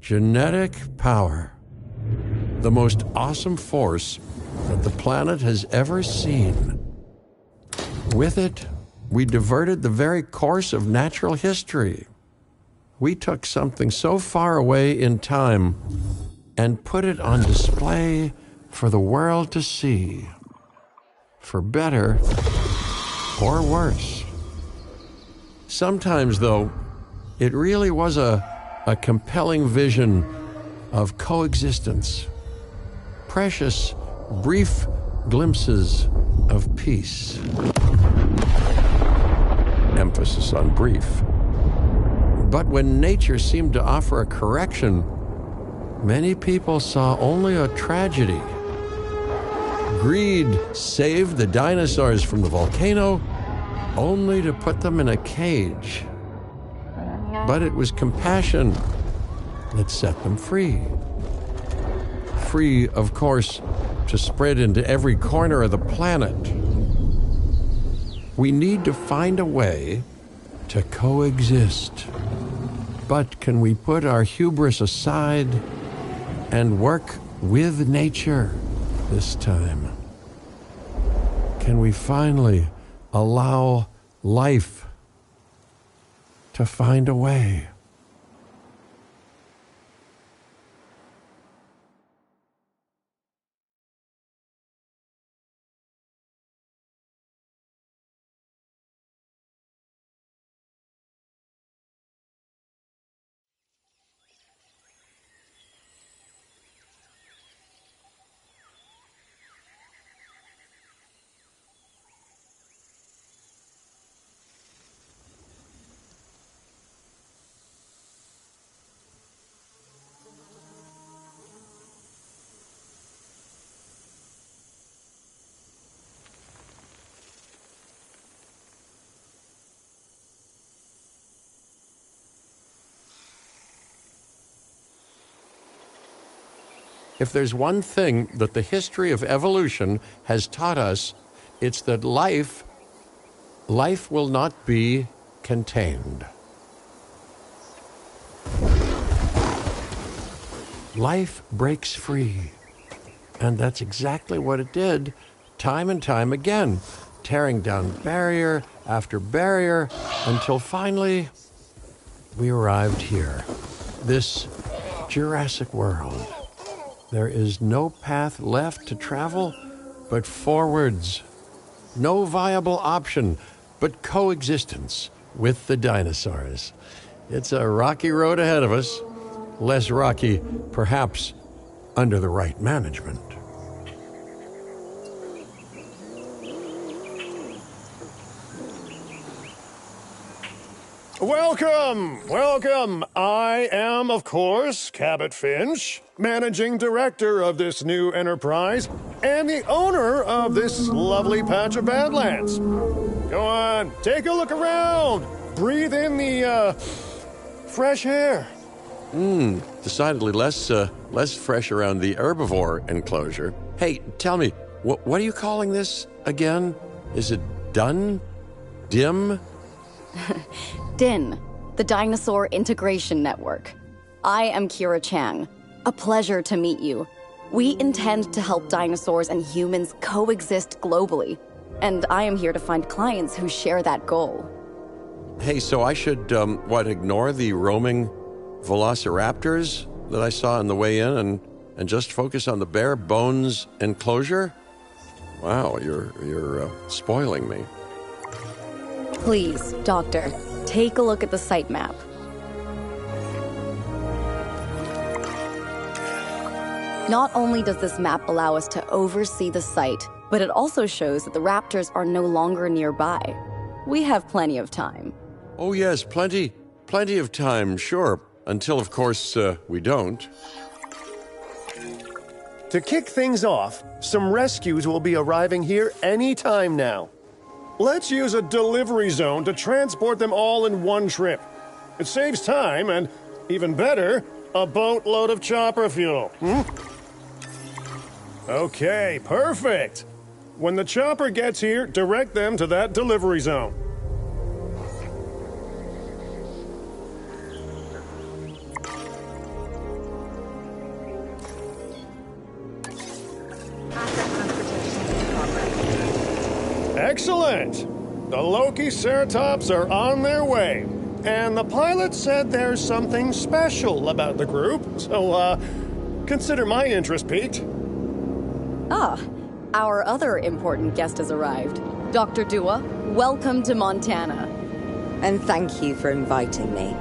Genetic power. The most awesome force that the planet has ever seen. With it, we diverted the very course of natural history. We took something so far away in time and put it on display for the world to see. For better or worse. Sometimes, though, it really was a compelling vision of coexistence. Precious, brief glimpses of peace. Emphasis on brief. But when nature seemed to offer a correction, many people saw only a tragedy. Greed saved the dinosaurs from the volcano, only to put them in a cage. But it was compassion that set them free. Free, of course, to spread into every corner of the planet. We need to find a way to coexist. But can we put our hubris aside and work with nature this time? Can we finally allow life to find a way? If there's one thing that the history of evolution has taught us, it's that life will not be contained. Life breaks free. And that's exactly what it did, time and time again, tearing down barrier after barrier, until finally we arrived here, this Jurassic world. There is no path left to travel but forwards. No viable option but coexistence with the dinosaurs. It's a rocky road ahead of us. Less rocky, perhaps, under the right management. Welcome, welcome. I am, of course, Cabot Finch, managing director of this new enterprise and the owner of this lovely patch of Badlands. Go on, take a look around. Breathe in the, fresh air. Decidedly less fresh around the herbivore enclosure. Hey, tell me, what are you calling this again? Is it done? Dim? DIN, the Dinosaur Integration Network. I am Kira Chang. A pleasure to meet you. We intend to help dinosaurs and humans coexist globally, and I am here to find clients who share that goal. Hey, so I should, ignore the roaming velociraptors that I saw on the way in and just focus on the bare bones enclosure? Wow, you're spoiling me. Please, Doctor, take a look at the site map. Not only does this map allow us to oversee the site, but it also shows that the raptors are no longer nearby. We have plenty of time. Oh yes, plenty of time, sure. Until, of course, we don't. To kick things off, some rescues will be arriving here any time now. Let's use a delivery zone to transport them all in one trip. It saves time and, even better, a boatload of chopper fuel. Okay, perfect. When the chopper gets here, direct them to that delivery zone. Excellent! The Loki-Ceratops are on their way. And the pilot said there's something special about the group, so, consider my interest piqued. Ah, our other important guest has arrived. Dr. Dua, welcome to Montana. And thank you for inviting me.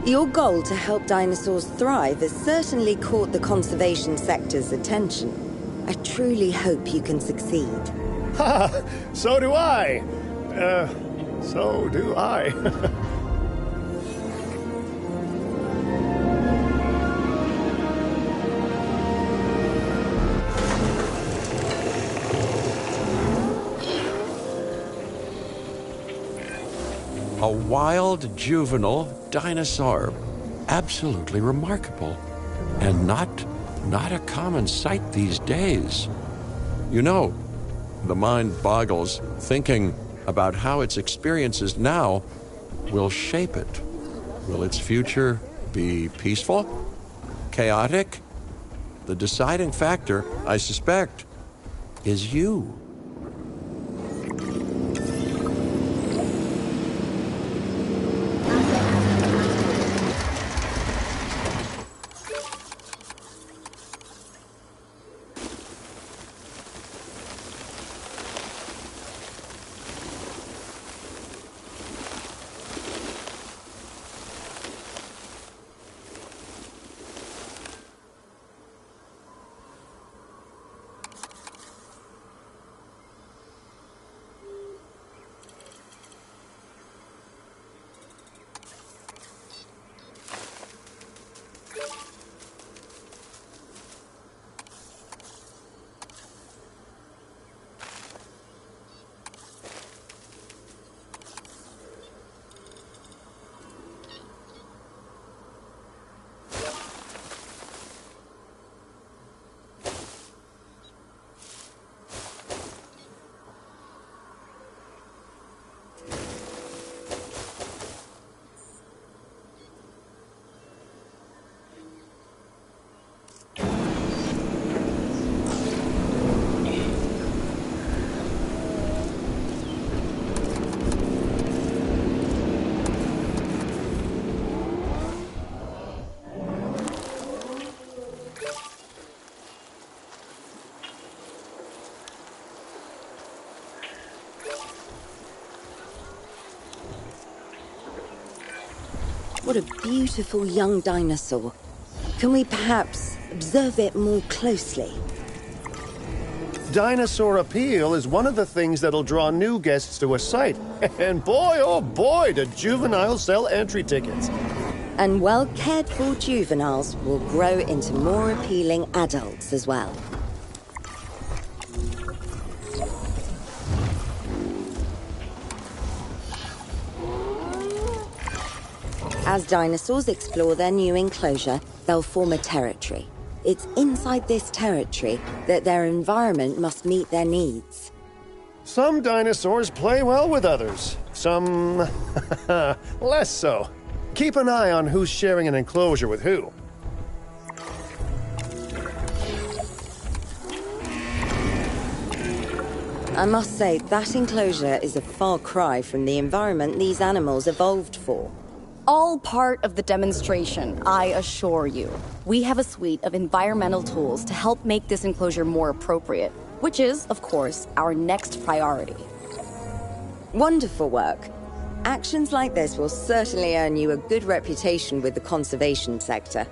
Your goal to help dinosaurs thrive has certainly caught the conservation sector's attention. I truly hope you can succeed. Ha! So do I. So do I. A wild juvenile dinosaur. Absolutely remarkable. And not a common sight these days. You know, the mind boggles thinking about how its experiences now will shape it. Will its future be peaceful? Chaotic? The deciding factor, I suspect, is you. What a beautiful young dinosaur. Can we perhaps observe it more closely? Dinosaur appeal is one of the things that'll draw new guests to a site. And boy, oh boy, do juveniles sell entry tickets. And well-cared-for juveniles will grow into more appealing adults as well. As dinosaurs explore their new enclosure, they'll form a territory. It's inside this territory that their environment must meet their needs. Some dinosaurs play well with others. Some less so. Keep an eye on who's sharing an enclosure with who. I must say, that enclosure is a far cry from the environment these animals evolved for. All part of the demonstration, I assure you. We have a suite of environmental tools to help make this enclosure more appropriate, which is, of course, our next priority. Wonderful work. Actions like this will certainly earn you a good reputation with the conservation sector.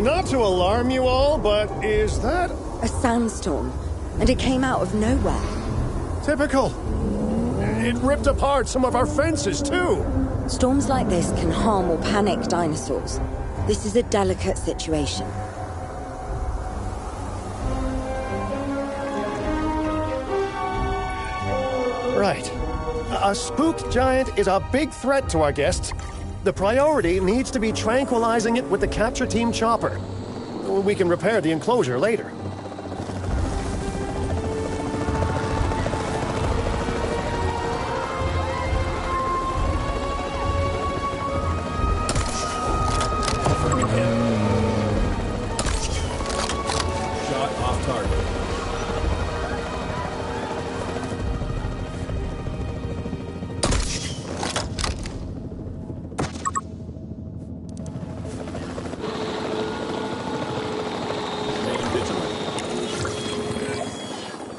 Not to alarm you all, but is that A sandstorm, and it came out of nowhere. typical? It ripped apart some of our fences, too. Storms like this can harm or panic dinosaurs. This is a delicate situation. Right. A spooked giant is a big threat to our guests. The priority needs to be tranquilizing it with the capture team chopper. We can repair the enclosure later.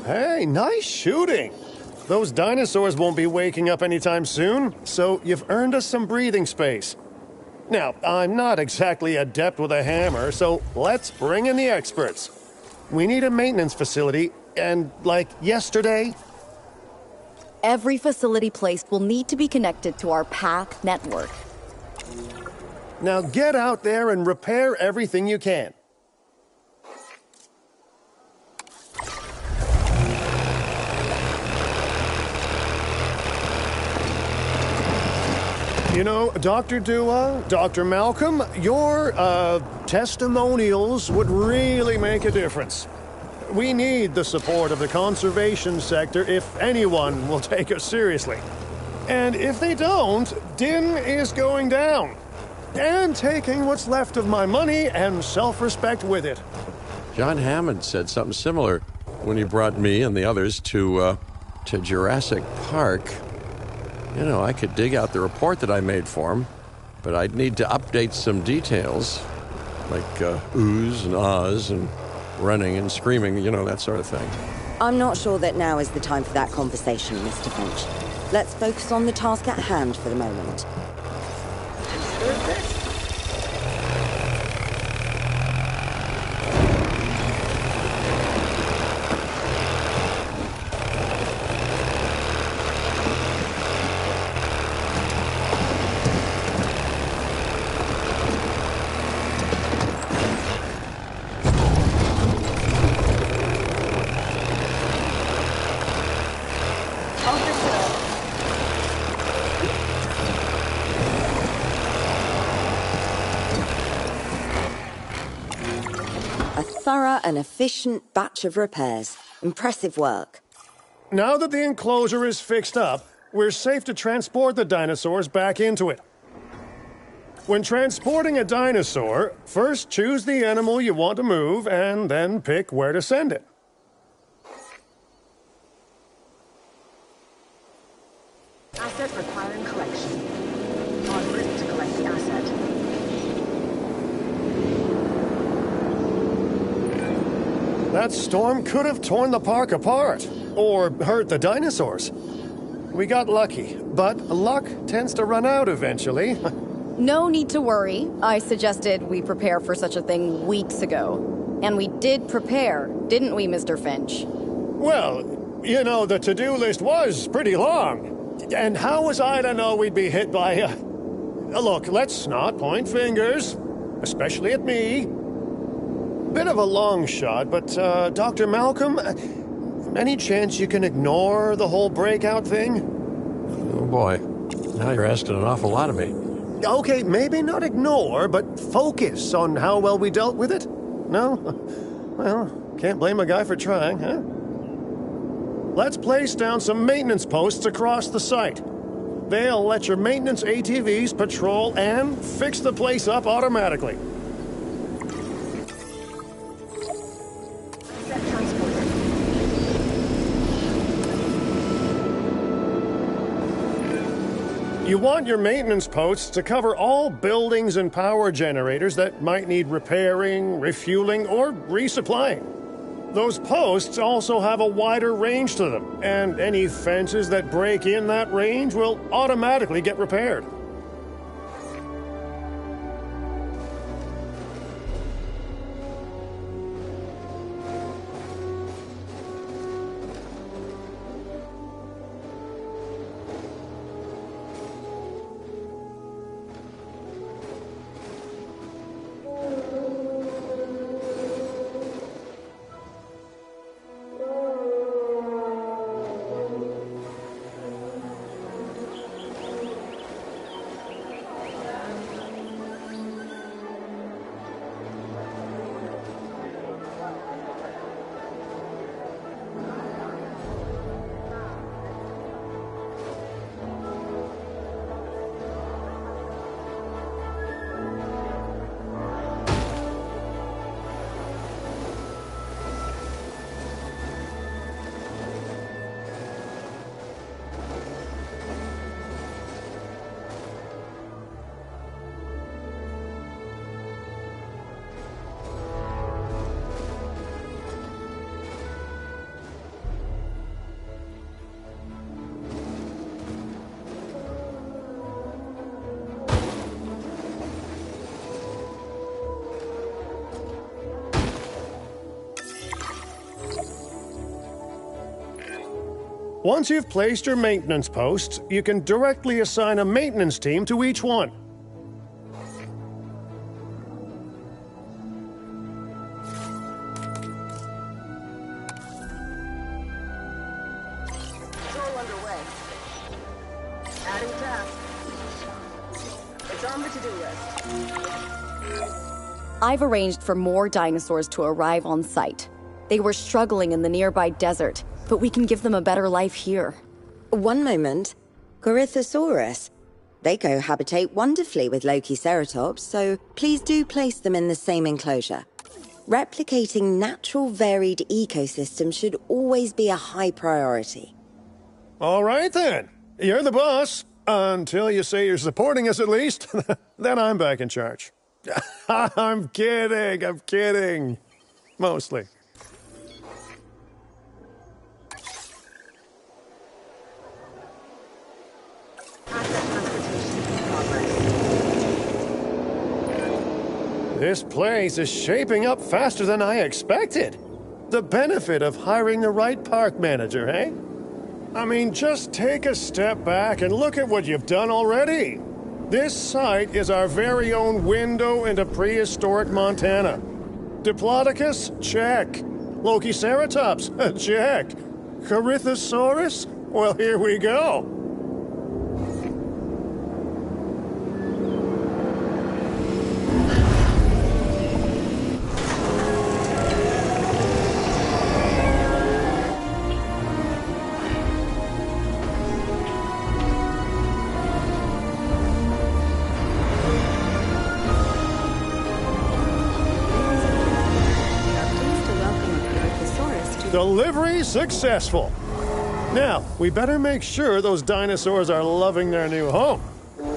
Hey, nice shooting. Those dinosaurs won't be waking up anytime soon, so you've earned us some breathing space. Now, I'm not exactly adept with a hammer, so let's bring in the experts. We need a maintenance facility, and like yesterday. Every facility placed will need to be connected to our path network. Now get out there and repair everything you can. You know, Dr. Dua, Dr. Malcolm, your testimonials would really make a difference. We need the support of the conservation sector if anyone will take us seriously. And if they don't, Din is going down. And taking what's left of my money and self-respect with it. John Hammond said something similar when he brought me and the others to Jurassic Park. You know, I could dig out the report that I made for him, but I'd need to update some details, like oohs and ahs and running and screaming, you know, that sort of thing. I'm not sure that now is the time for that conversation, Mr. Finch. Let's focus on the task at hand for the moment. Thorough and efficient batch of repairs. Impressive work. Now that the enclosure is fixed up, we're safe to transport the dinosaurs back into it. When transporting a dinosaur, first choose the animal you want to move and then pick where to send it. Asset requiring collection. En route to collect the asset. That storm could have torn the park apart, or hurt the dinosaurs. We got lucky, but luck tends to run out eventually. No need to worry. I suggested we prepare for such a thing weeks ago. And we did prepare, didn't we, Mr. Finch? Well, you know, the to-do list was pretty long. And how was I to know we'd be hit by a... Look, let's not point fingers, especially at me. Bit of a long shot, but, Dr. Malcolm, any chance you can ignore the whole breakout thing? Oh boy, now you're asking an awful lot of me. Okay, maybe not ignore, but focus on how well we dealt with it? No? Well, can't blame a guy for trying, huh? Let's place down some maintenance posts across the site. They'll let your maintenance ATVs patrol and fix the place up automatically. Asset transported. You want your maintenance posts to cover all buildings and power generators that might need repairing, refueling, or resupplying. Those posts also have a wider range to them, and any fences that break in that range will automatically get repaired. Once you've placed your maintenance posts, you can directly assign a maintenance team to each one. Patrol underway. Adding task. It's on the to-do list. I've arranged for more dinosaurs to arrive on site. They were struggling in the nearby desert, but we can give them a better life here. One moment. Corythosaurus. They cohabitate wonderfully with Lokiceratops, so please do place them in the same enclosure. Replicating natural varied ecosystems should always be a high priority. All right, then. You're the boss. Until you say you're supporting us, at least. Then I'm back in charge. I'm kidding. Mostly. Asset transportation in progress. This place is shaping up faster than I expected. The benefit of hiring the right park manager, eh? I mean, just take a step back and look at what you've done already. This site is our very own window into prehistoric Montana. Diplodocus? Check. Lokiceratops? Check. Corythosaurus? Well, here we go. Delivery successful. Now, we better make sure those dinosaurs are loving their new home.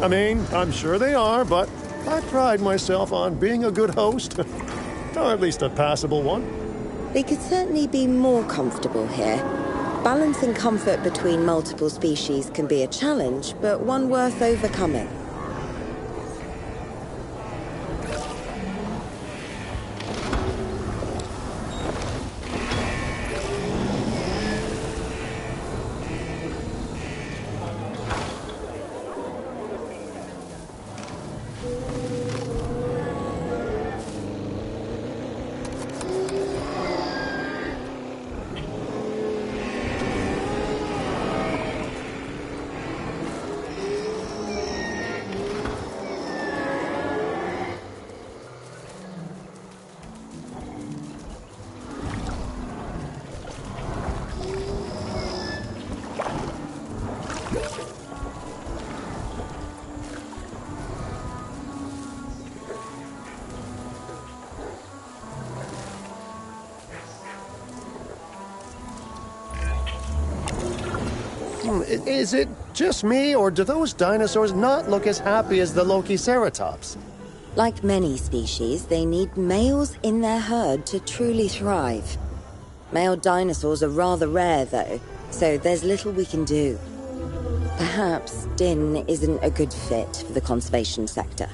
I mean, I'm sure they are, but I pride myself on being a good host. Or at least a passable one. They could certainly be more comfortable here. Balancing comfort between multiple species can be a challenge, but one worth overcoming. Is it just me, or do those dinosaurs not look as happy as the Lokiceratops? Like many species, they need males in their herd to truly thrive. Male dinosaurs are rather rare, though, so there's little we can do. Perhaps Din isn't a good fit for the conservation sector.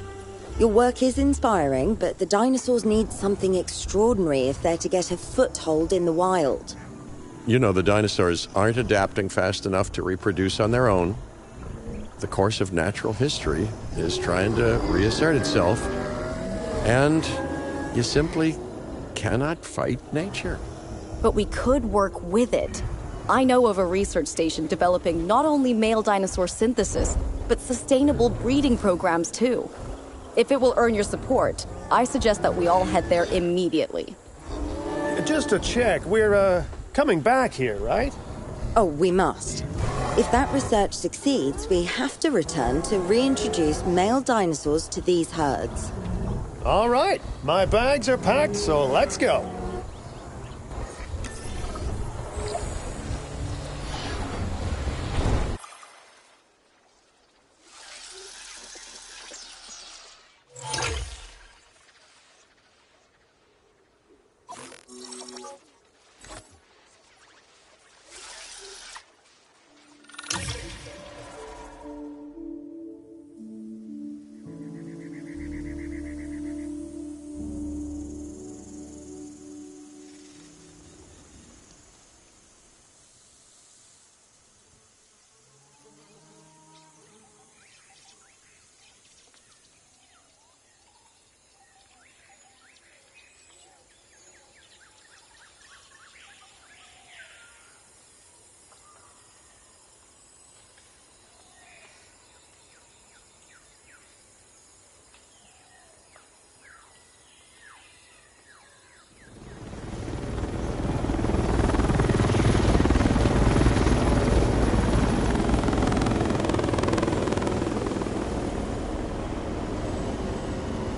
Your work is inspiring, but the dinosaurs need something extraordinary if they're to get a foothold in the wild. You know, the dinosaurs aren't adapting fast enough to reproduce on their own. The course of natural history is trying to reassert itself, and you simply cannot fight nature. But we could work with it. I know of a research station developing not only male dinosaur synthesis, but sustainable breeding programs too. If it will earn your support, I suggest that we all head there immediately. Just to check, we're, coming back here, right? Oh, we must. If that research succeeds, we have to return to reintroduce male dinosaurs to these herds. All right, my bags are packed, so let's go.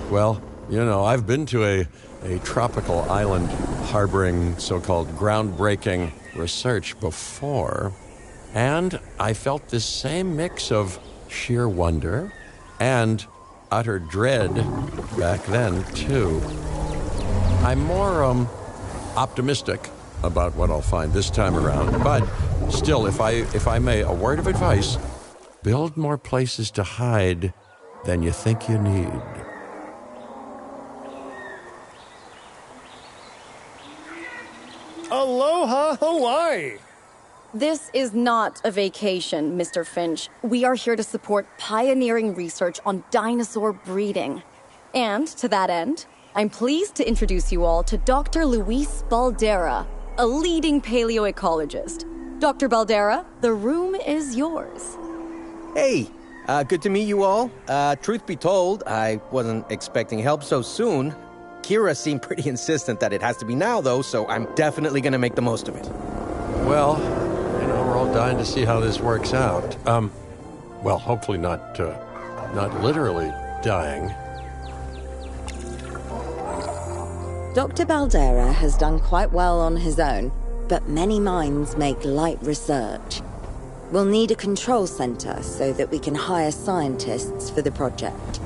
Well, I've been to a tropical island harboring so-called groundbreaking research before, and I felt this same mix of sheer wonder and utter dread back then, too. I'm more optimistic about what I'll find this time around, but still, if I may, a word of advice: build more places to hide than you think you need. Aloha, Hawaii! This is not a vacation, Mr. Finch. We are here to support pioneering research on dinosaur breeding. And to that end, I'm pleased to introduce you all to Dr. Luis Baldera, a leading paleoecologist. Dr. Baldera, the room is yours. Hey, good to meet you all. Truth be told, I wasn't expecting help so soon. Kira seemed pretty insistent that it has to be now, though, so I'm definitely gonna make the most of it. Well, we're all dying to see how this works out. Well, hopefully not literally dying. Dr. Baldera has done quite well on his own, but many minds make light research. We'll need a control center so that we can hire scientists for the project.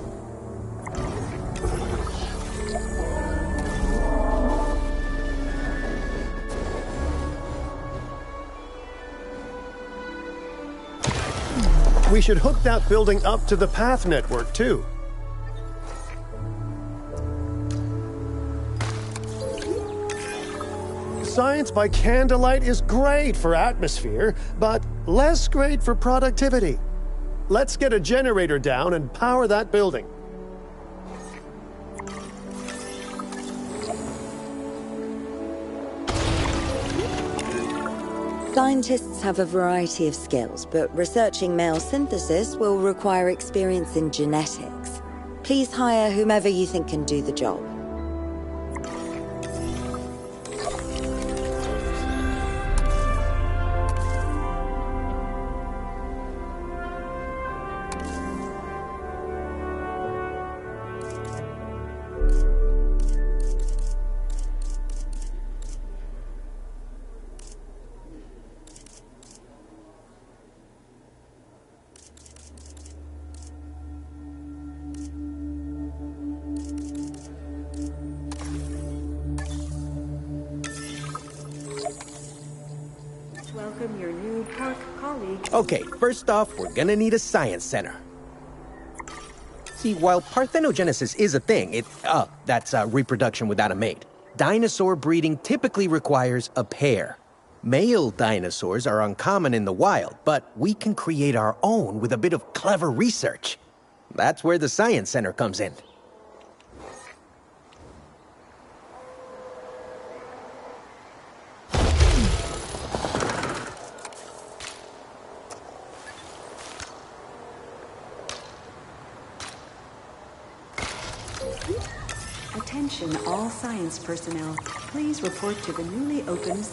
We should hook that building up to the path network, too. Science by candlelight is great for atmosphere, but less great for productivity. Let's get a generator down and power that building. Scientists have a variety of skills, but researching male synthesis will require experience in genetics. Please hire whomever you think can do the job. Welcome your new park colleague. Okay, first off, we're gonna need a science center. See, while parthenogenesis is a thing, that's reproduction without a mate. Dinosaur breeding typically requires a pair. Male dinosaurs are uncommon in the wild, but we can create our own with a bit of clever research. That's where the science center comes in. Attention all science personnel. Please report to the newly opened...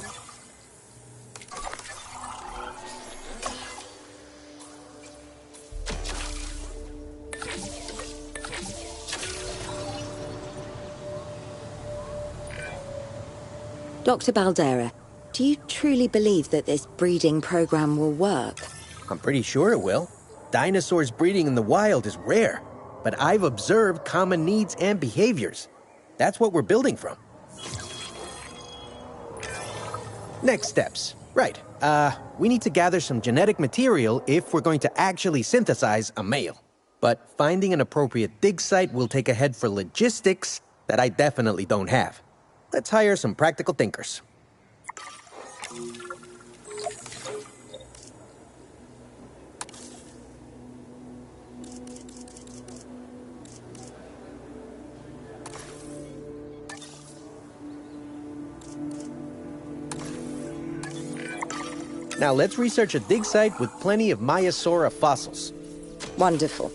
Dr. Baldera, do you truly believe that this breeding program will work? I'm pretty sure it will. Dinosaurs breeding in the wild is rare, but I've observed common needs and behaviors. That's what we're building from. Next steps. Right. We need to gather some genetic material if we're going to actually synthesize a male. But finding an appropriate dig site will take a head for logistics that I definitely don't have. Let's hire some practical thinkers. Now let's research a dig site with plenty of Maiasaura fossils. Wonderful.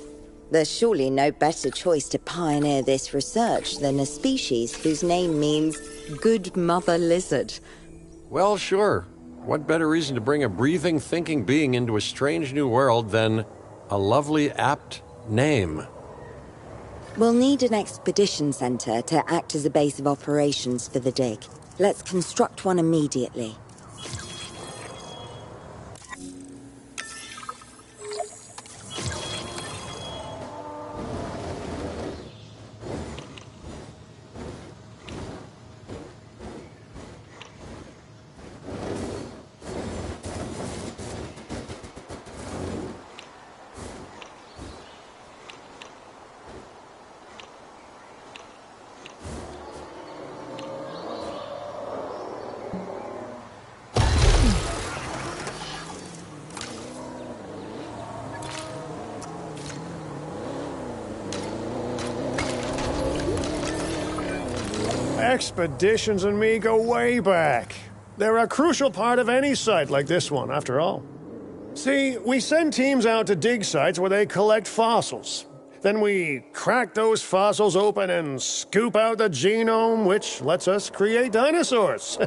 There's surely no better choice to pioneer this research than a species whose name means good mother lizard. Well, sure. What better reason to bring a breathing, thinking being into a strange new world than a lovely, apt name? We'll need an expedition center to act as a base of operations for the dig. Let's construct one immediately. Expeditions and me go way back. They're a crucial part of any site like this one, after all. See, we send teams out to dig sites where they collect fossils. Then we crack those fossils open and scoop out the genome, which lets us create dinosaurs.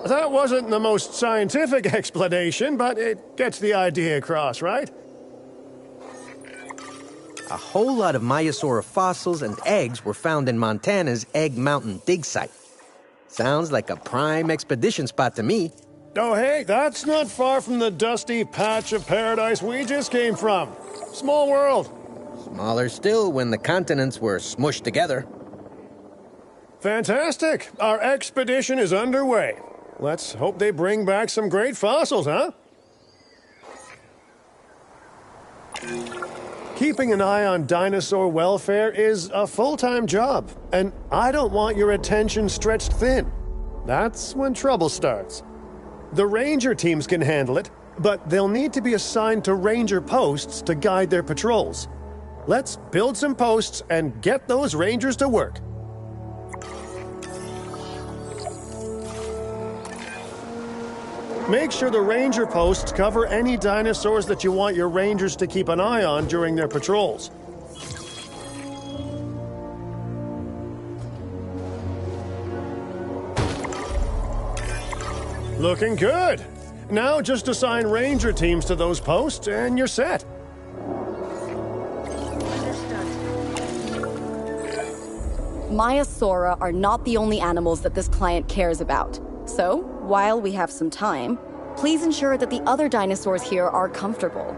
That wasn't the most scientific explanation, but it gets the idea across, right? A whole lot of Maiasaura fossils and eggs were found in Montana's Egg Mountain dig site. Sounds like a prime expedition spot to me. Oh, hey, that's not far from the dusty patch of paradise we just came from. Small world. Smaller still when the continents were smushed together. Fantastic. Our expedition is underway. Let's hope they bring back some great fossils, huh? Keeping an eye on dinosaur welfare is a full-time job, and I don't want your attention stretched thin. That's when trouble starts. The ranger teams can handle it, but they'll need to be assigned to ranger posts to guide their patrols. Let's build some posts and get those rangers to work. Make sure the ranger posts cover any dinosaurs that you want your rangers to keep an eye on during their patrols. Looking good. Now just assign ranger teams to those posts and you're set. Maiasaura are not the only animals that this client cares about. So, while we have some time, please ensure that the other dinosaurs here are comfortable.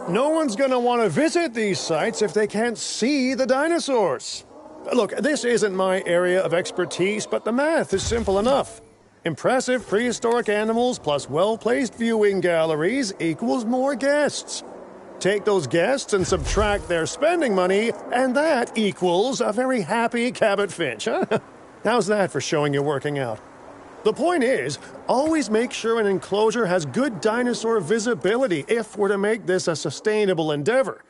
No one's going to want to visit these sites if they can't see the dinosaurs. Look, this isn't my area of expertise, but the math is simple enough. Impressive prehistoric animals plus well-placed viewing galleries equals more guests. Take those guests and subtract their spending money, and that equals a very happy Cabot Finch, huh? How's that for showing you're working out? The point is, always make sure an enclosure has good dinosaur visibility if we're to make this a sustainable endeavor.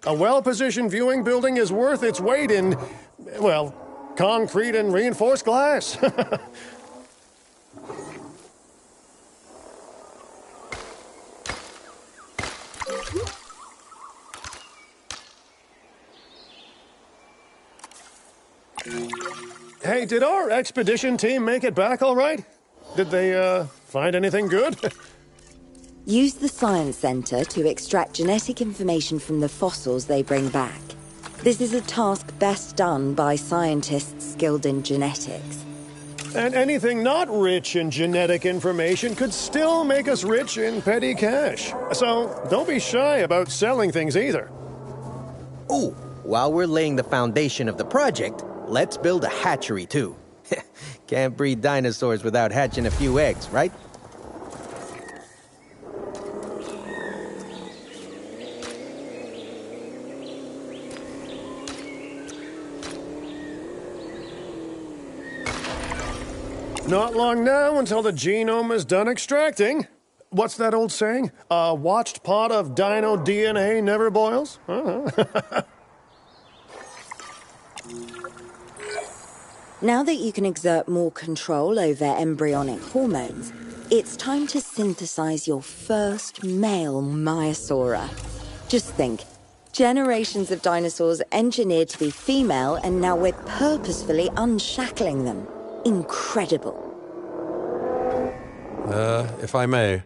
A well-positioned viewing building is worth its weight in, well, concrete and reinforced glass. Hey, did our expedition team make it back all right? Did they, find anything good? Use the Science Center to extract genetic information from the fossils they bring back. This is a task best done by scientists skilled in genetics. And anything not rich in genetic information could still make us rich in petty cash. So don't be shy about selling things either. Ooh, while we're laying the foundation of the project, let's build a hatchery too. Can't breed dinosaurs without hatching a few eggs, right? Not long now until the genome is done extracting. What's that old saying? A watched pot of dino DNA never boils? Now that you can exert more control over embryonic hormones, it's time to synthesize your first male Maiasaura. Just think, generations of dinosaurs engineered to be female, and now we're purposefully unshackling them. Incredible. If I may,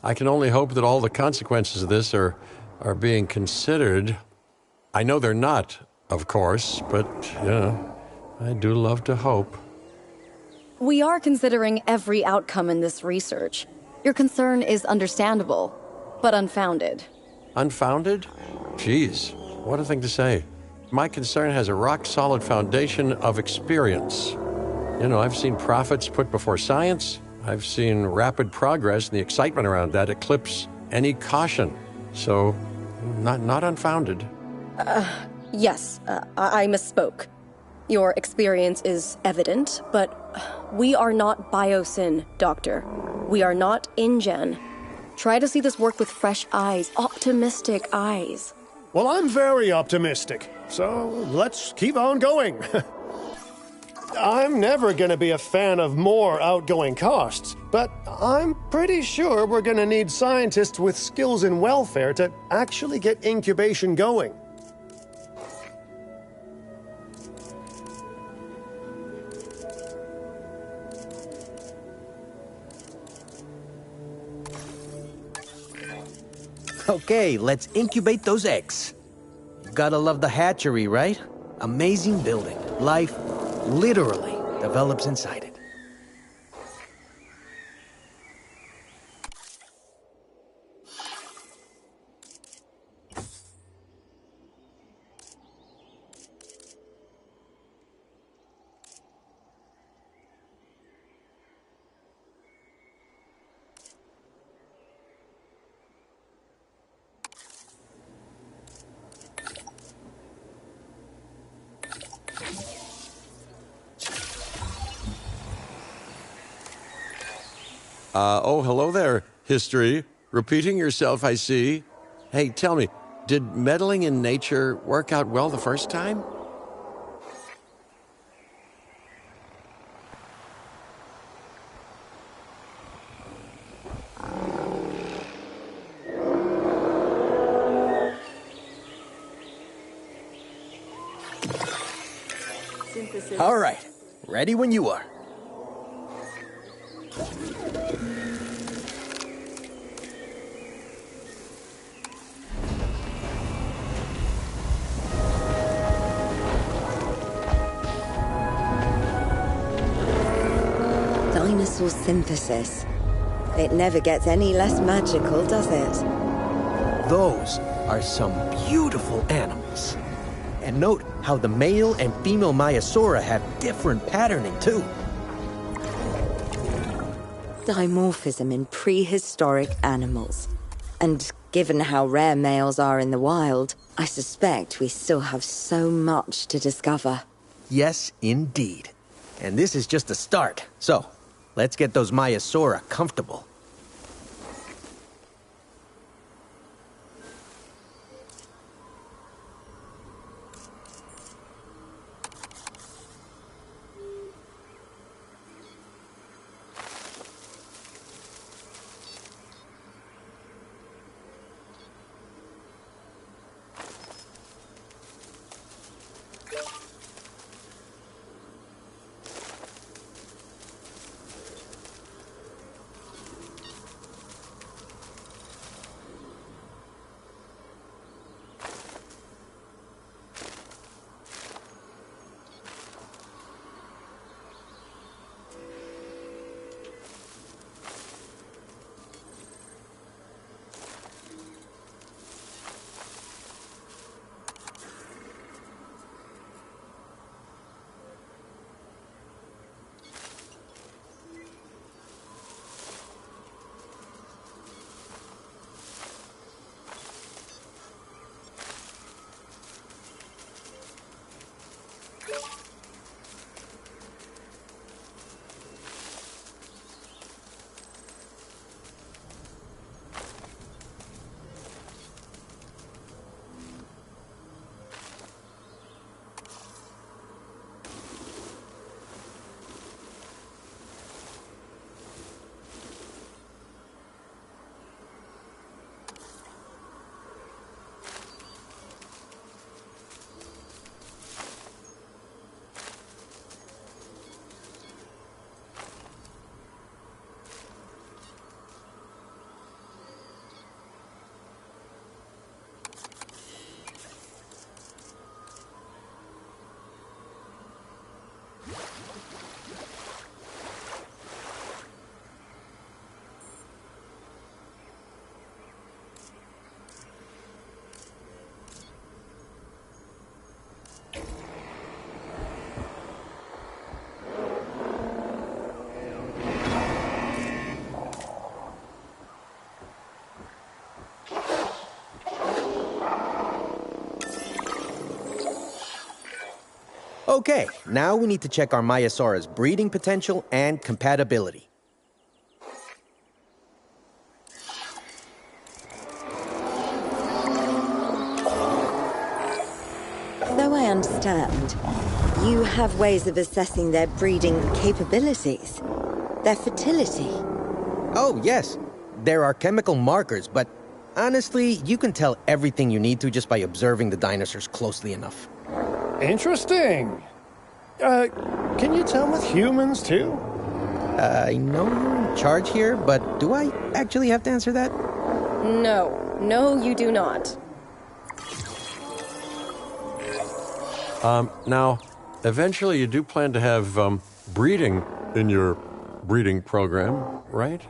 I can only hope that all the consequences of this are being considered. I know they're not, of course, but, I do love to hope. We are considering every outcome in this research. Your concern is understandable, but unfounded. Unfounded? Geez, what a thing to say. My concern has a rock-solid foundation of experience. I've seen profits put before science. I've seen rapid progress, and the excitement around that eclipse any caution. So, not unfounded. Yes, I misspoke. Your experience is evident, but we are not biosyn, Doctor. We are not InGen. Try to see this work with fresh eyes, optimistic eyes. Well, I'm very optimistic, so let's keep on going. I'm never going to be a fan of more outgoing costs, but I'm pretty sure we're going to need scientists with skills in welfare to actually get incubation going. Okay, let's incubate those eggs. Gotta love the hatchery, right? Amazing building. Life literally develops inside it. Hello there, history. Repeating yourself, I see. Hey, tell me, did meddling in nature work out well the first time? All right, ready when you are. Dinosaur synthesis. It never gets any less magical, does it? Those are some beautiful animals. And note how the male and female Maiasaura have different patterning, too. Dimorphism in prehistoric animals. And given how rare males are in the wild, I suspect we still have so much to discover. Yes, indeed. And this is just the start. So, let's get those Maiasaura comfortable. Okay, now we need to check our Maiasaura's breeding potential and compatibility. Though I understand, you have ways of assessing their breeding capabilities, their fertility. Oh, yes. There are chemical markers, but honestly, you can tell everything you need to just by observing the dinosaurs closely enough. Interesting. Can you tell with humans, too? I know you're in charge here, but do I actually have to answer that? No, you do not. Now, eventually you do plan to have breeding in your breeding program, right?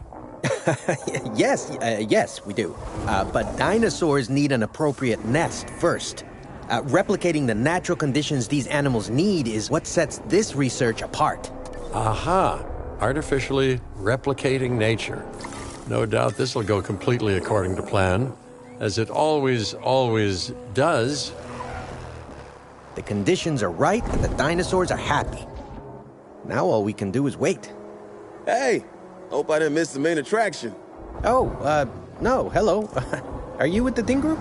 Yes, we do. But dinosaurs need an appropriate nest first. Replicating the natural conditions these animals need is what sets this research apart. Aha! Artificially replicating nature. No doubt this will go completely according to plan, as it always does. The conditions are right and the dinosaurs are happy. Now all we can do is wait. Hey, hope I didn't miss the main attraction. Oh, no, hello. Are you with the Ding Group?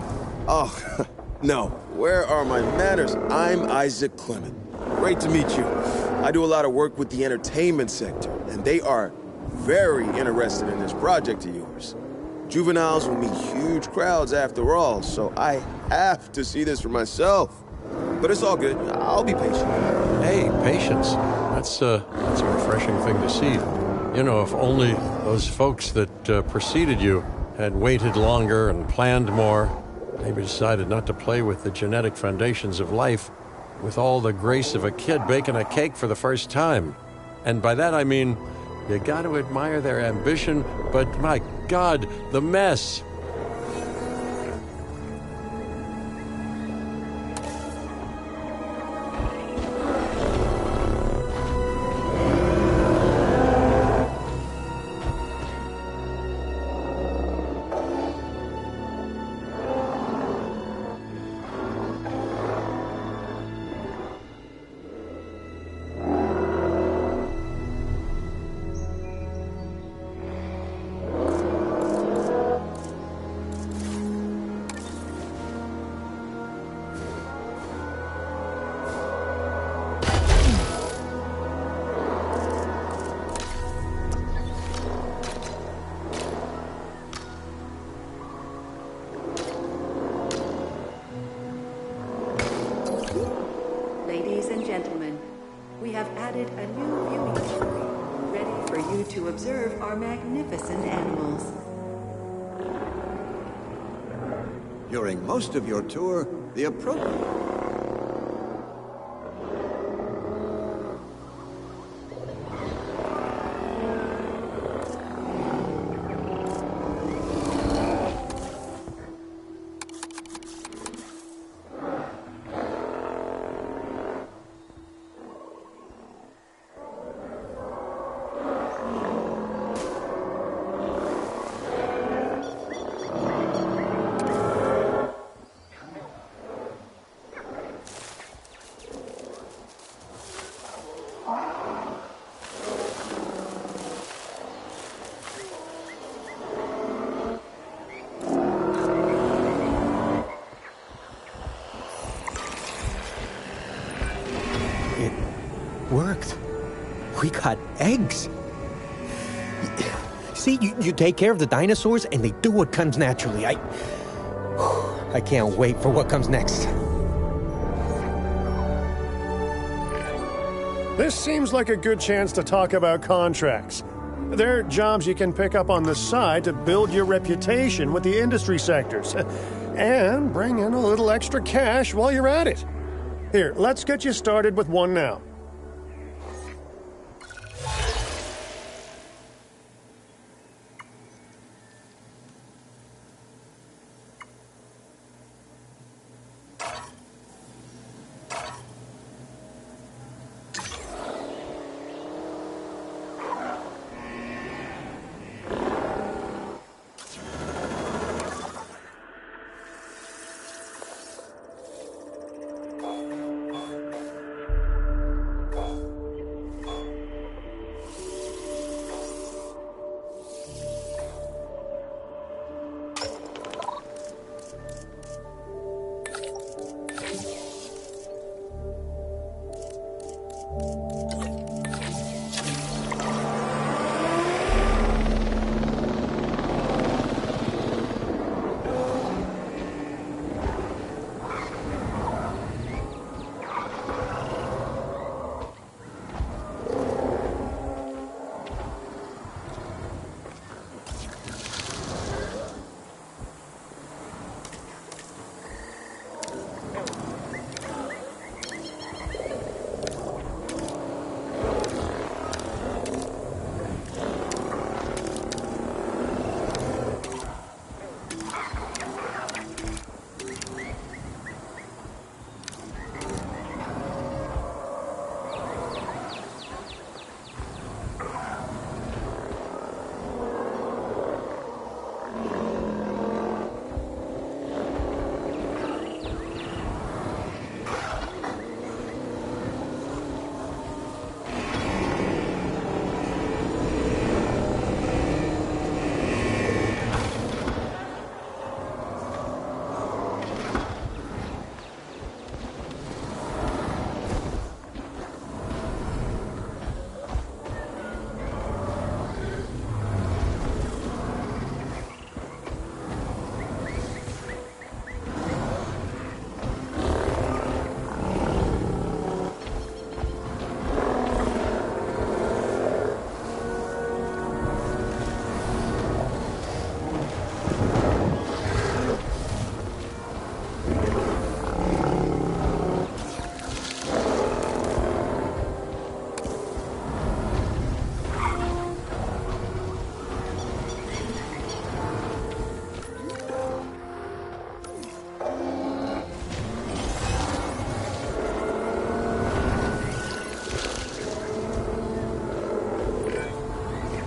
Oh, no. Where are my manners? I'm Isaac Clement. Great to meet you. I do a lot of work with the entertainment sector, and they are very interested in this project of yours. Juveniles will meet huge crowds after all, so I have to see this for myself. But it's all good. I'll be patient. Hey, patience. That's a refreshing thing to see. You know, if only those folks that preceded you had waited longer and planned more, maybe decided not to play with the genetic foundations of life with all the grace of a kid baking a cake for the first time. And by that I mean, you got to admire their ambition, but my God, the mess. Ladies and gentlemen, we have added a new viewing gallery, ready for you to observe our magnificent animals. During most of your tour, the approach... Worked. We got eggs. See, you take care of the dinosaurs and they do what comes naturally. I can't wait for what comes next. This seems like a good chance to talk about contracts. They're jobs you can pick up on the side to build your reputation with the industry sectors. And bring in a little extra cash while you're at it. Here, let's get you started with one now.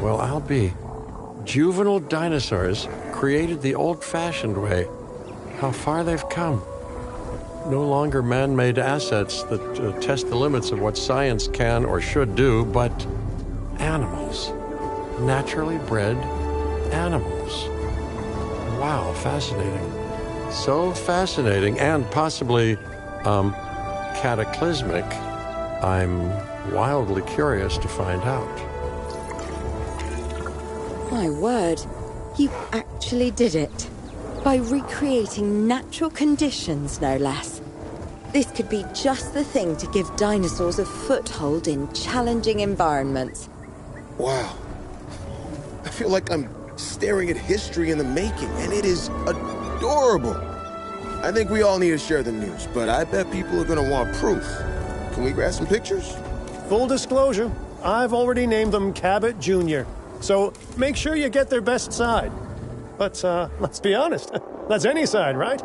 Well, I'll be. Juvenile dinosaurs created the old-fashioned way. How far they've come. No longer man-made assets that test the limits of what science can or should do, but animals. Naturally bred animals. Wow, fascinating. So fascinating and possibly, cataclysmic. I'm wildly curious to find out. My word, you actually did it. By recreating natural conditions, no less. This could be just the thing to give dinosaurs a foothold in challenging environments. Wow. I feel like I'm staring at history in the making, and it is adorable. I think we all need to share the news, but I bet people are gonna want proof. Can we grab some pictures? Full disclosure, I've already named them Cabot Jr., so make sure you get their best side. But, let's be honest, that's any side, right?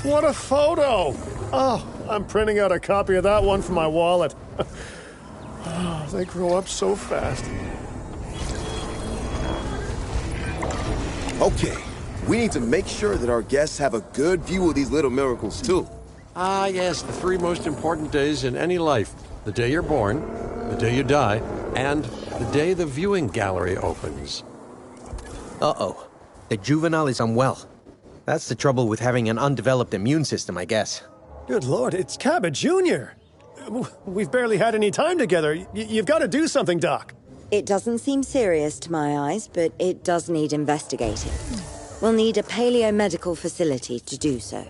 What a photo! Oh, I'm printing out a copy of that one for my wallet. Oh, they grow up so fast. Okay, we need to make sure that our guests have a good view of these little miracles, too. Ah, yes, the three most important days in any life. The day you're born, the day you die, and the day the viewing gallery opens. Uh-oh. The juvenile is unwell. That's the trouble with having an undeveloped immune system, I guess. Good Lord, it's Cabot Jr. We've barely had any time together. You've got to do something, Doc. It doesn't seem serious to my eyes, but it does need investigating. We'll need a paleomedical facility to do so.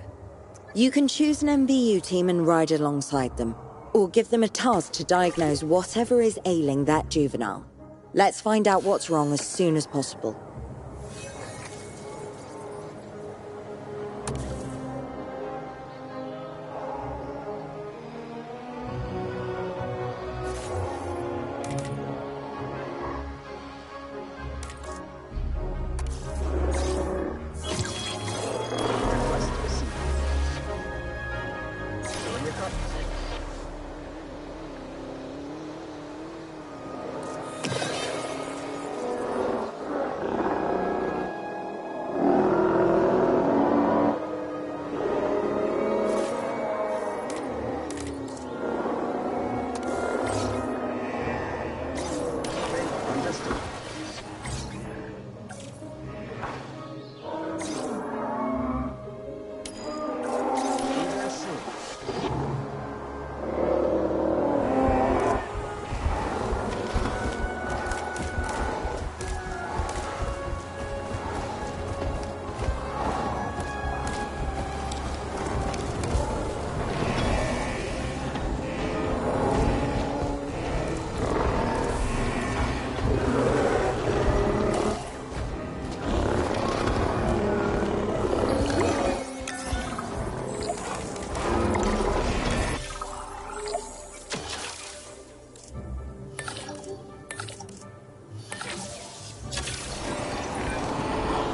You can choose an MVU team and ride alongside them, or give them a task to diagnose whatever is ailing that juvenile. Let's find out what's wrong as soon as possible.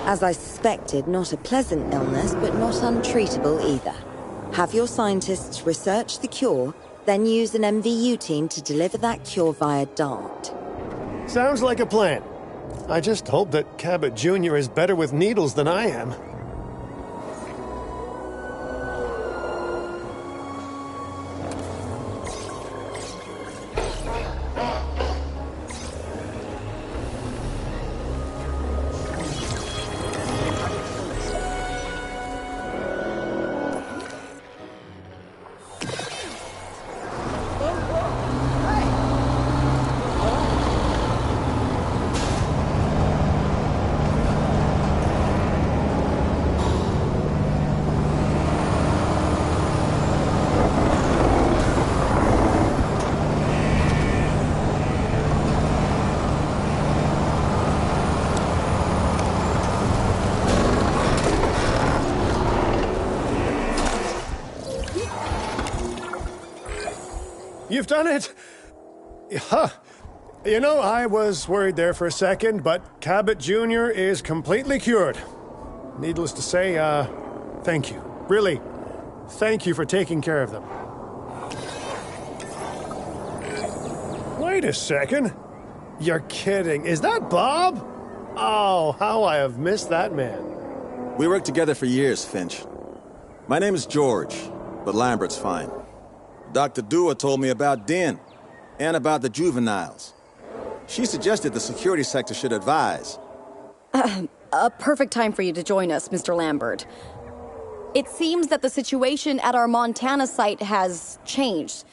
As I suspected, not a pleasant illness, but not untreatable either. Have your scientists research the cure, then use an MVU team to deliver that cure via DART. Sounds like a plan. I just hope that Cabot Jr. is better with needles than I am. You've done it! Huh. You know, I was worried there for a second, but Cabot Jr. is completely cured. Needless to say, thank you. Really, thank you for taking care of them. Wait a second. You're kidding. Is that Bob? Oh, how I have missed that man. We worked together for years, Finch. My name is George, but Lambert's fine. Dr. Dua told me about Din, and about the juveniles. She suggested the security sector should advise. A perfect time for you to join us, Mr. Lambert. It seems that the situation at our Montana site has changed.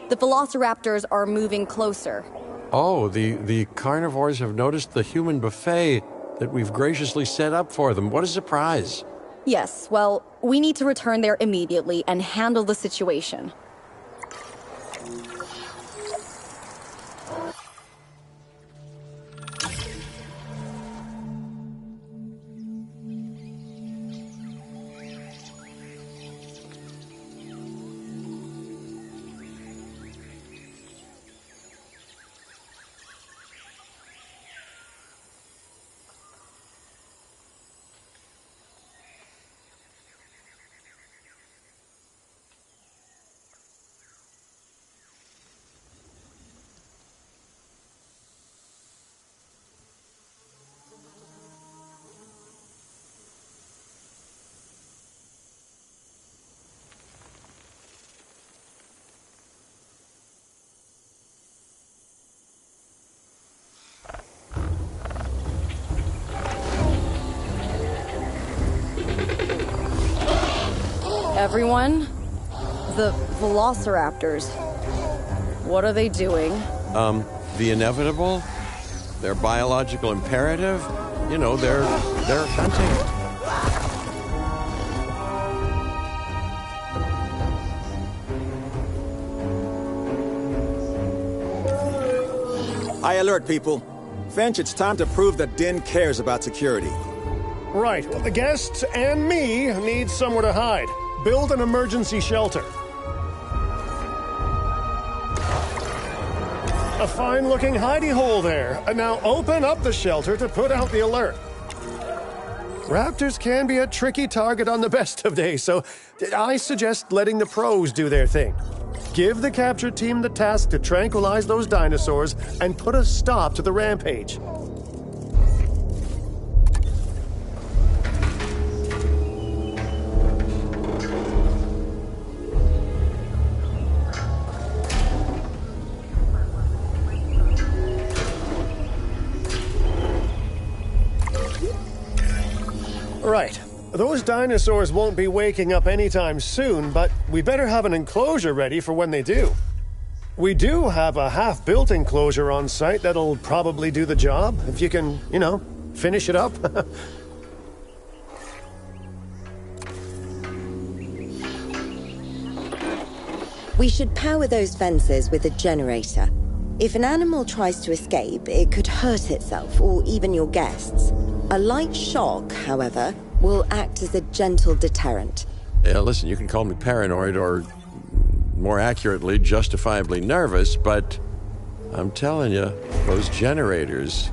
The velociraptors are moving closer. Oh, the carnivores have noticed the human buffet that we've graciously set up for them. What a surprise. Yes, well, we need to return there immediately and handle the situation. Everyone, the velociraptors, what are they doing? The inevitable, their biological imperative, you know, they're hunting. High alert, people. Finch, it's time to prove that Din cares about security. Right, well, the guests and me need somewhere to hide. Build an emergency shelter. A fine-looking hidey hole there. And now open up the shelter to put out the alert. Raptors can be a tricky target on the best of days, so I suggest letting the pros do their thing. Give the capture team the task to tranquilize those dinosaurs and put a stop to the rampage. Right. Those dinosaurs won't be waking up anytime soon, but we better have an enclosure ready for when they do. We do have a half-built enclosure on site that'll probably do the job, if you can, you know, finish it up. We should power those fences with a generator. If an animal tries to escape, it could hurt itself or even your guests. A light shock, however, will act as a gentle deterrent. Yeah, listen, you can call me paranoid or, more accurately, justifiably nervous, but I'm telling you, those generators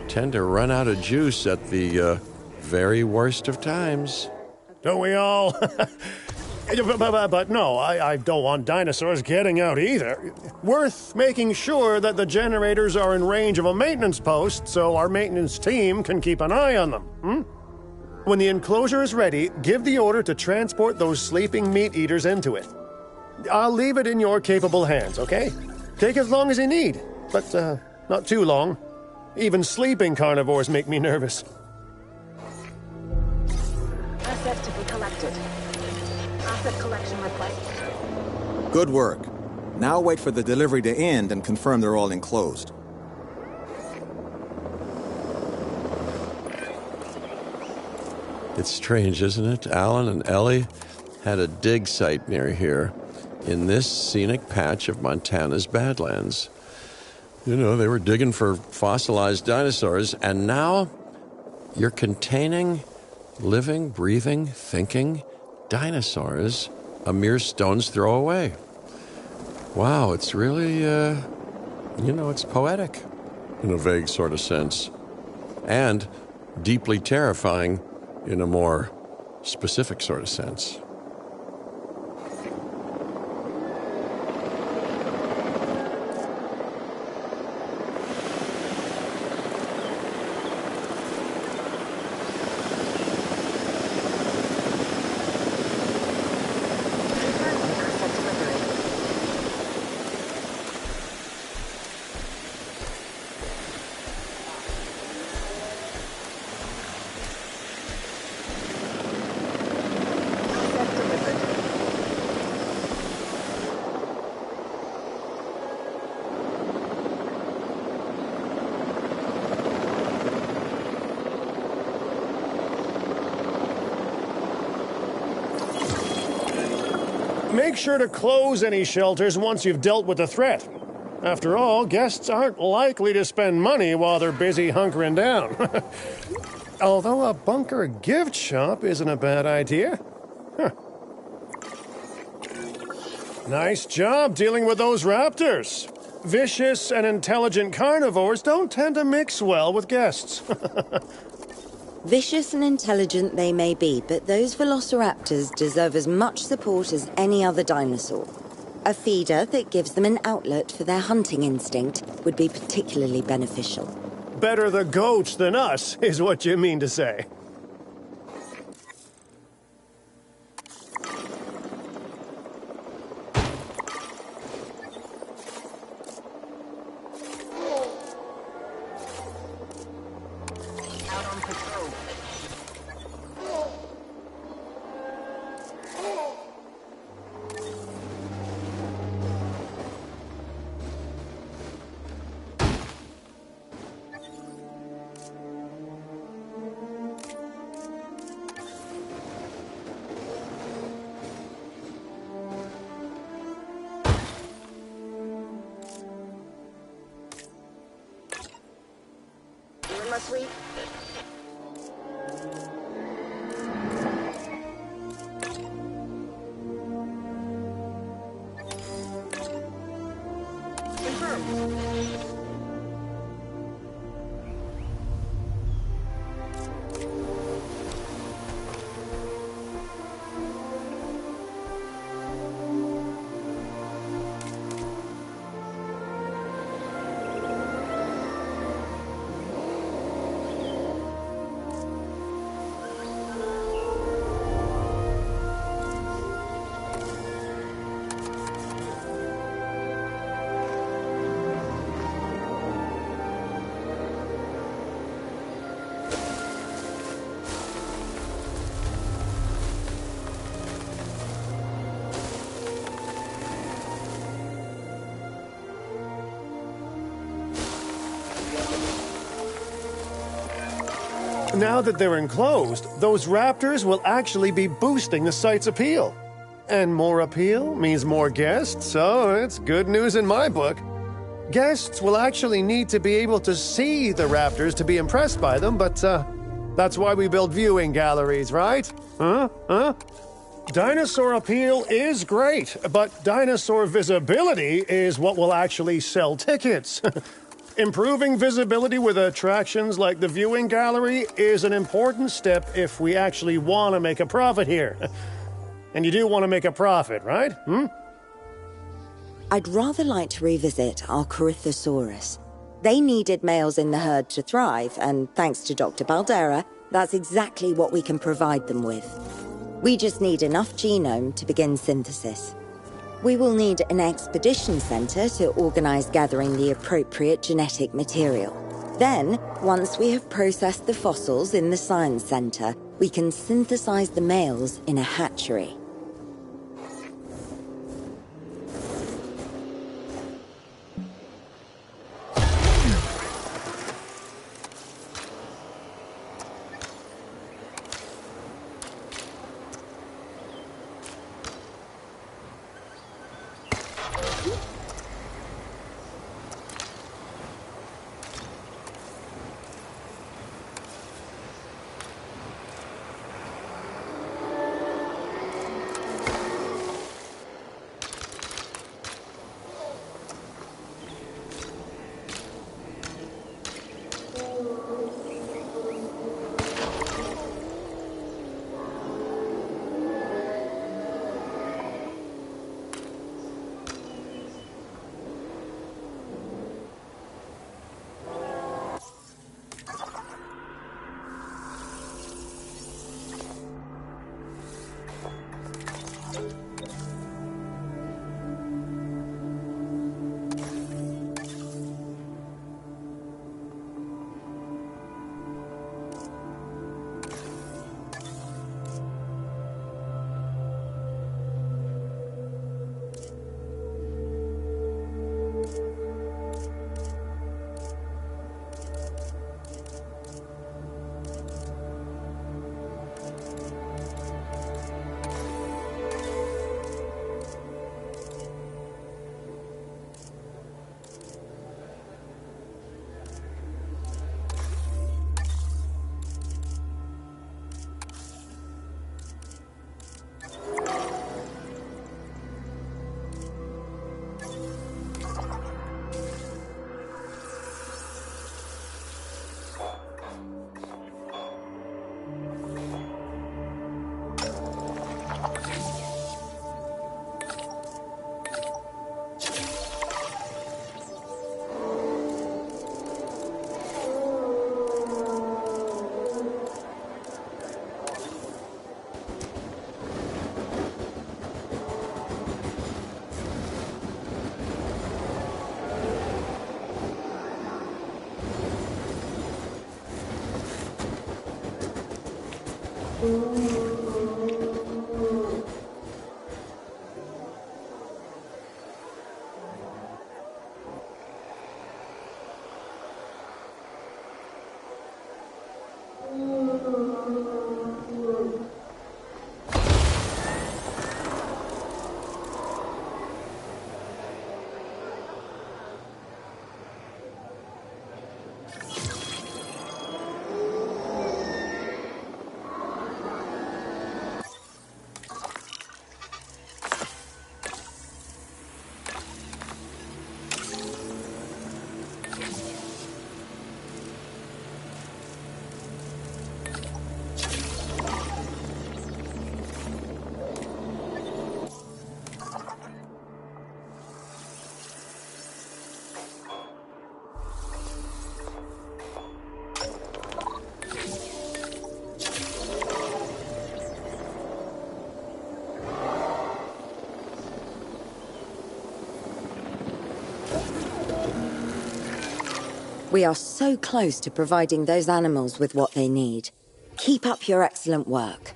tend to run out of juice at the very worst of times. Don't we all? But no, I don't want dinosaurs getting out either. Worth making sure that the generators are in range of a maintenance post so our maintenance team can keep an eye on them. When the enclosure is ready, give the order to transport those sleeping meat eaters into it. I'll leave it in your capable hands, okay? Take as long as you need, but not too long. Even sleeping carnivores make me nervous. Assets to be collected. Asset collection request. Good work. Now wait for the delivery to end and confirm they're all enclosed. It's strange, isn't it? Alan and Ellie had a dig site near here in this scenic patch of Montana's Badlands. You know, they were digging for fossilized dinosaurs, and now you're containing living, breathing, thinking dinosaurs a mere stone's throw away. Wow, it's really, it's poetic. in a vague sort of sense, and deeply terrifying in a more specific sort of sense. Make sure to close any shelters once you've dealt with the threat. After all, guests aren't likely to spend money while they're busy hunkering down. Although a bunker gift shop isn't a bad idea. Huh. Nice job dealing with those raptors. Vicious and intelligent carnivores don't tend to mix well with guests. Vicious and intelligent they may be, but those velociraptors deserve as much support as any other dinosaur. A feeder that gives them an outlet for their hunting instinct would be particularly beneficial. Better the goats than us, is what you mean to say. Sweet. Now that they're enclosed, those raptors will actually be boosting the site's appeal. And more appeal means more guests, so it's good news in my book. Guests will actually need to be able to see the raptors to be impressed by them, but that's why we build viewing galleries, right? Huh? Dinosaur appeal is great, but dinosaur visibility is what will actually sell tickets. Improving visibility with attractions like the viewing gallery is an important step if we actually want to make a profit here. And you do want to make a profit, right? I'd rather like to revisit our Corythosaurus. They needed males in the herd to thrive, and thanks to Dr. Baldera, that's exactly what we can provide them with. We just need enough genome to begin synthesis. We will need an expedition center to organize gathering the appropriate genetic material. Then, once we have processed the fossils in the science center, we can synthesize the males in a hatchery. We are so close to providing those animals with what they need. Keep up your excellent work.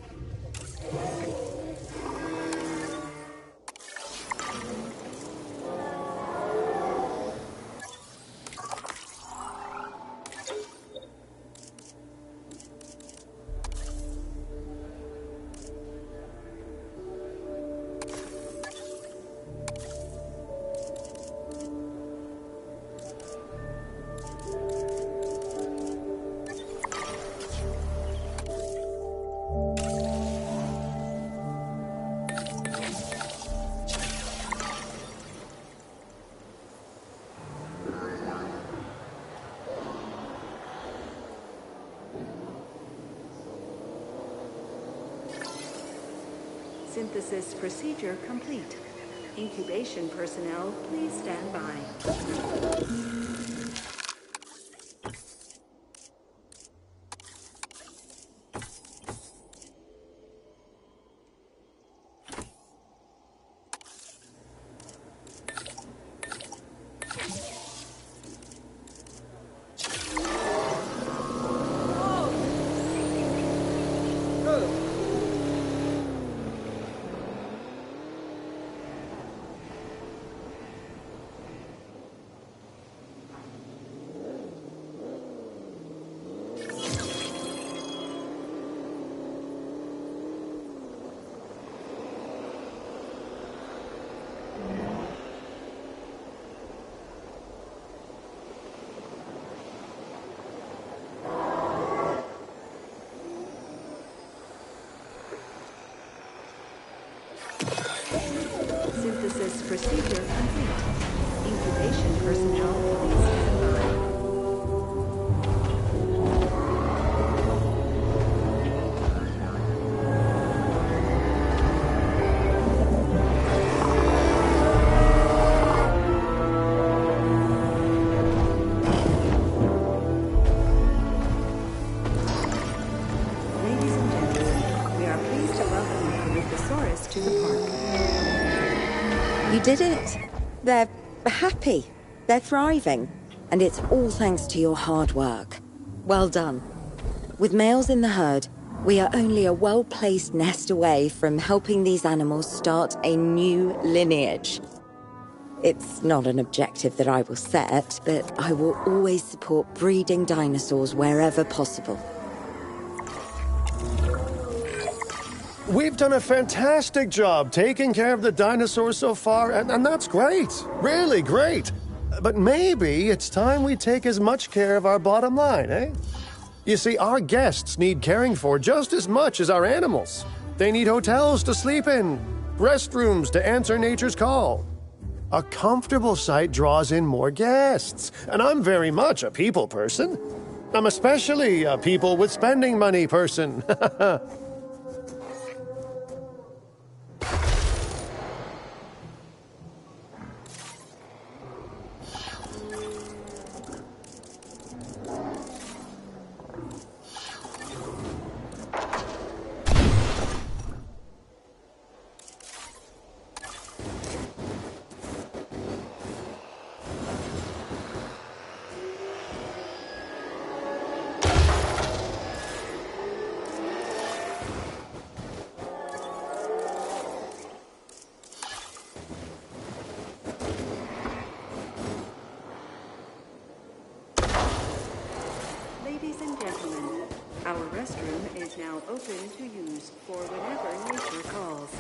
Synthesis procedure complete. Incubation personnel, please stand by. Synthesis procedure complete. Incubation personnel, please stand by. Ladies and gentlemen, we are pleased to welcome the Mythosaurus to the park. You did it. They're happy. They're thriving. And it's all thanks to your hard work. Well done. With males in the herd, we are only a well-placed nest away from helping these animals start a new lineage. It's not an objective that I will set, but I will always support breeding dinosaurs wherever possible. We've done a fantastic job taking care of the dinosaurs so far, and that's great. Really great. But maybe it's time we take as much care of our bottom line, eh? You see, our guests need caring for just as much as our animals. They need hotels to sleep in, restrooms to answer nature's call. A comfortable site draws in more guests, and I'm very much a people person. I'm especially a people with spending money person. Ladies and gentlemen, our restroom is now open to use for whenever nature calls.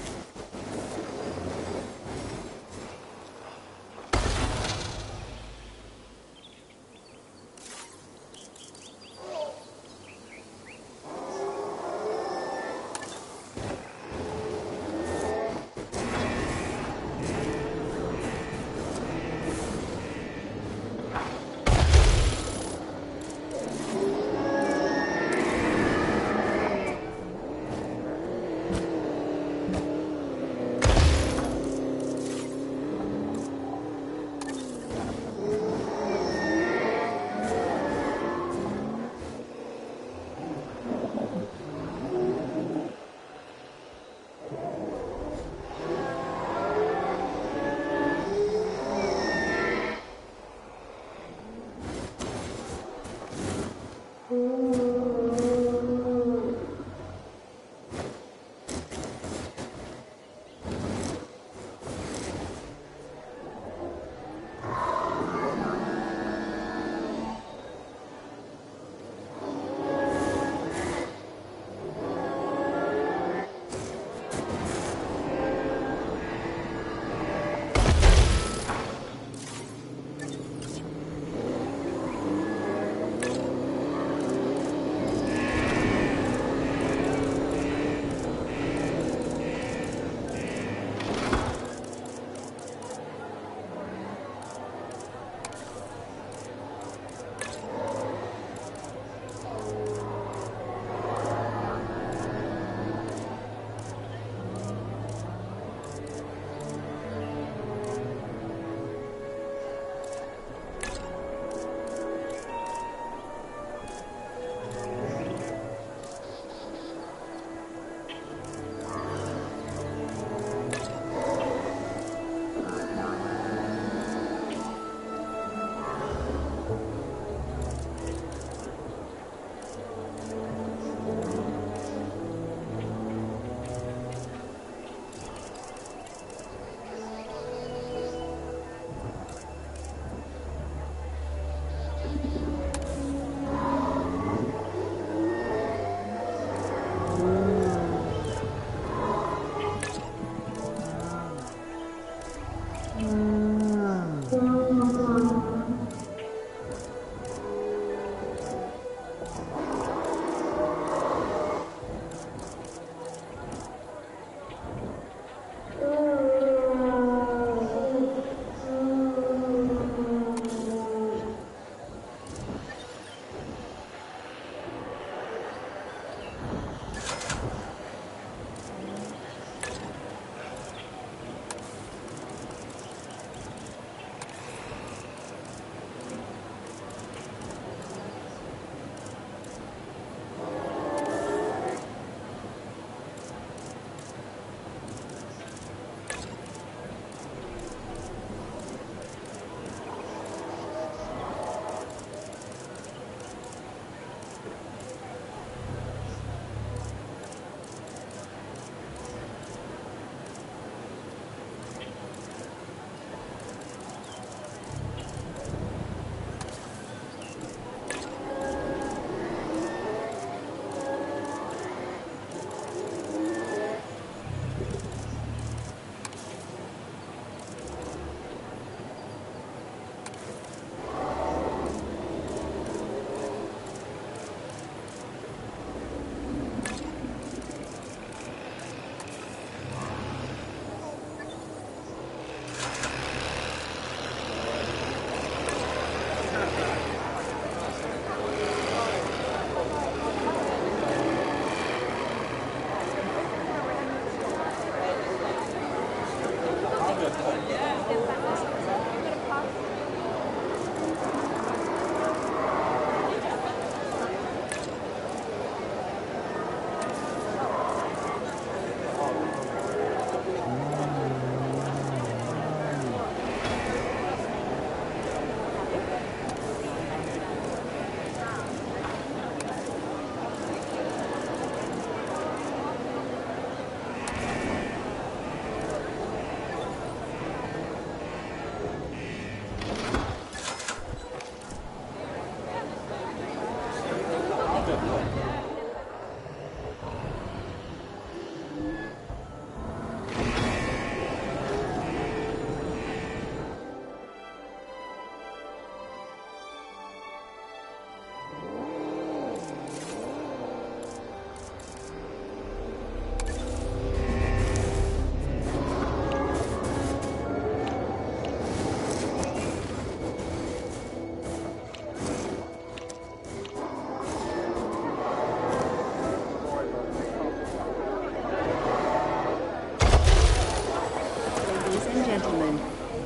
gentlemen,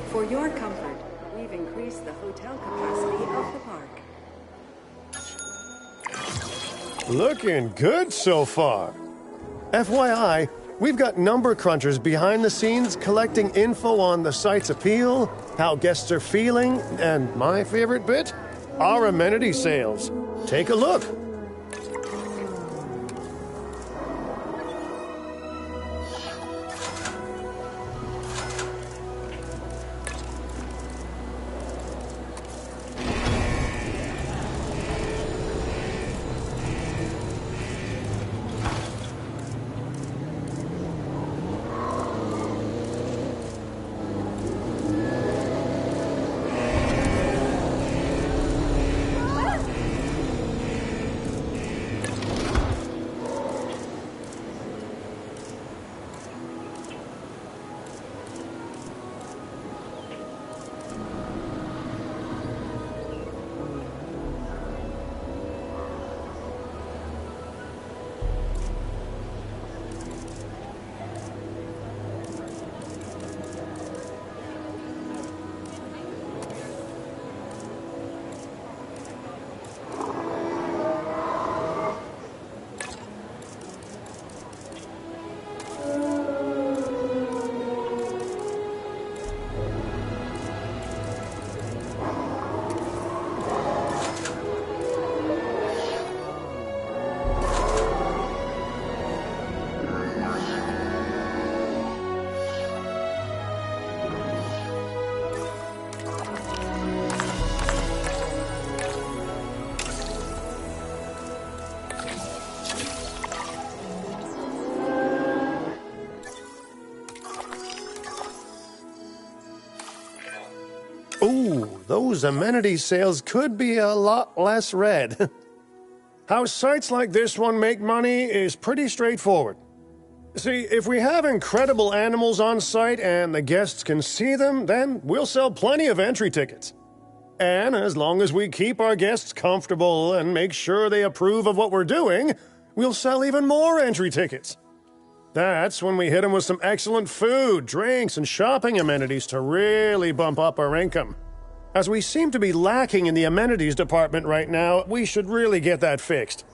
for your comfort, we've increased the hotel capacity of the park. Looking good so far. FYI, we've got number crunchers behind the scenes collecting info on the site's appeal, how guests are feeling, and my favorite bit, our amenity sales. Take a look. Ooh, those amenity sales could be a lot less red. How sites like this one make money is pretty straightforward. See, if we have incredible animals on site and the guests can see them, then we'll sell plenty of entry tickets. And as long as we keep our guests comfortable and make sure they approve of what we're doing, we'll sell even more entry tickets. That's when we hit them with some excellent food, drinks, and shopping amenities to really bump up our income. As we seem to be lacking in the amenities department right now, we should really get that fixed.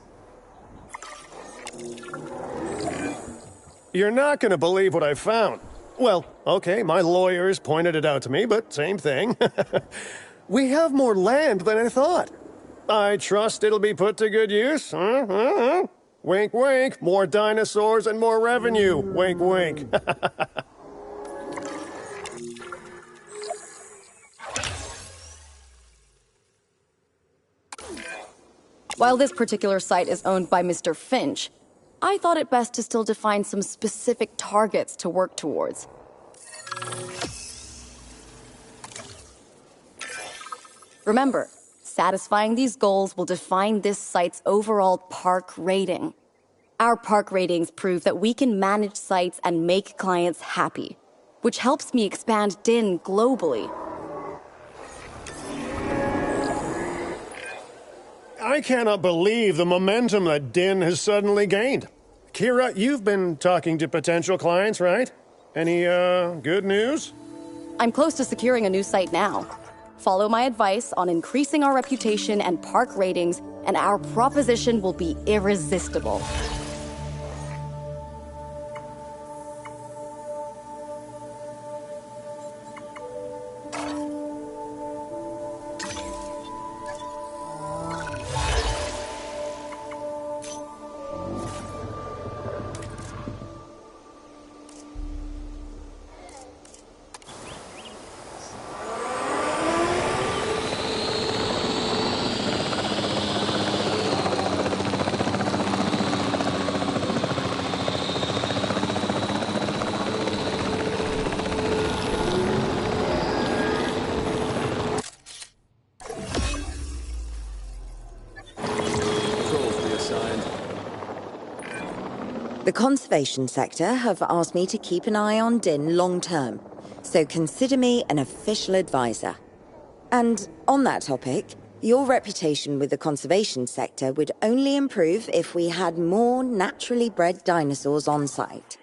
You're not going to believe what I found. Well, okay, my lawyers pointed it out to me, but same thing. We have more land than I thought. I trust it'll be put to good use. Wink, wink. More dinosaurs and more revenue. Wink, wink. While this particular site is owned by Mr. Finch, I thought it best to still define some specific targets to work towards. Remember, satisfying these goals will define this site's overall park rating. Our park ratings prove that we can manage sites and make clients happy, which helps me expand DIN globally. I cannot believe the momentum that DIN has suddenly gained. Kira, you've been talking to potential clients, right? Any, good news? I'm close to securing a new site now. Follow my advice on increasing our reputation and park ratings, and our proposition will be irresistible. The conservation sector have asked me to keep an eye on DIN long term, so consider me an official advisor. And on that topic, your reputation with the conservation sector would only improve if we had more naturally bred dinosaurs on site.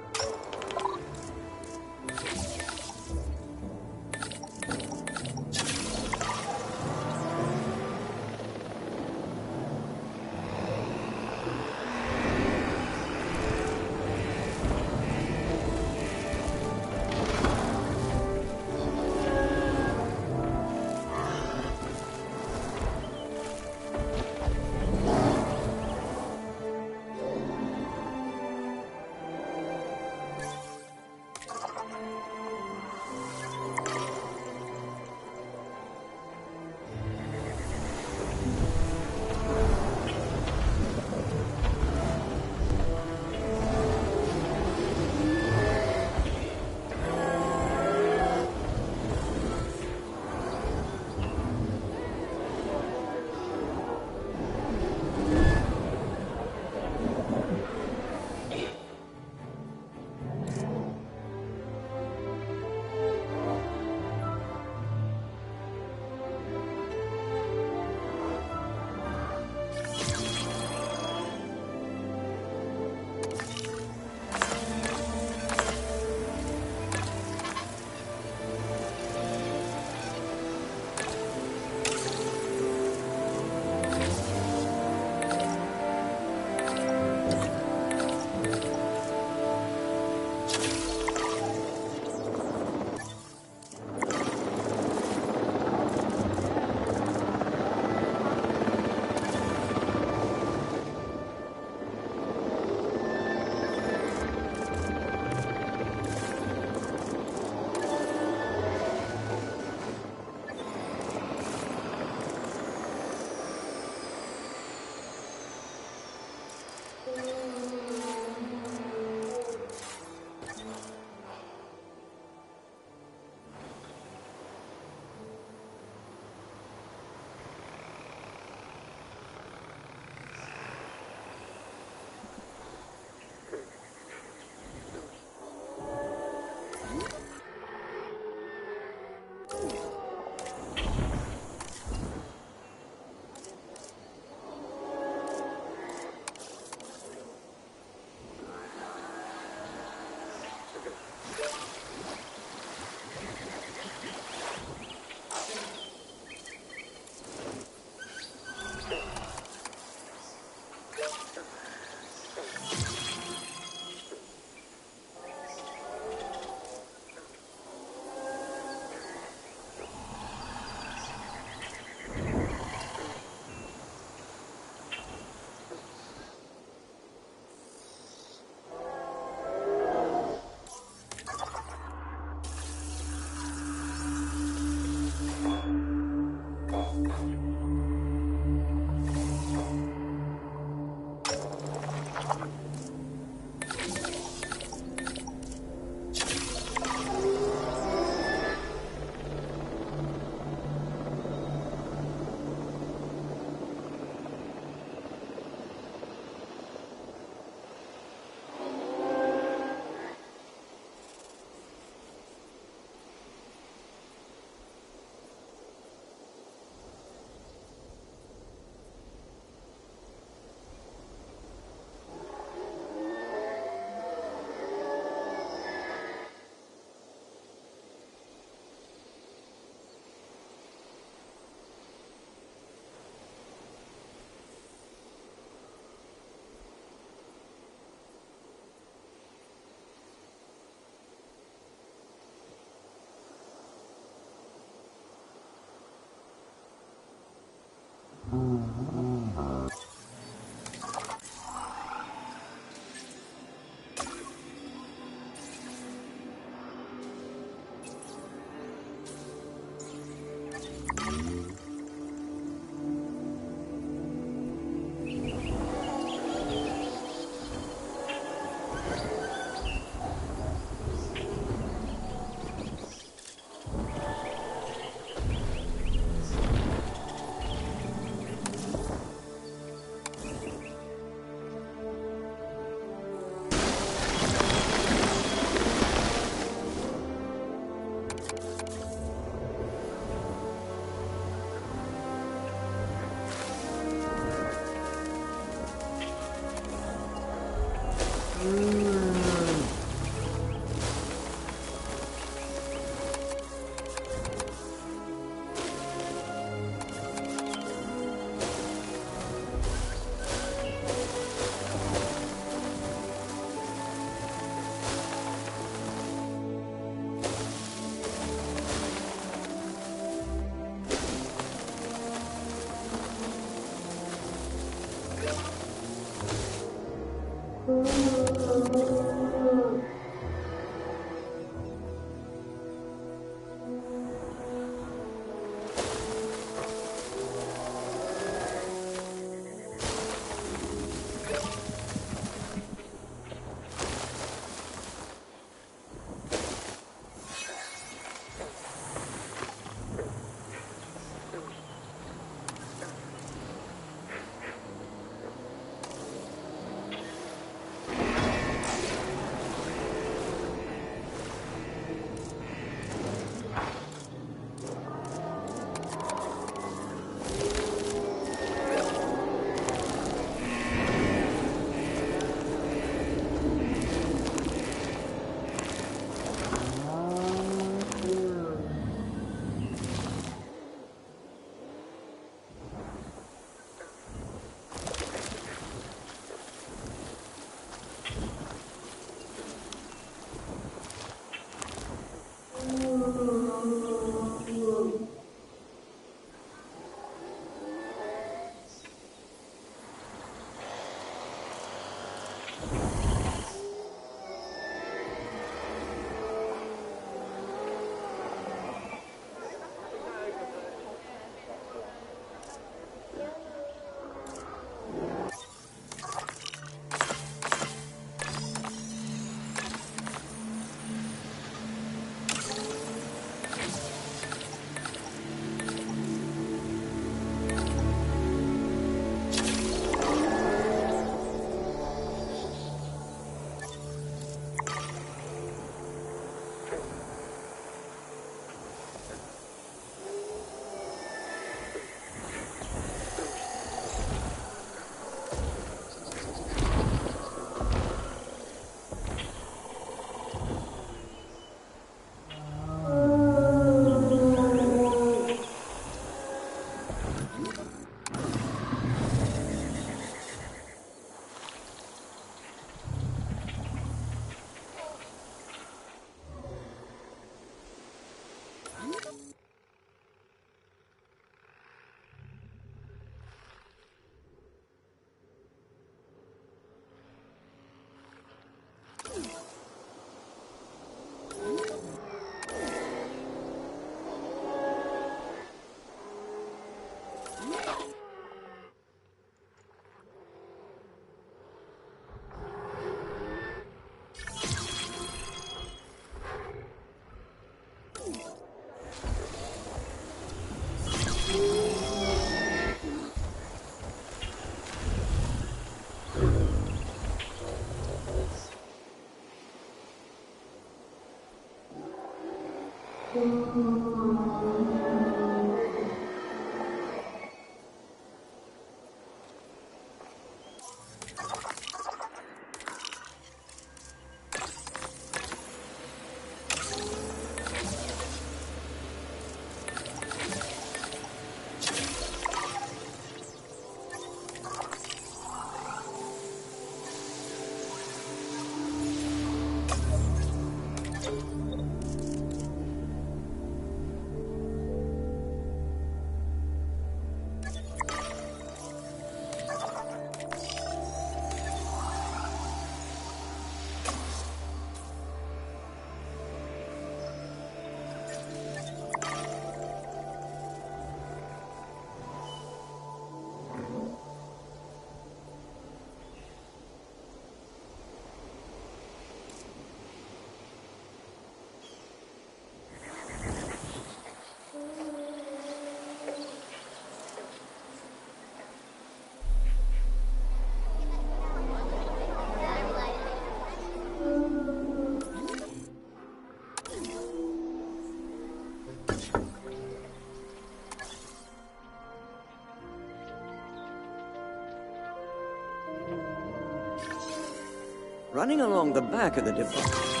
running along the back of the device.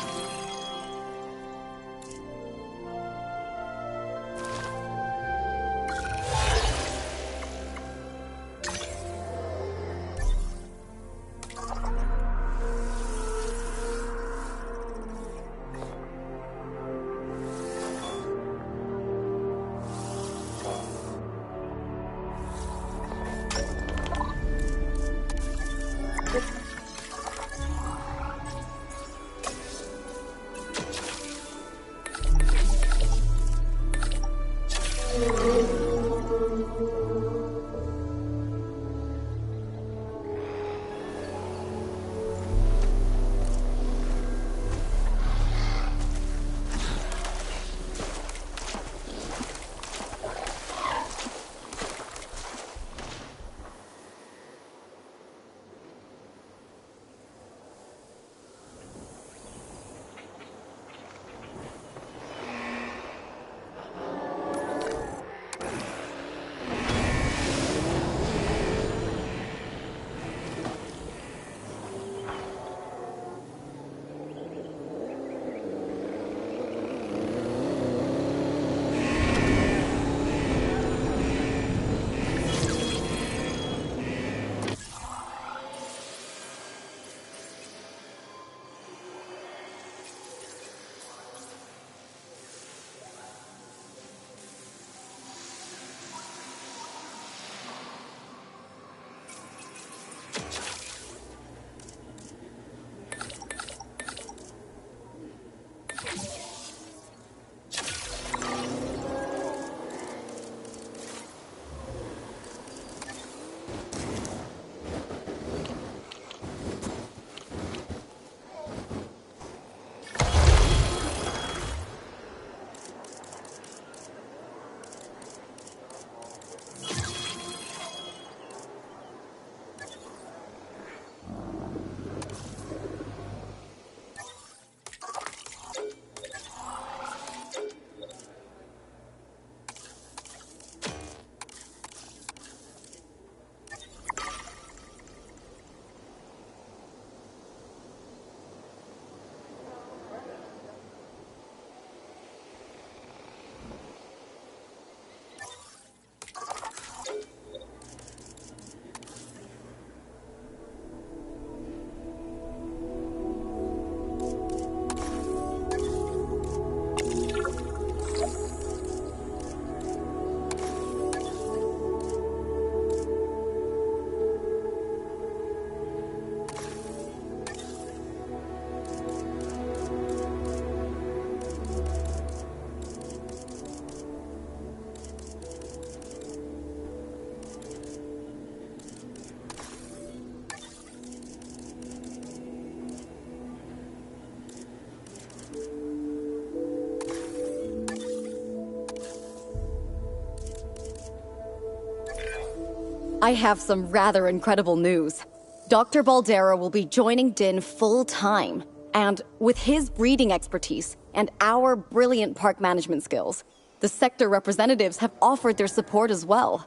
I have some rather incredible news. Dr. Baldera will be joining Din full-time, and with his breeding expertise and our brilliant park management skills, the sector representatives have offered their support as well.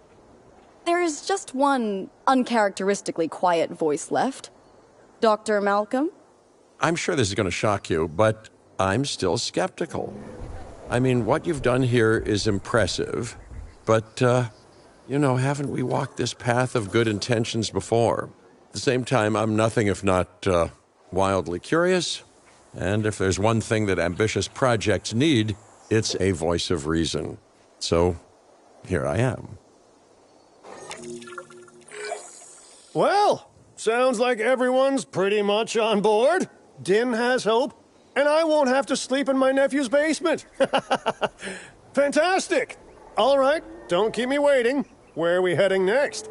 There is just one uncharacteristically quiet voice left. Dr. Malcolm? I'm sure this is going to shock you, but I'm still skeptical. I mean, what you've done here is impressive, but, haven't we walked this path of good intentions before? At the same time, I'm nothing if not wildly curious, and if there's one thing that ambitious projects need, it's a voice of reason. So, here I am. Well, sounds like everyone's pretty much on board. Din has hope, and I won't have to sleep in my nephew's basement. Fantastic! All right, don't keep me waiting. Where are we heading next?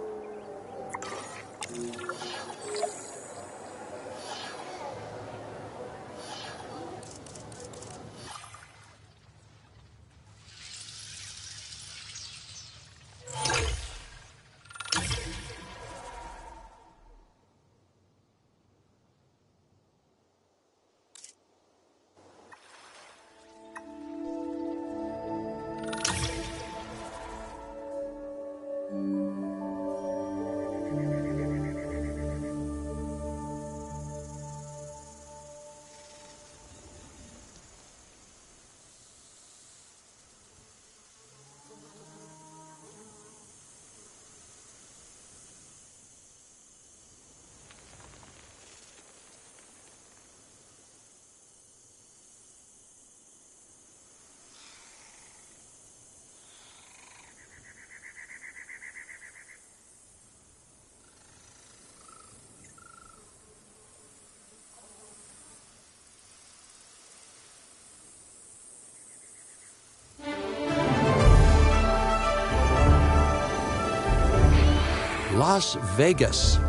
Las Vegas.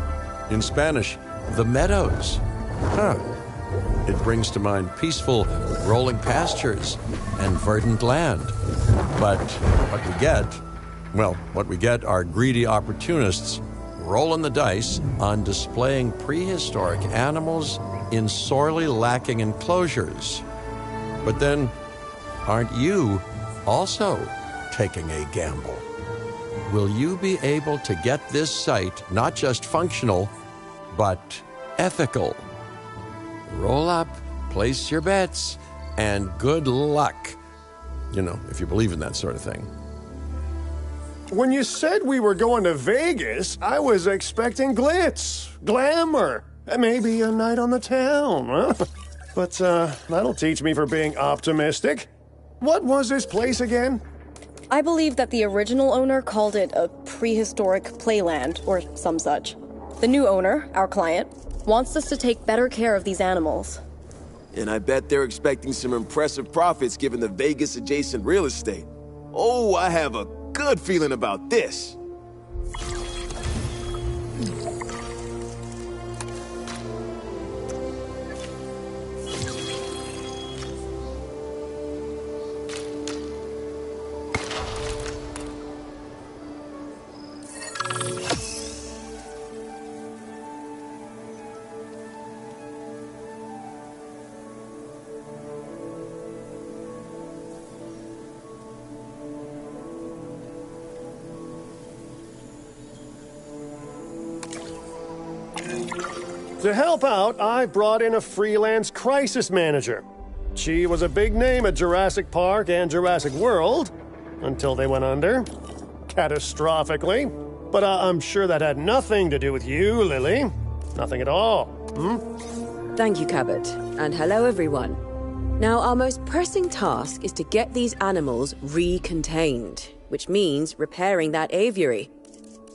In Spanish, the Meadows. Huh. It brings to mind peaceful, rolling pastures and verdant land. But what we get are greedy opportunists rolling the dice on displaying prehistoric animals in sorely lacking enclosures. But then, aren't you also taking a gamble? Will you be able to get this site not just functional, but ethical? Roll up, place your bets, and good luck. You know, if you believe in that sort of thing. When you said we were going to Vegas, I was expecting glitz, glamour, maybe a night on the town, huh? But that'll teach me for being optimistic. What was this place again? I believe that the original owner called it a prehistoric playland, or some such. The new owner, our client, wants us to take better care of these animals. And I bet they're expecting some impressive profits given the Vegas-adjacent real estate. Oh, I have a good feeling about this. To help out, I brought in a freelance crisis manager. She was a big name at Jurassic Park and Jurassic World, until they went under. Catastrophically. But I'm sure that had nothing to do with you, Lily. Nothing at all. Thank you, Cabot. And hello, everyone. Now, our most pressing task is to get these animals recontained, which means repairing that aviary.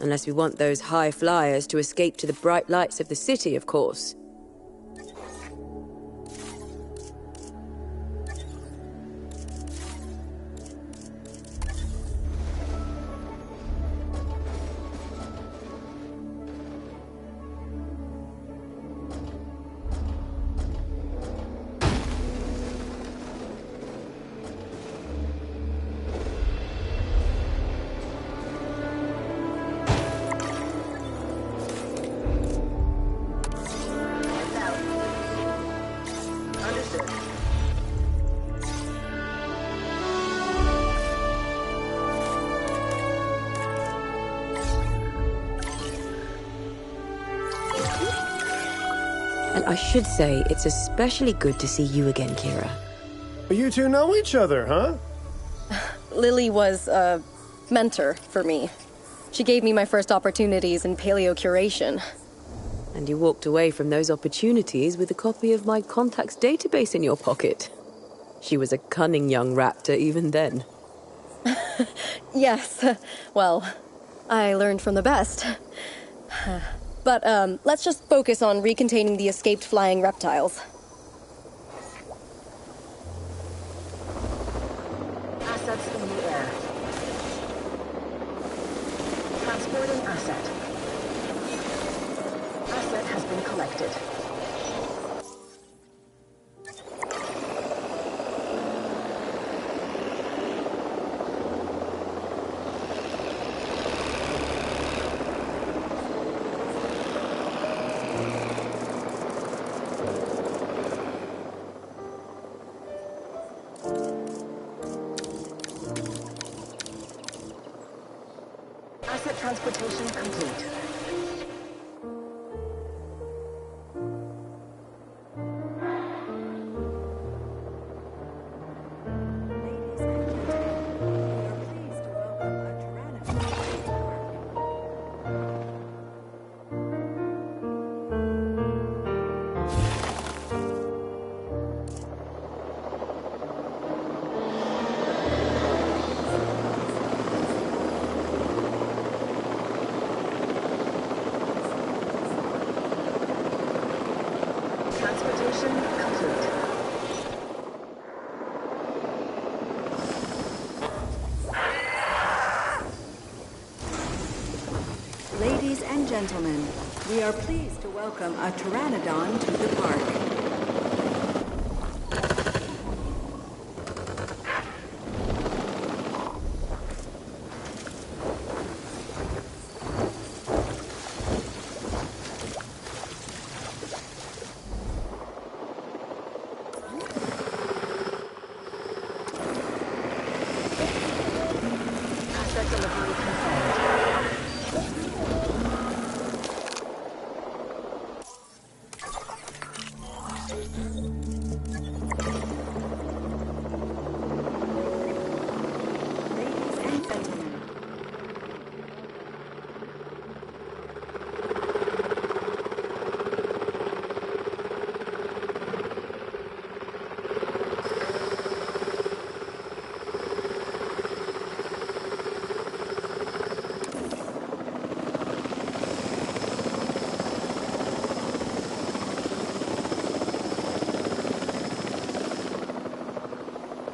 Unless we want those high flyers to escape to the bright lights of the city, of course. And I should say, it's especially good to see you again, Kira. You two know each other, huh? Lily was a mentor for me. She gave me my first opportunities in paleo curation. And you walked away from those opportunities with a copy of my contacts database in your pocket. She was a cunning young raptor even then. Yes, well, I learned from the best. But let's just focus on recontaining the escaped flying reptiles. Assets in the air. Transporting asset. Asset has been collected. Asset transportation complete. Transportation complete. Ladies and gentlemen, we are pleased to welcome a pteranodon to the park.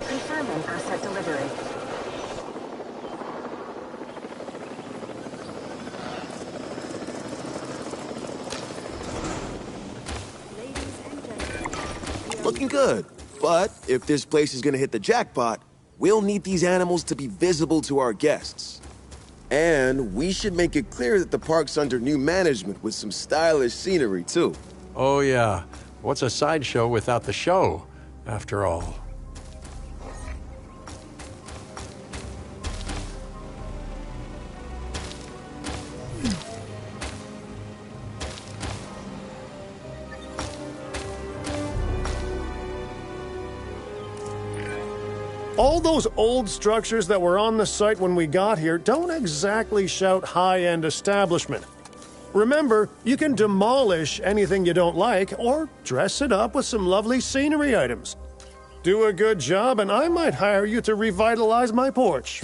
Confirming asset delivery. Looking good. But if this place is gonna hit the jackpot, we'll need these animals to be visible to our guests. And we should make it clear that the park's under new management with some stylish scenery, too. Oh, yeah. What's a sideshow without the show, after all? All those old structures that were on the site when we got here don't exactly shout high-end establishment. Remember, you can demolish anything you don't like or dress it up with some lovely scenery items. Do a good job and I might hire you to revitalize my porch.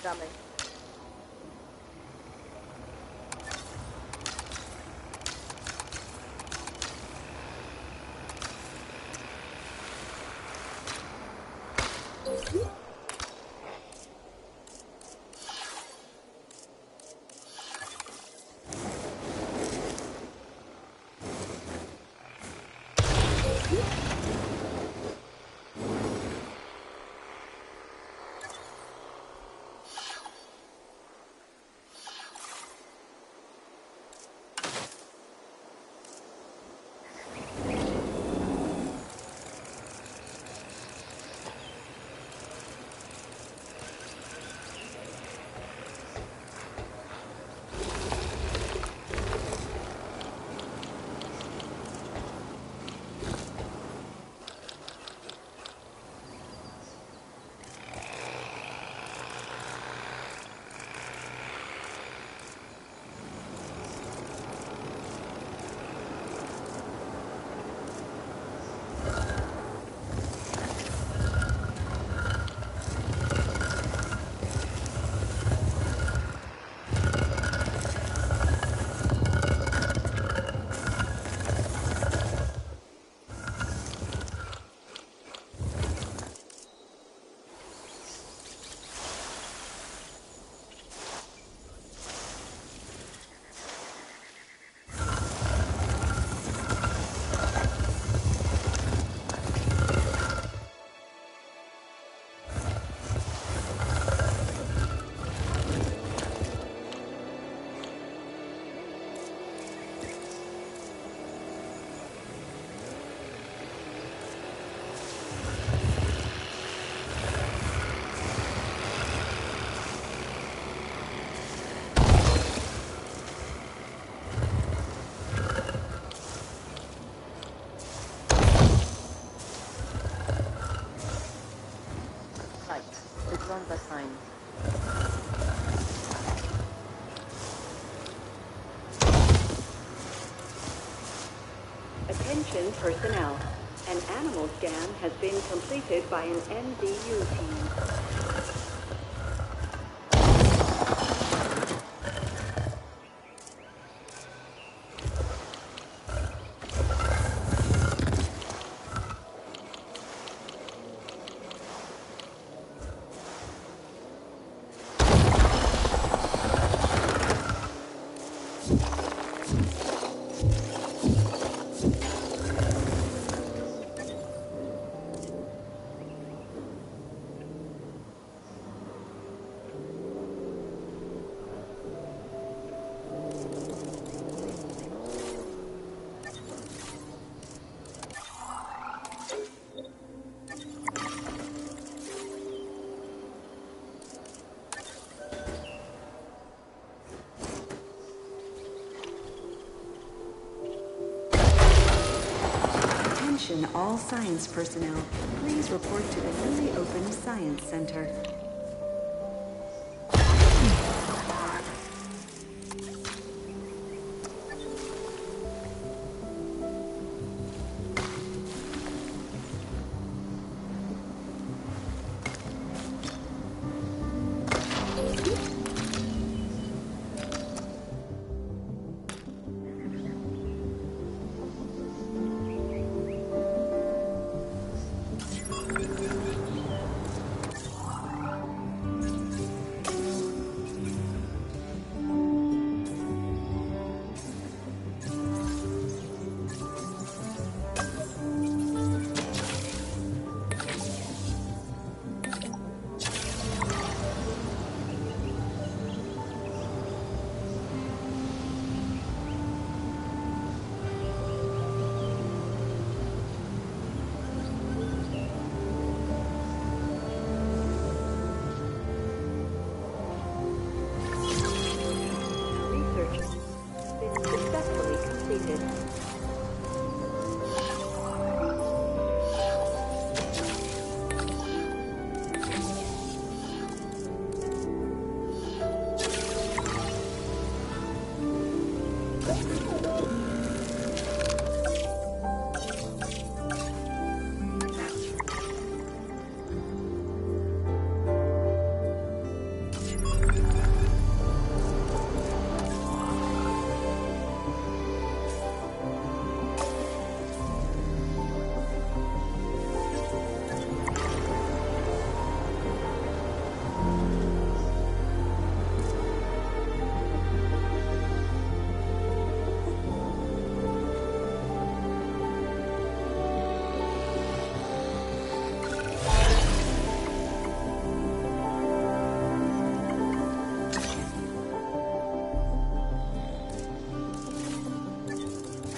Coming. Attention personnel. An animal scan has been completed by an NDU team. Attention all science personnel. Please report to the newly opened Science Center.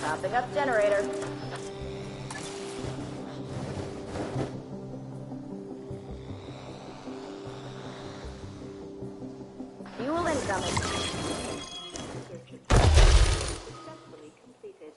Topping up generator. Fuel incoming. Successfully completed.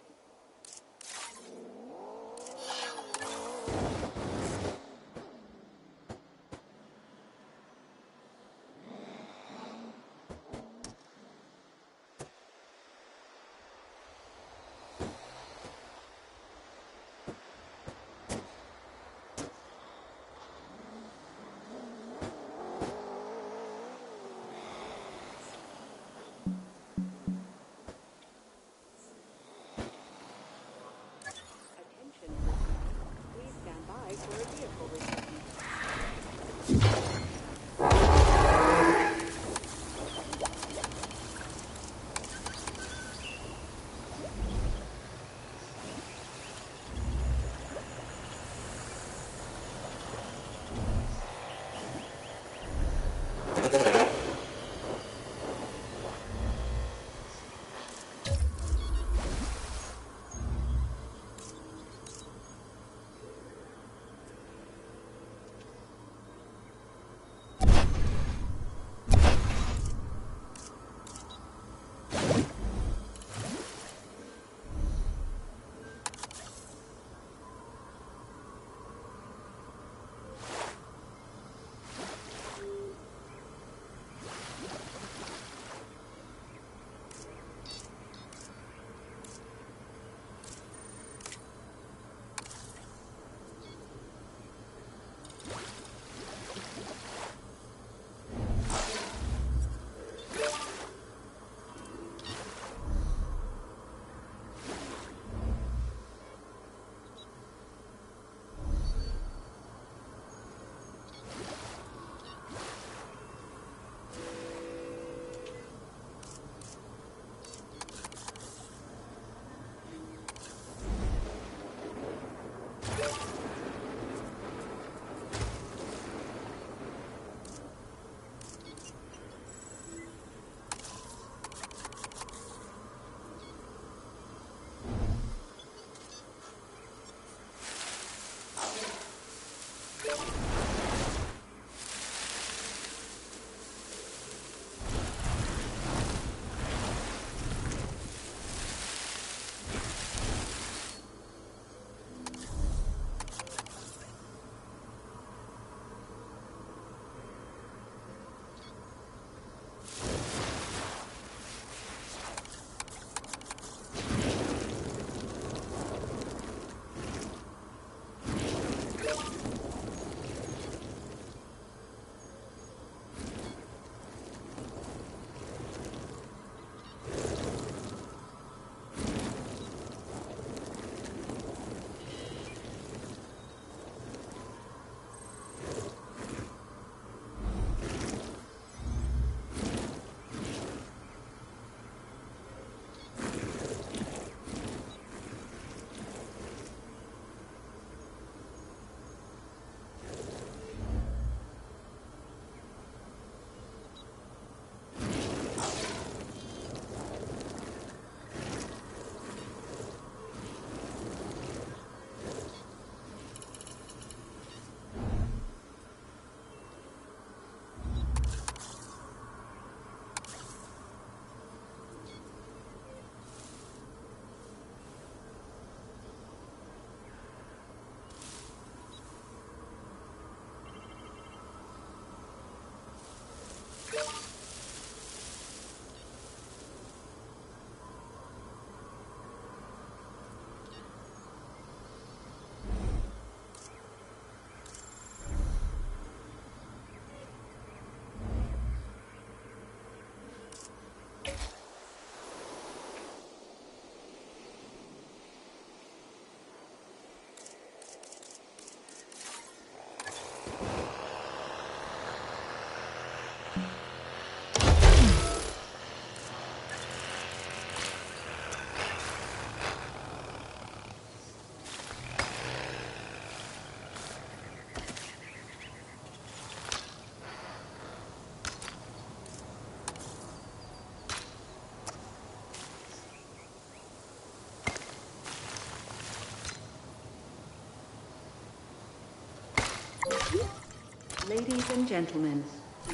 Ladies and gentlemen,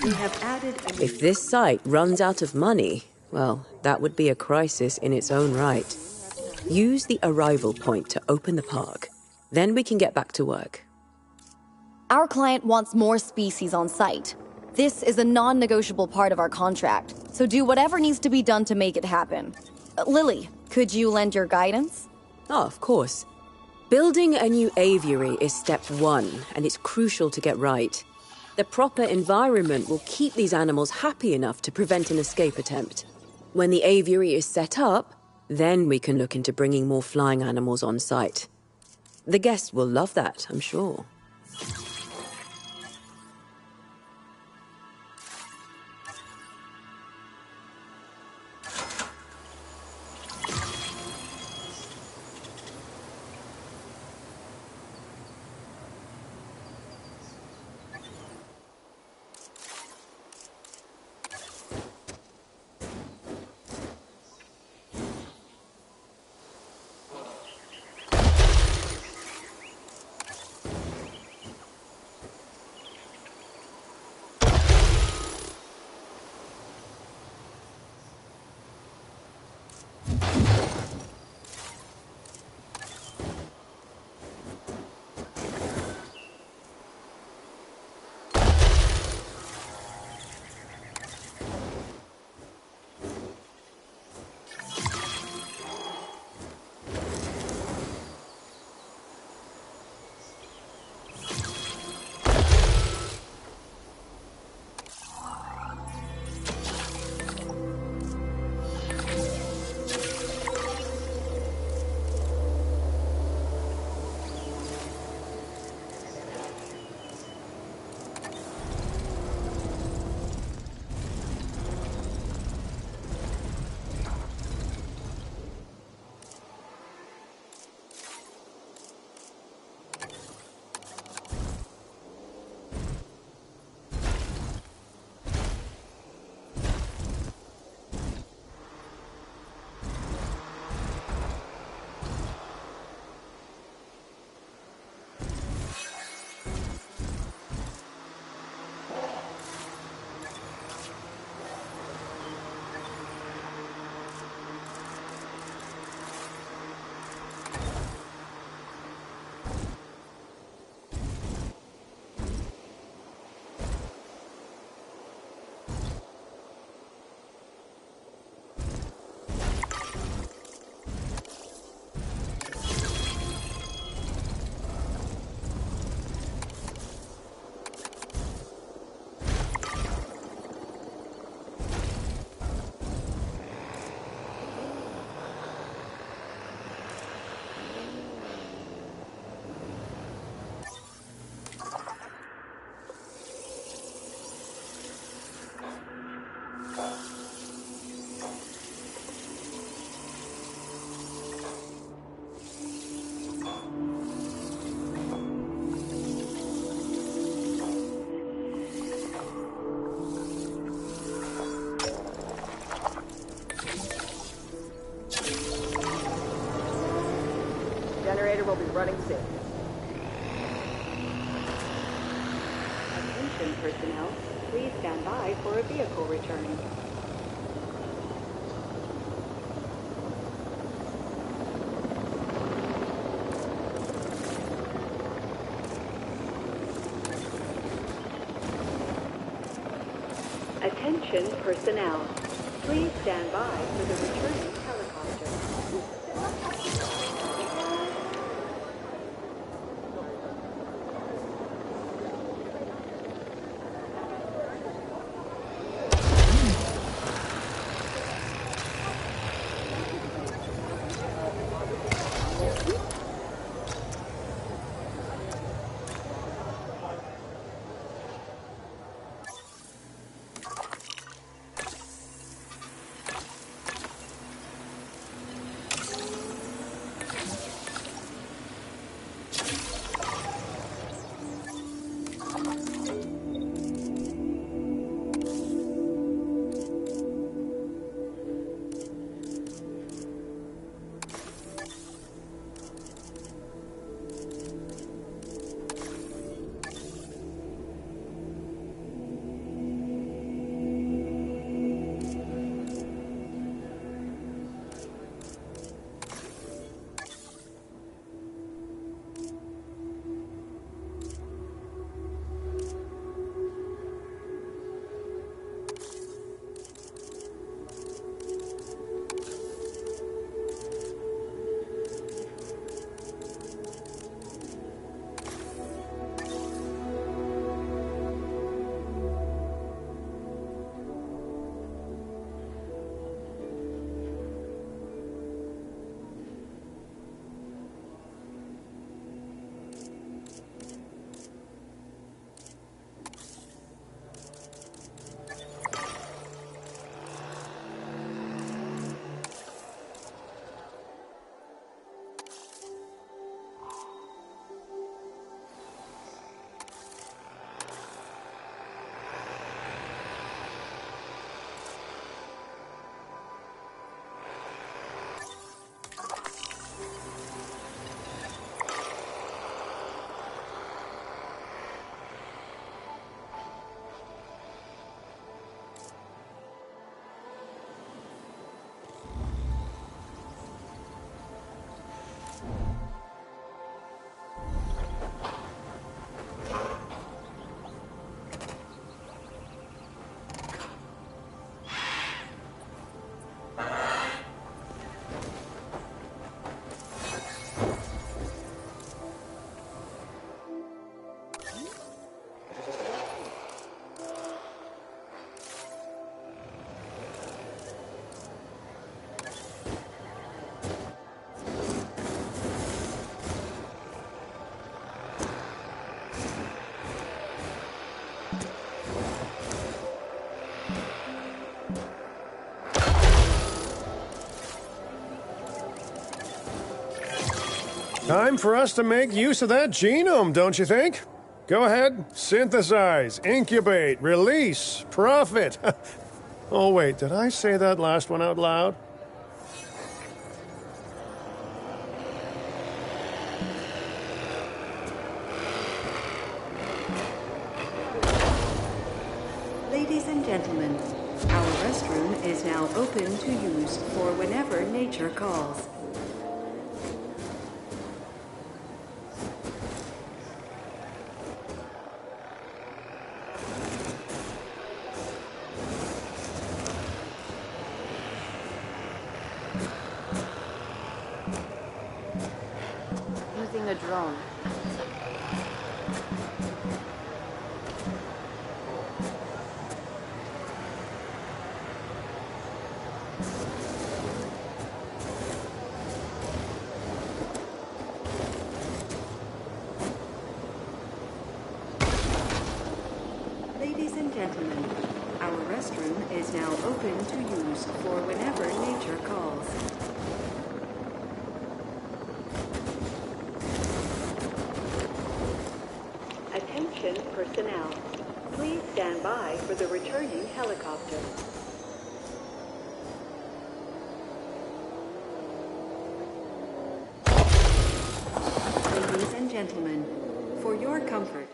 we have added a... If this site runs out of money, well, that would be a crisis in its own right. Use the arrival point to open the park. Then we can get back to work. Our client wants more species on site. This is a non-negotiable part of our contract, so do whatever needs to be done to make it happen. Lily, could you lend your guidance? Oh, of course. Building a new aviary is step one, and it's crucial to get right. The proper environment will keep these animals happy enough to prevent an escape attempt. When the aviary is set up, then we can look into bringing more flying animals on site. The guests will love that, I'm sure. Generator will be running soon. Attention personnel, please stand by for a vehicle return. Attention personnel, please stand by for the returning helicopter. Time for us to make use of that genome, don't you think? Go ahead, synthesize, incubate, release, profit. Oh wait, did I say that last one out loud? Ladies and gentlemen, our restroom is now open to use for whenever nature calls. Using a drone. Ladies and gentlemen, our restroom is now open to use for whenever nature calls. Attention personnel. Please stand by for the returning helicopter. Ladies and gentlemen, for your comfort,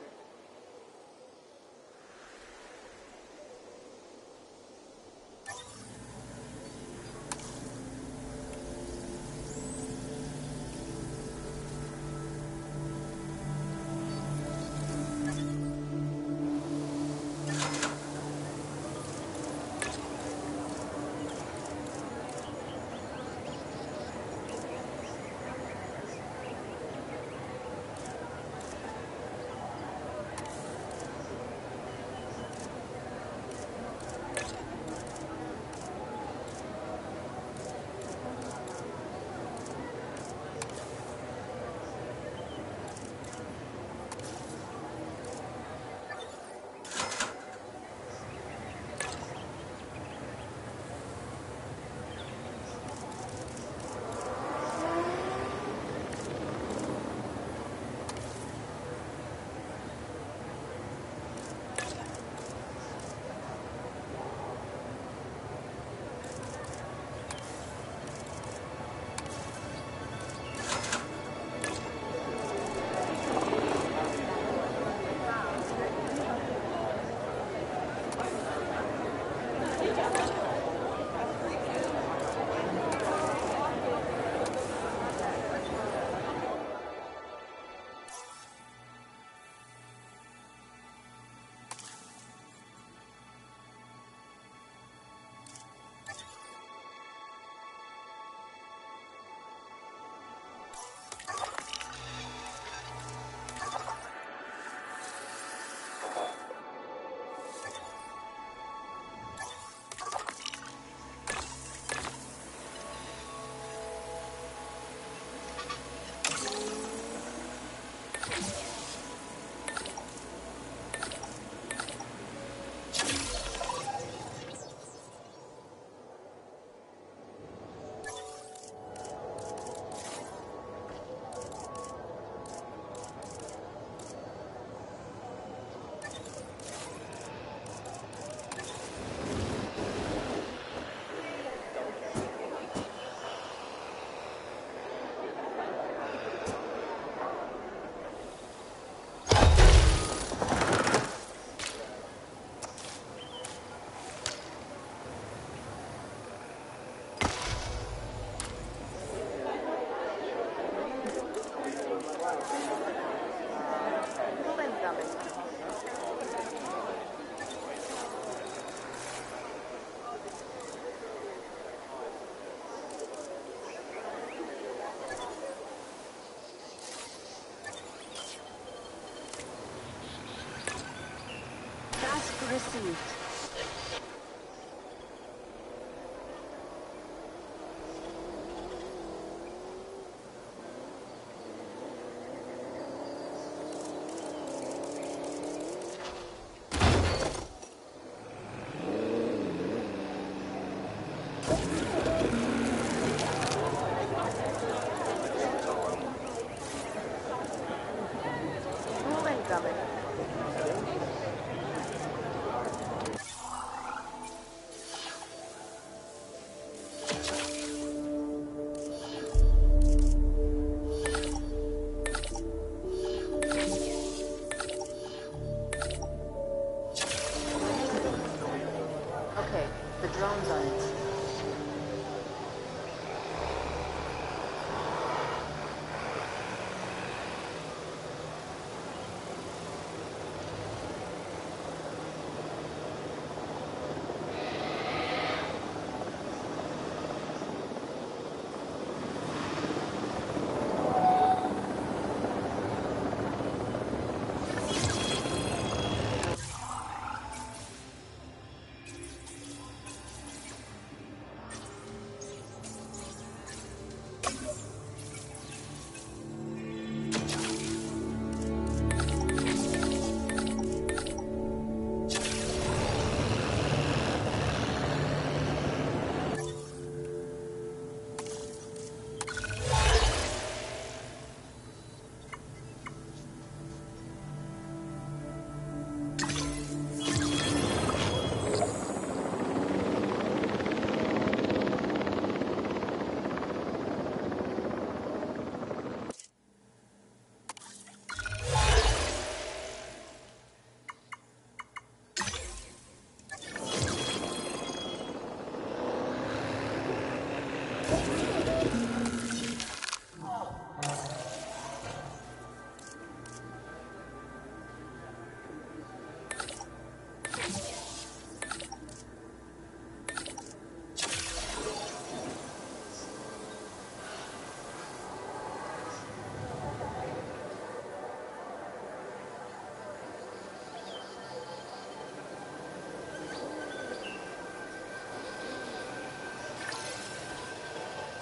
received.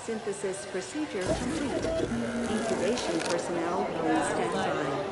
Synthesis procedure complete. Incubation personnel on standby.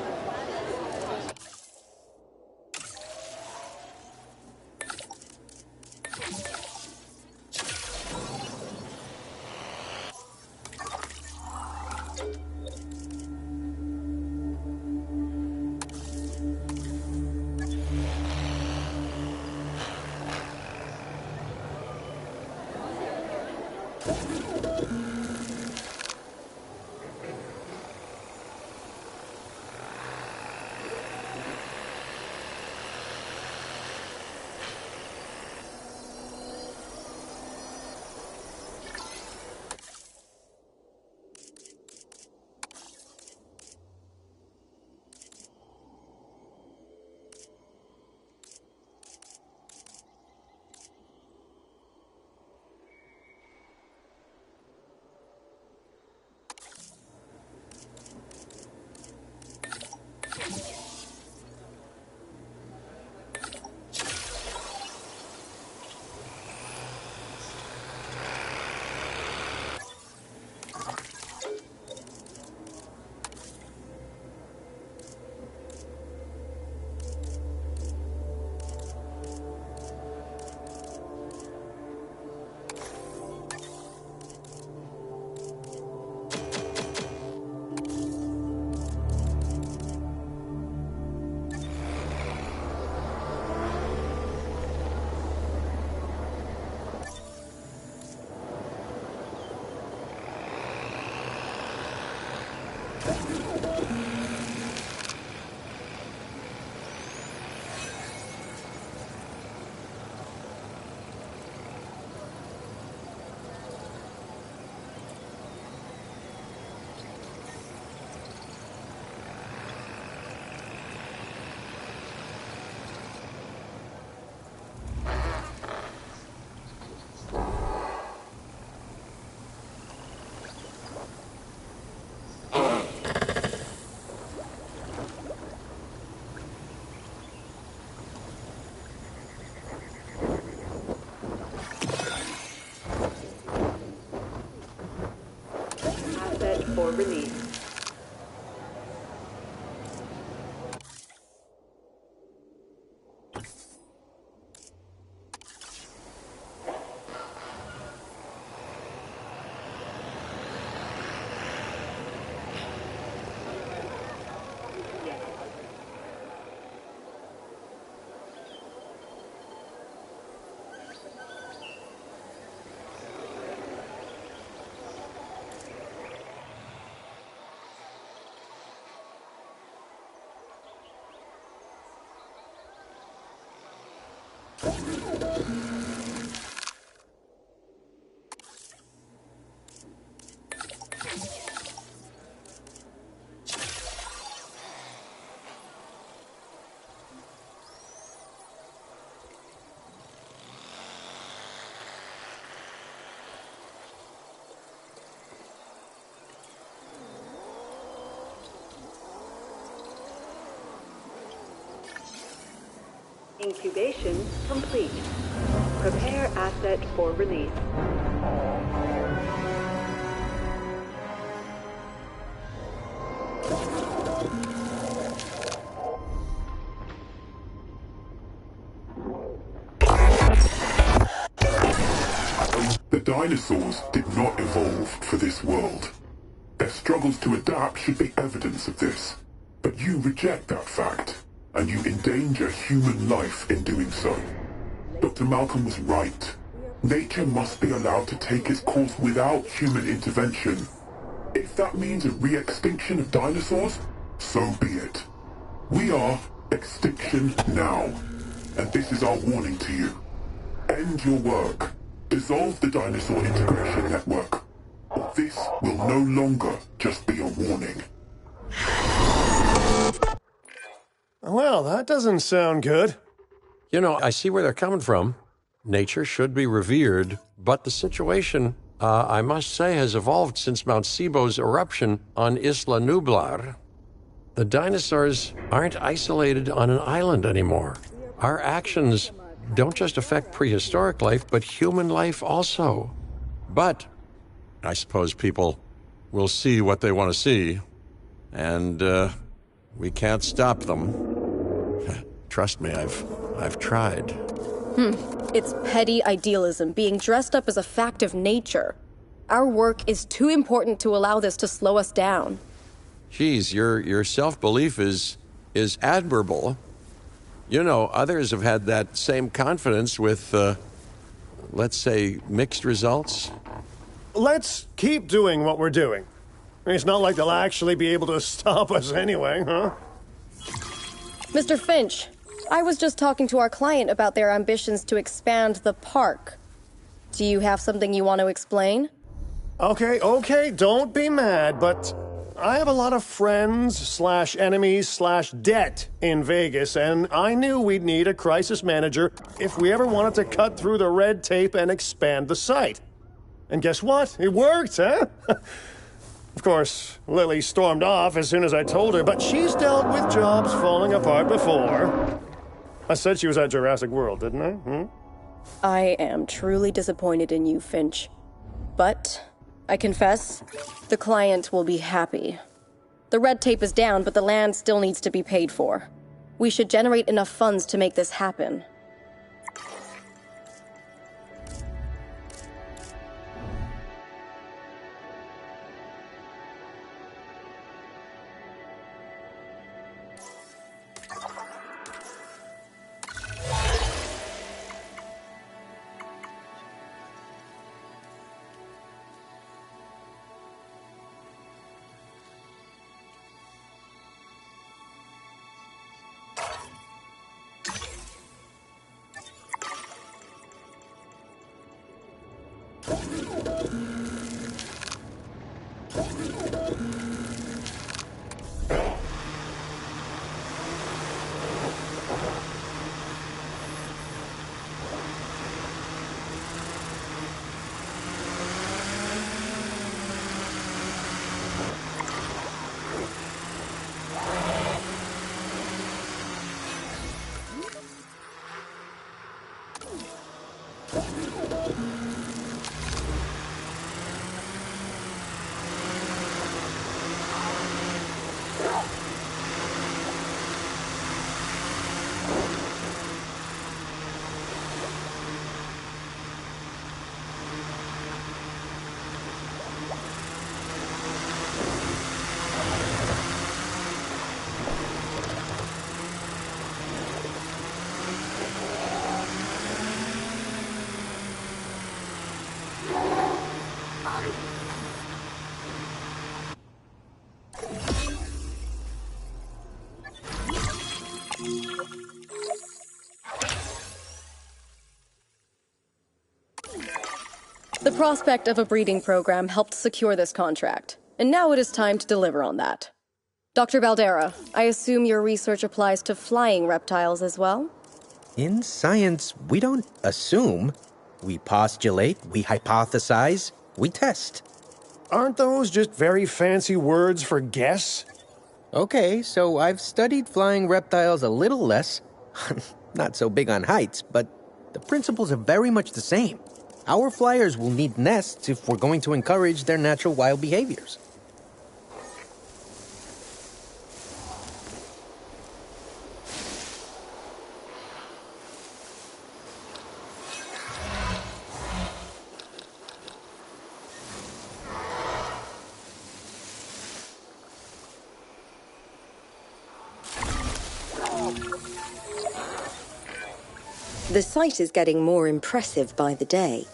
For release. Incubation complete. Prepare asset for release. The dinosaurs did not evolve for this world. Their struggles to adapt should be evidence of this. But you reject that fact, and you endanger human life in doing so. Dr. Malcolm was right. Nature must be allowed to take its course without human intervention. If that means a re-extinction of dinosaurs, so be it. We are extinction now, and this is our warning to you. End your work. Dissolve the dinosaur integration network, or this will no longer just be a warning. Well, that doesn't sound good. You know, I see where they're coming from. Nature should be revered, but the situation, I must say, has evolved since Mount Sibo's eruption on Isla Nublar. The dinosaurs aren't isolated on an island anymore. Our actions don't just affect prehistoric life, but human life also. But I suppose people will see what they want to see, and we can't stop them. Trust me, I've tried. It's petty idealism being dressed up as a fact of nature. Our work is too important to allow this to slow us down. Geez, your self-belief is admirable. You know, others have had that same confidence with, let's say, mixed results. Let's keep doing what we're doing. It's not like they'll actually be able to stop us anyway, huh? Mr. Finch, I was just talking to our client about their ambitions to expand the park. Do you have something you want to explain? Okay, don't be mad, but I have a lot of friends/enemies/debt in Vegas, and I knew we'd need a crisis manager if we ever wanted to cut through the red tape and expand the site. And guess what? It worked, huh? Of course, Lily stormed off as soon as I told her, but she's dealt with jobs falling apart before. I said she was at Jurassic World, didn't I? I am truly disappointed in you, Finch. But I confess, the client will be happy. The red tape is down, but the land still needs to be paid for. We should generate enough funds to make this happen. The prospect of a breeding program helped secure this contract, and now it is time to deliver on that. Dr. Valdera, I assume your research applies to flying reptiles as well? In science, we don't assume. We postulate, we hypothesize, we test. Aren't those just very fancy words for guess? Okay, so I've studied flying reptiles a little less. Not so big on heights, but the principles are very much the same. Our flyers will need nests if we're going to encourage their natural wild behaviors. The site is getting more impressive by the day,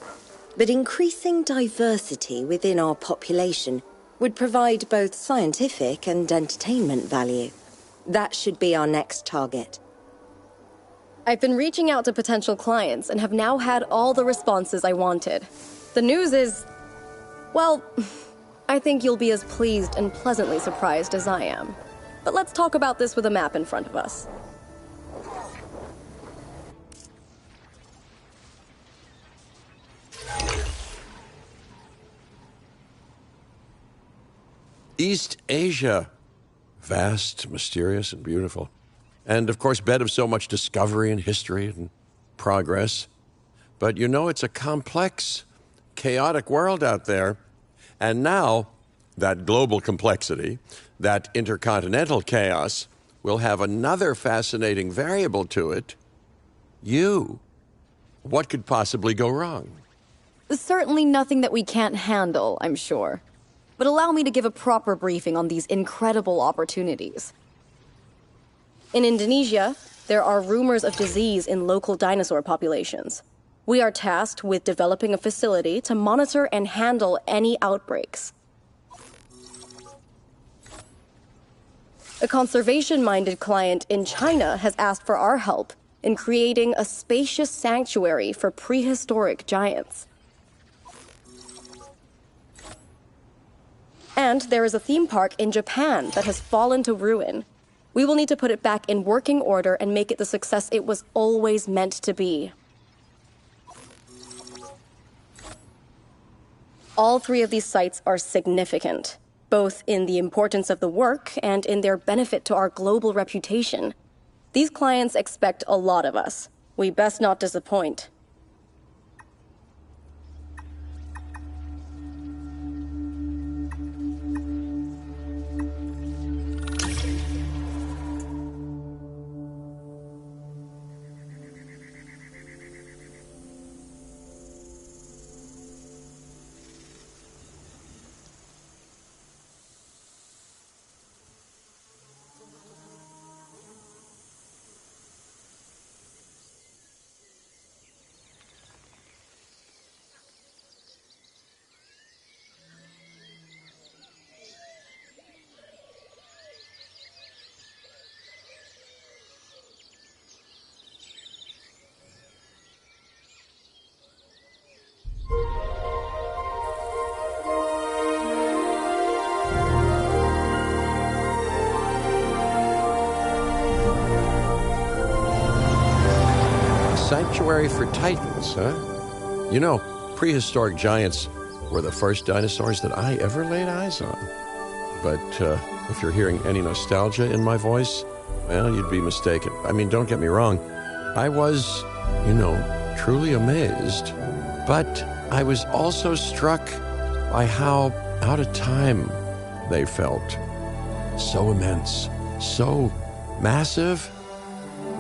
but increasing diversity within our population would provide both scientific and entertainment value. That should be our next target. I've been reaching out to potential clients and have now had all the responses I wanted. The news is, well, I think you'll be as pleased and pleasantly surprised as I am. But let's talk about this with a map in front of us. East Asia. Vast, mysterious, and beautiful. And, of course, bed of so much discovery and history and progress. But, you know, it's a complex, chaotic world out there. And now, that global complexity, that intercontinental chaos, will have another fascinating variable to it. You. What could possibly go wrong? Certainly nothing that we can't handle, I'm sure. But allow me to give a proper briefing on these incredible opportunities. In Indonesia, there are rumors of disease in local dinosaur populations. We are tasked with developing a facility to monitor and handle any outbreaks. A conservation-minded client in China has asked for our help in creating a spacious sanctuary for prehistoric giants. And there is a theme park in Japan that has fallen to ruin. We will need to put it back in working order and make it the success it was always meant to be. All three of these sites are significant, both in the importance of the work and in their benefit to our global reputation. These clients expect a lot of us. We best not disappoint. Sanctuary for titans, huh? You know, prehistoric giants were the first dinosaurs that I ever laid eyes on. But if you're hearing any nostalgia in my voice, well, you'd be mistaken. I mean, don't get me wrong. I was, truly amazed. But I was also struck by how out of time they felt. So immense, so massive.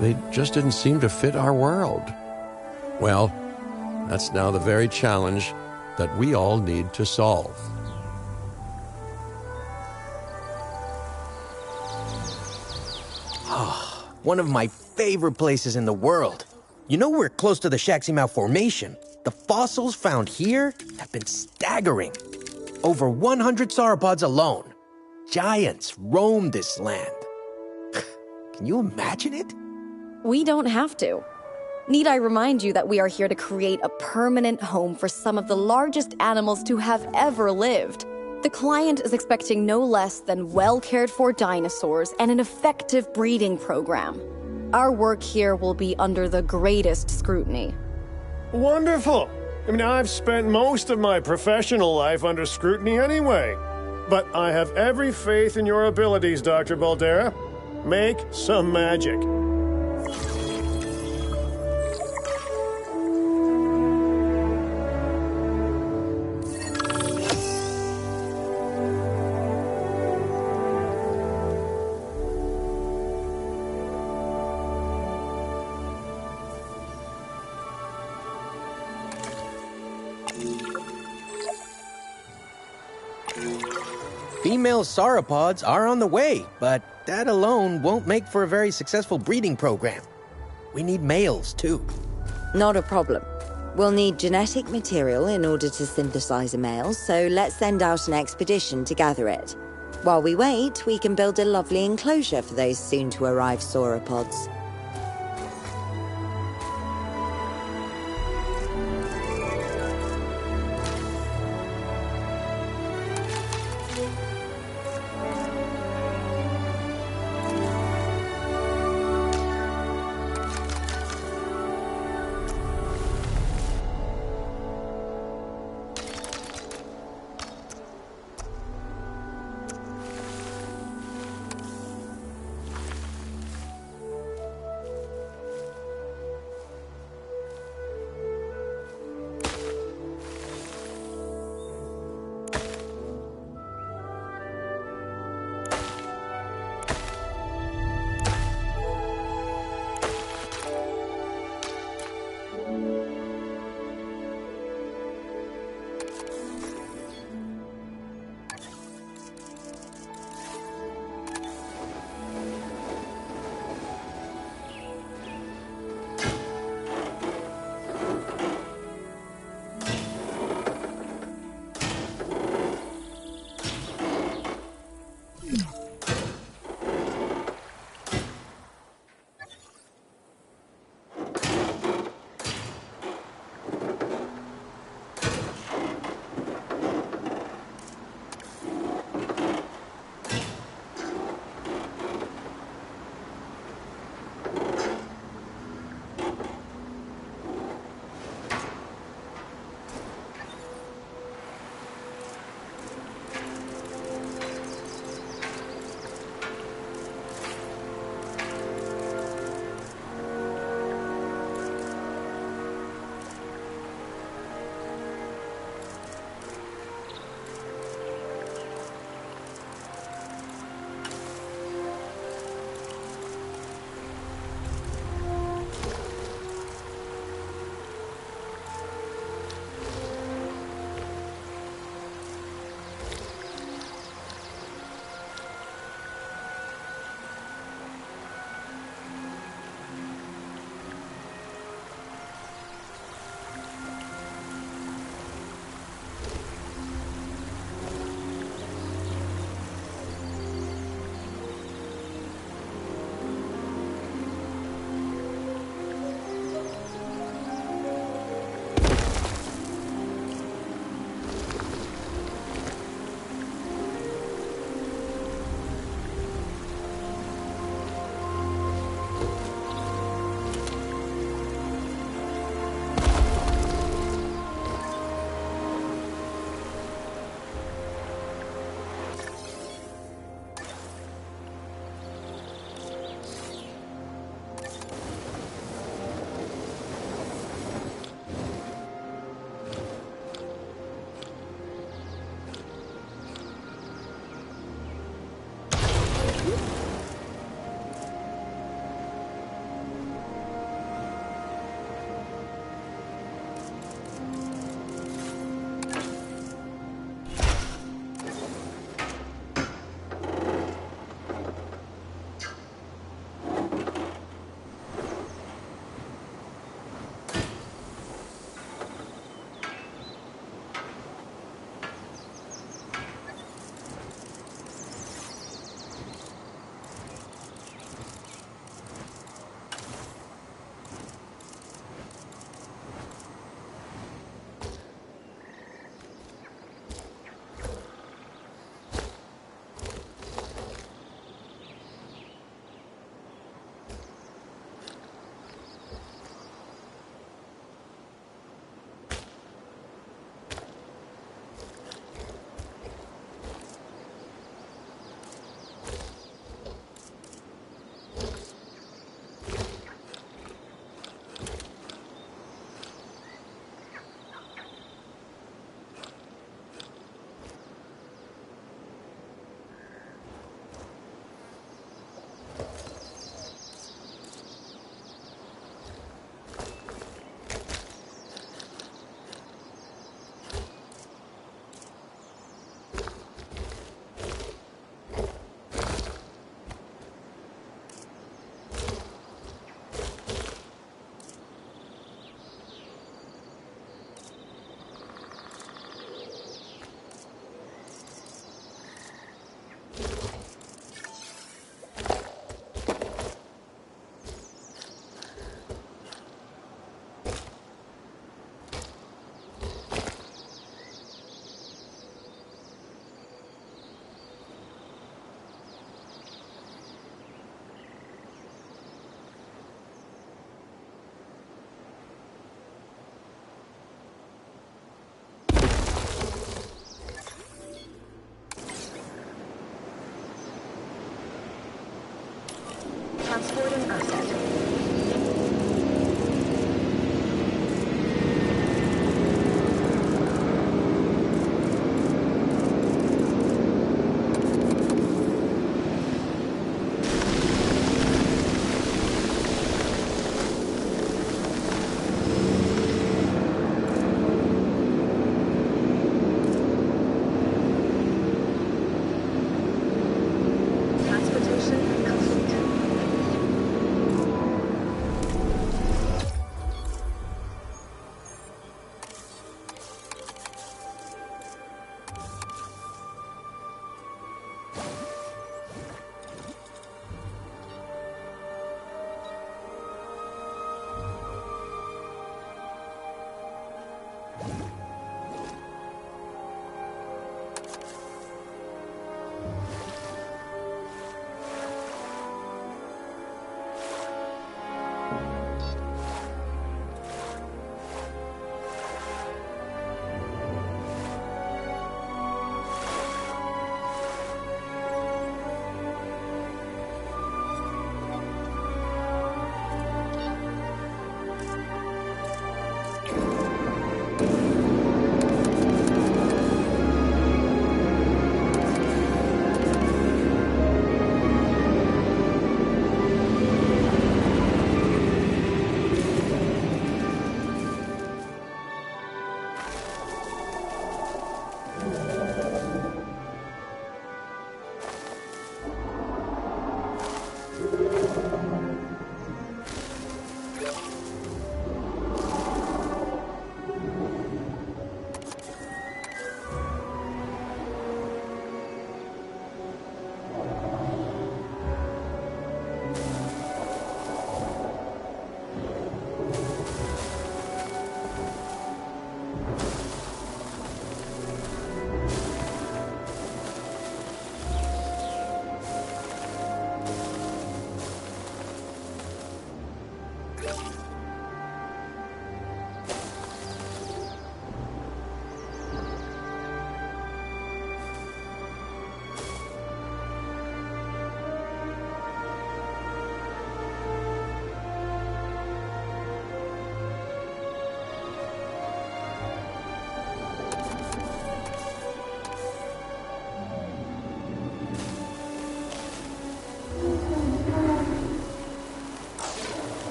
They just didn't seem to fit our world. Well, that's now the very challenge that we all need to solve. One of my favorite places in the world. You know we're close to the Shaximau Formation. The fossils found here have been staggering. Over 100 sauropods alone. Giants roam this land. Can you imagine it? We don't have to. Need I remind you that we are here to create a permanent home for some of the largest animals to have ever lived? The client is expecting no less than well-cared-for dinosaurs and an effective breeding program. Our work here will be under the greatest scrutiny. Wonderful! I mean, I've spent most of my professional life under scrutiny anyway. But I have every faith in your abilities, Dr. Baldera. Make some magic. Female sauropods are on the way, but that alone won't make for a very successful breeding program. We need males, too. Not a problem. We'll need genetic material in order to synthesize a male, so let's send out an expedition to gather it. While we wait, we can build a lovely enclosure for those soon-to-arrive sauropods.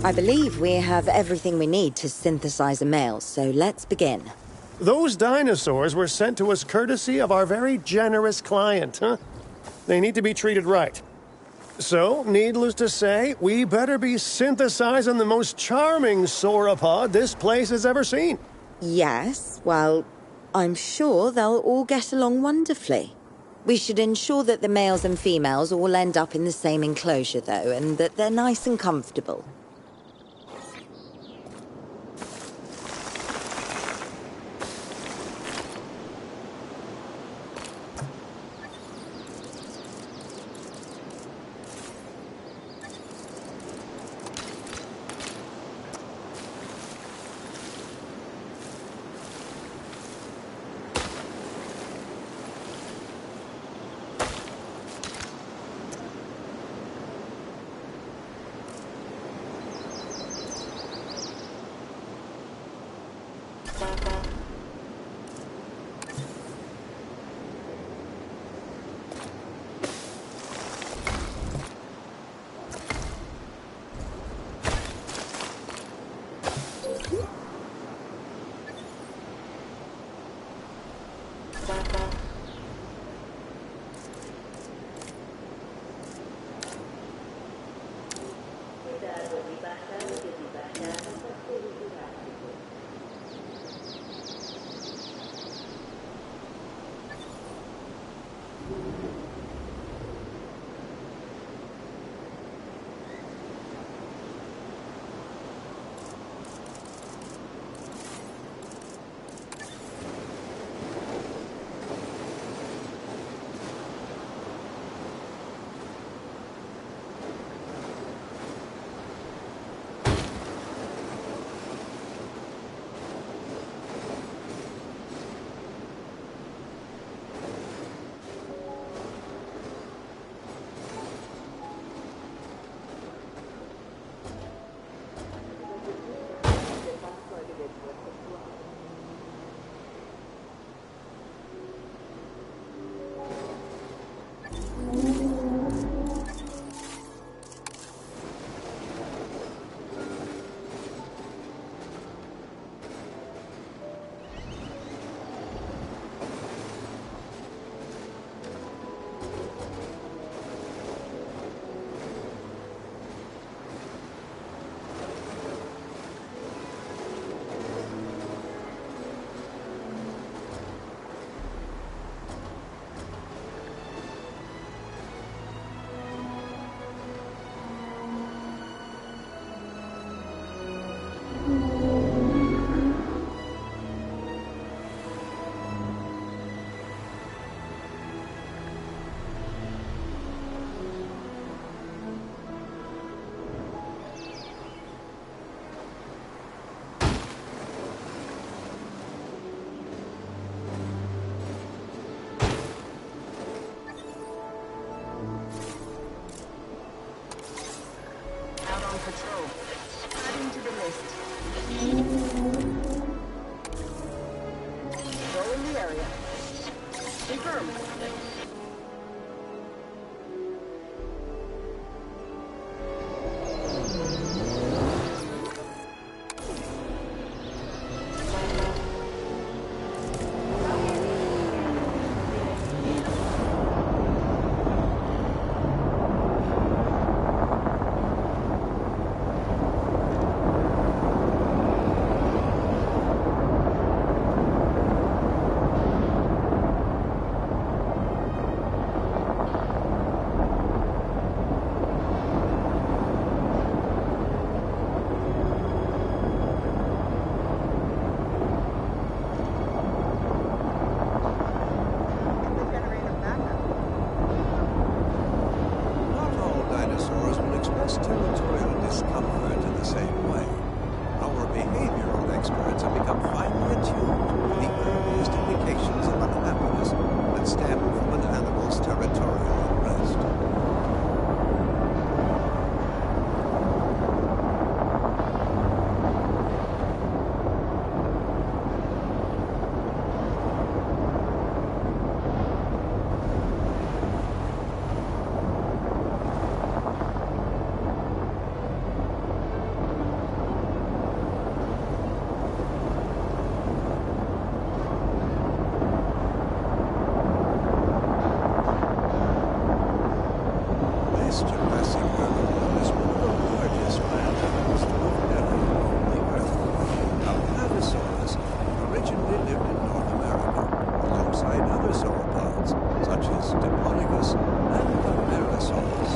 I believe we have everything we need to synthesize a male, so let's begin. Those dinosaurs were sent to us courtesy of our very generous client, huh? They need to be treated right. So, needless to say, we better be synthesizing the most charming sauropod this place has ever seen. Yes, well, I'm sure they'll all get along wonderfully. We should ensure that the males and females all end up in the same enclosure, though, and that they're nice and comfortable. Patrol. Adding to the list. Patrolling the area. Confirmed. Jurassic animal is one of the largest land animals to have ever roamed the earth. Now, dinosaurs originally lived in North America, alongside other sauropods, such as Diplodocus and the Parasaurus.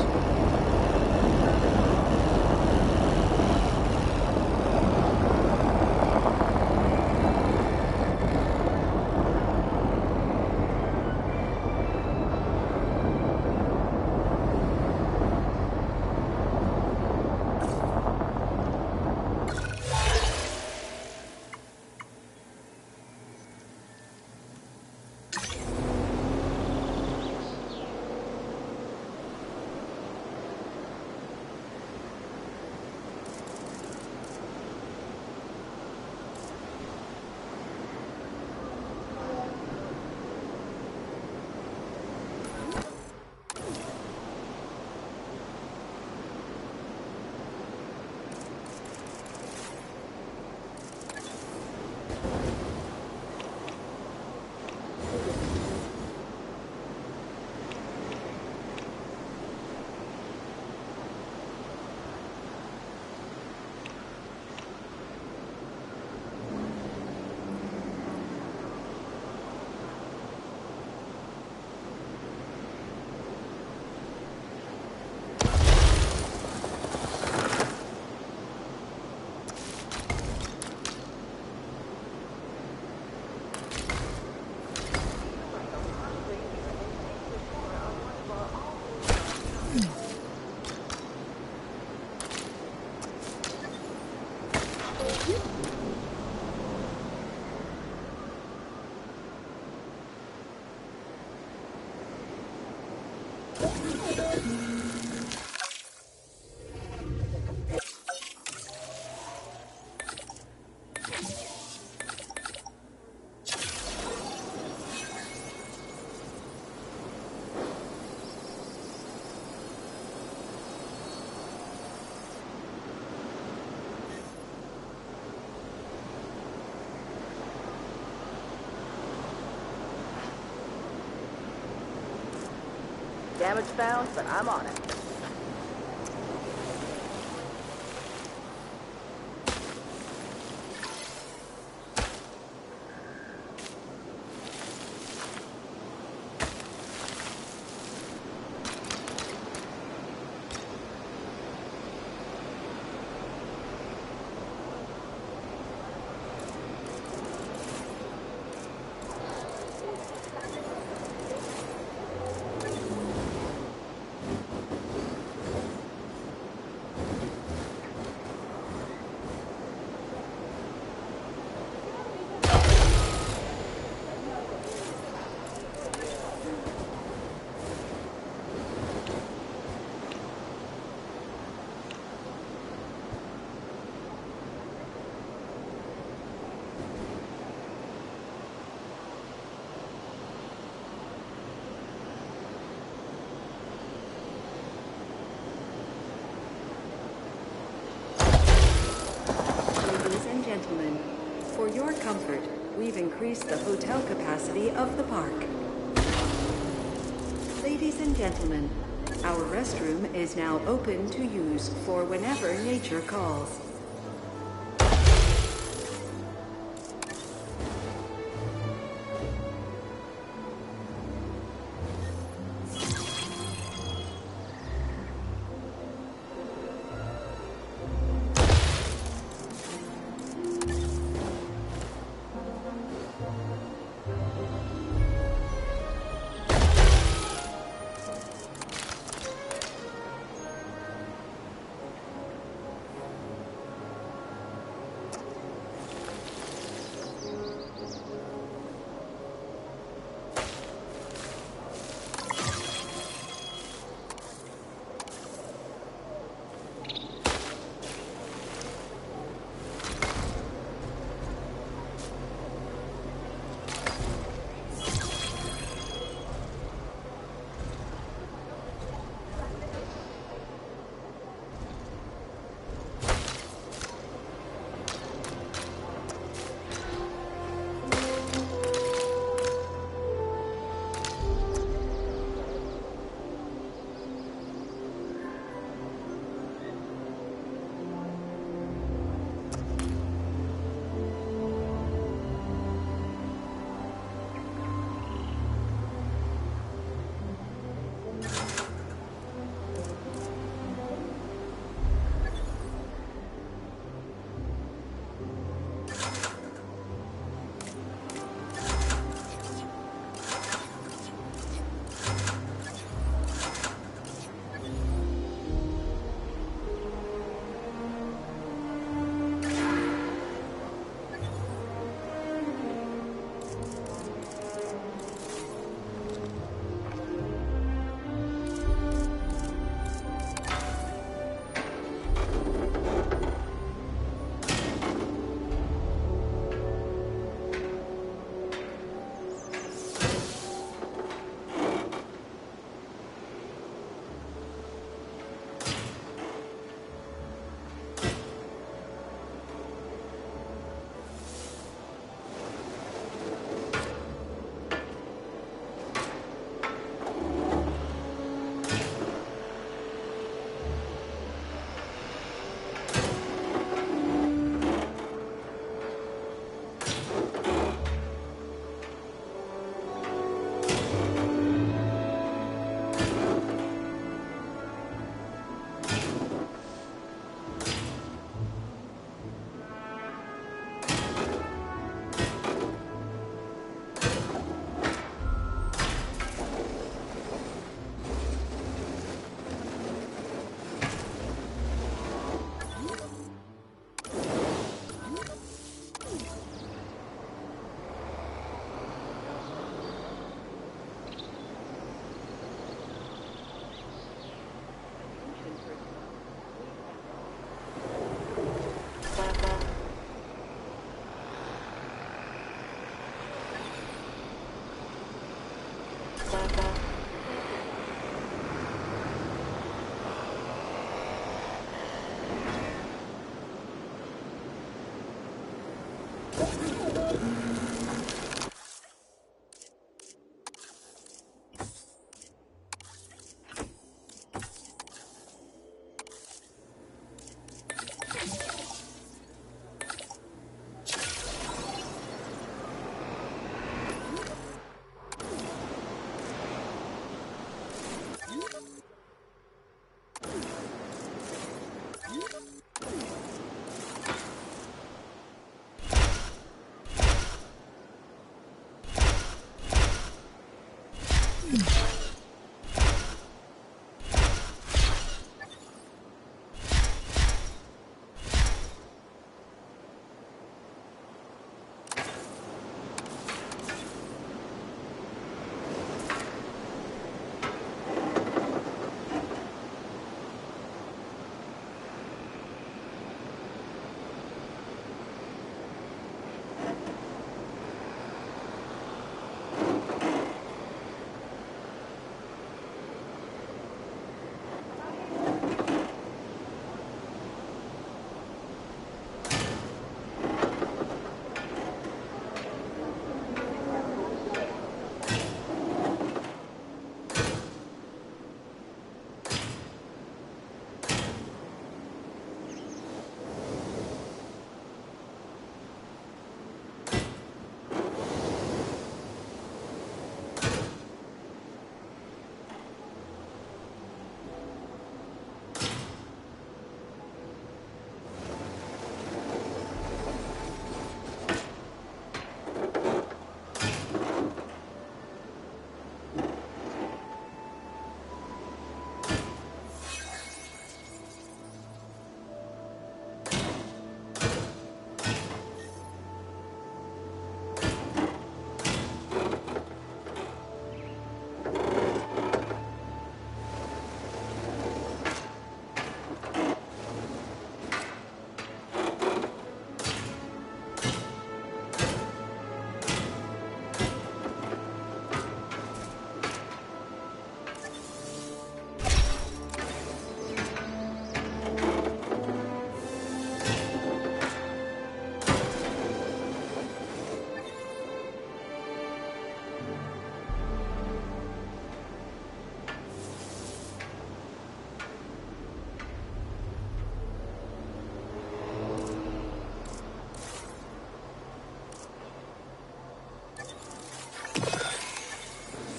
Damage found, but I'm on it. Gentlemen, for your comfort, we've increased the hotel capacity of the park. Ladies and gentlemen, our restroom is now open to use for whenever nature calls.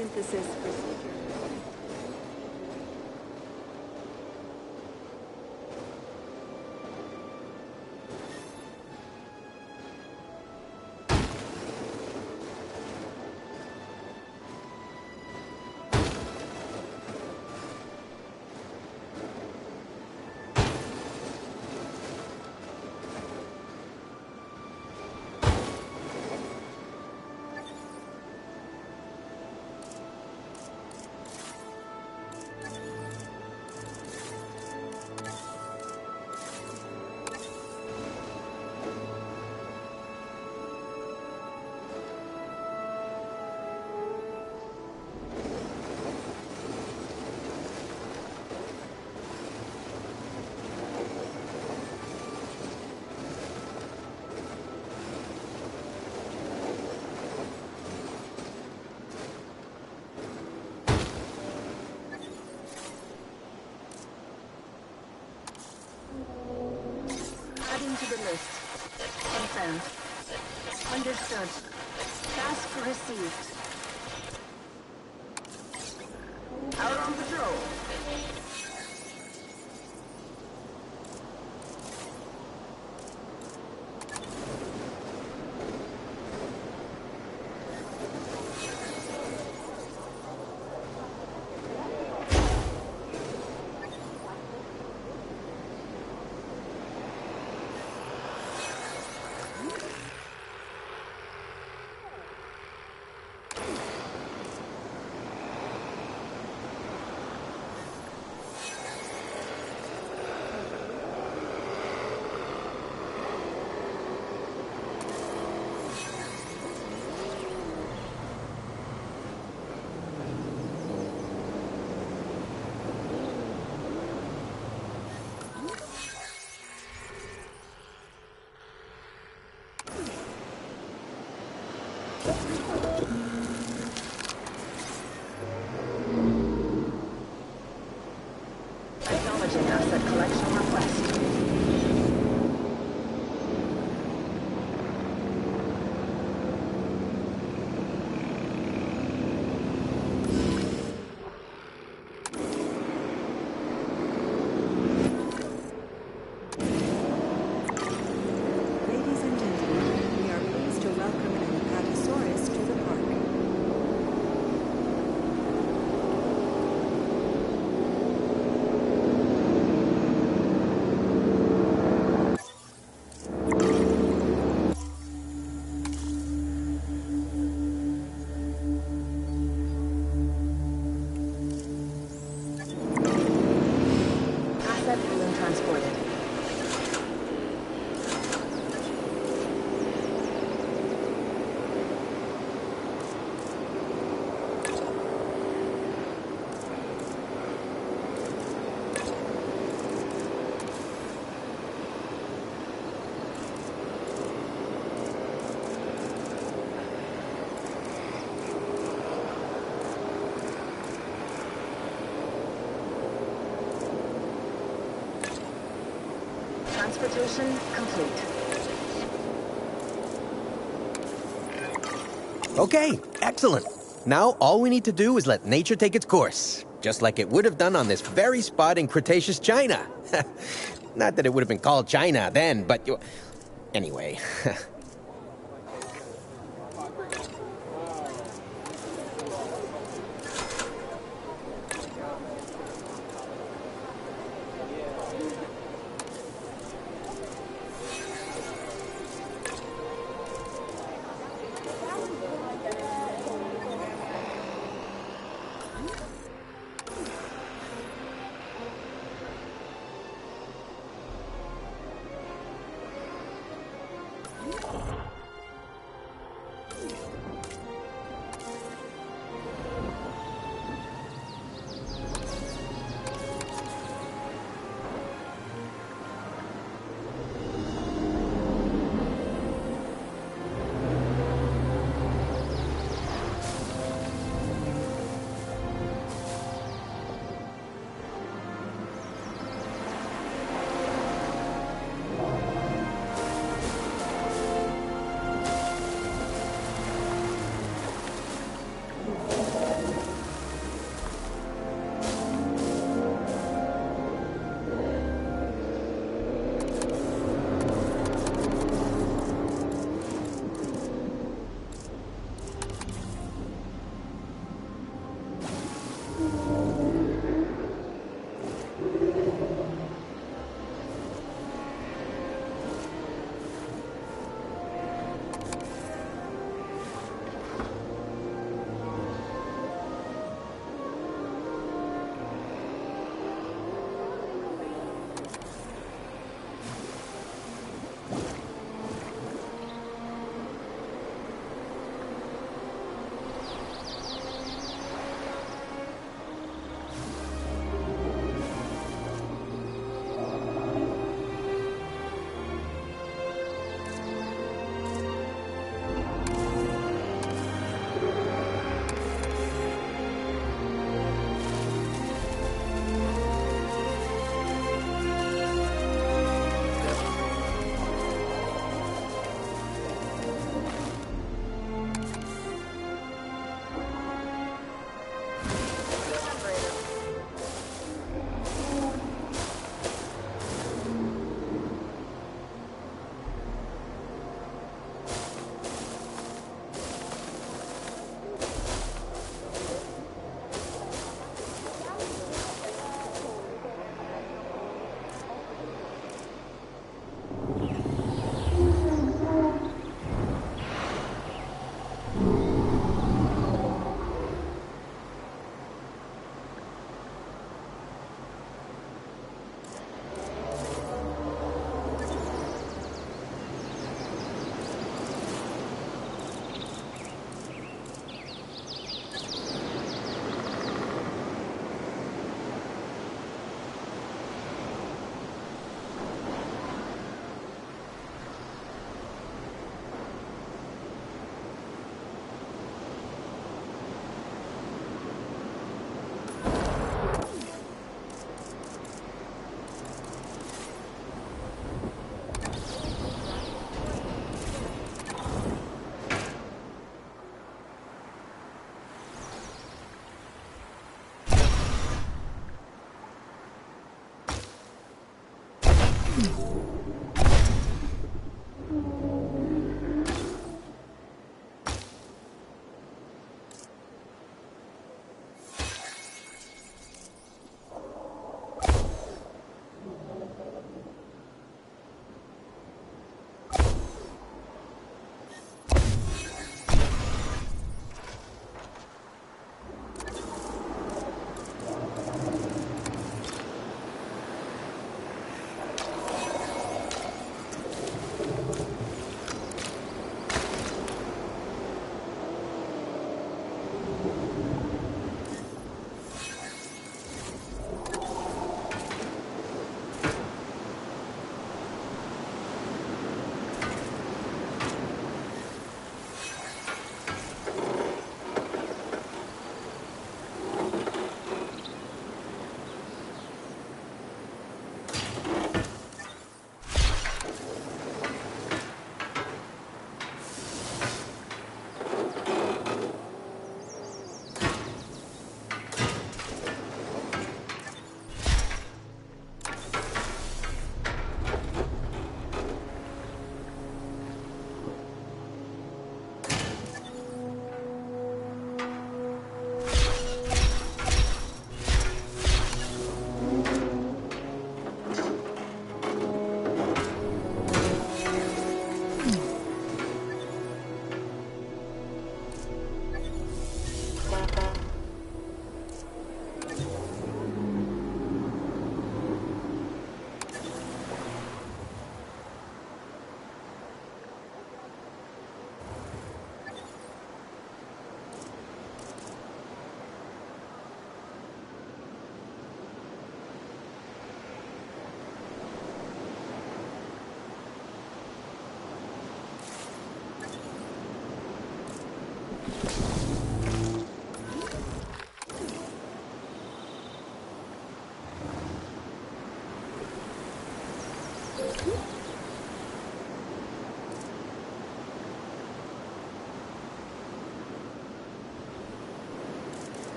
Synthesis procedure. Adding to the list. Confirmed. Understood. Task received. Out on patrol. Acknowledging asset collection request. Ladies and gentlemen, we are pleased to welcome an Apatosaurus to the park. Asset being transported. Transportation complete. Okay, excellent. Now all we need to do is let nature take its course, just like it would have done on this very spot in Cretaceous China. Not that it would have been called China then, but anyway.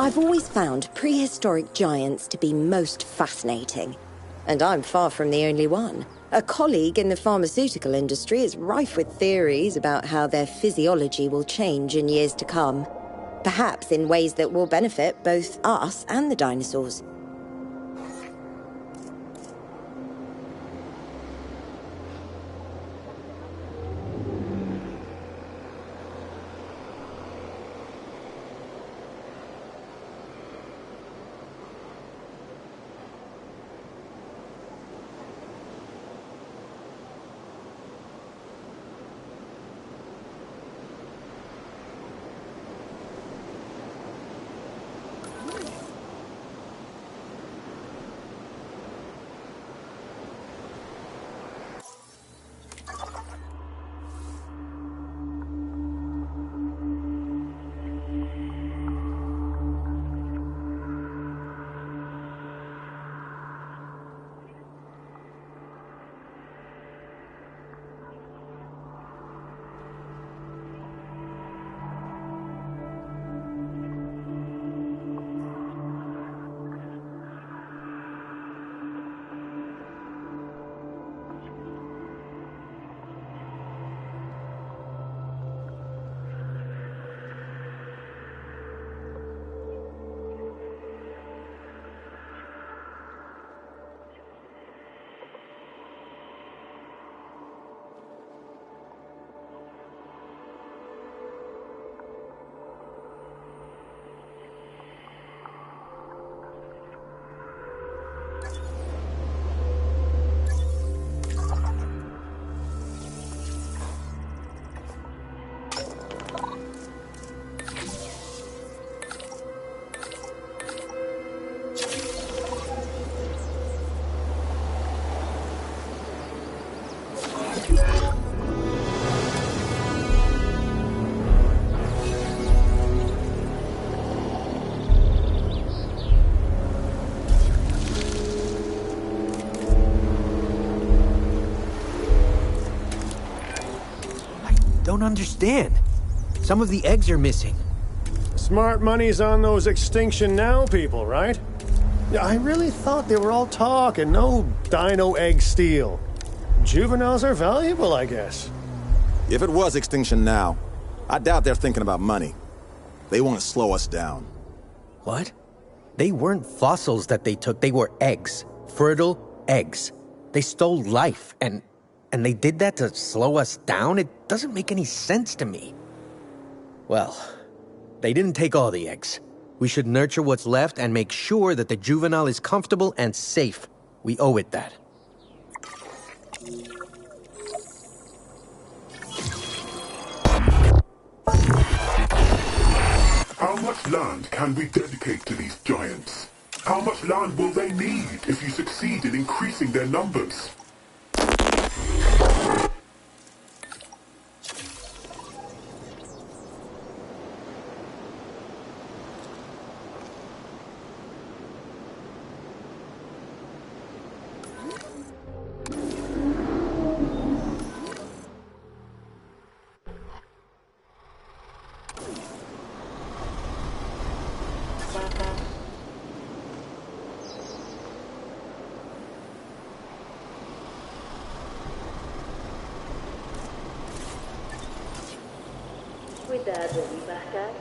I've always found prehistoric giants to be most fascinating. And I'm far from the only one. A colleague in the pharmaceutical industry is rife with theories about how their physiology will change in years to come. Perhaps in ways that will benefit both us and the dinosaurs. Don't understand. Some of the eggs are missing. Smart money's on those Extinction Now people, right? Yeah, I really thought they were all talk and no dino egg steal. Juveniles are valuable, I guess. If it was Extinction Now, I doubt they're thinking about money. They want to slow us down. What? They weren't fossils that they took, they were eggs. Fertile eggs. They stole life, and they did that to slow us down? It doesn't make any sense to me. Well, they didn't take all the eggs. We should nurture what's left and make sure that the juvenile is comfortable and safe. We owe it that. How much land can we dedicate to these giants? How much land will they need if you succeed in increasing their numbers? Cuidado ao embarcar.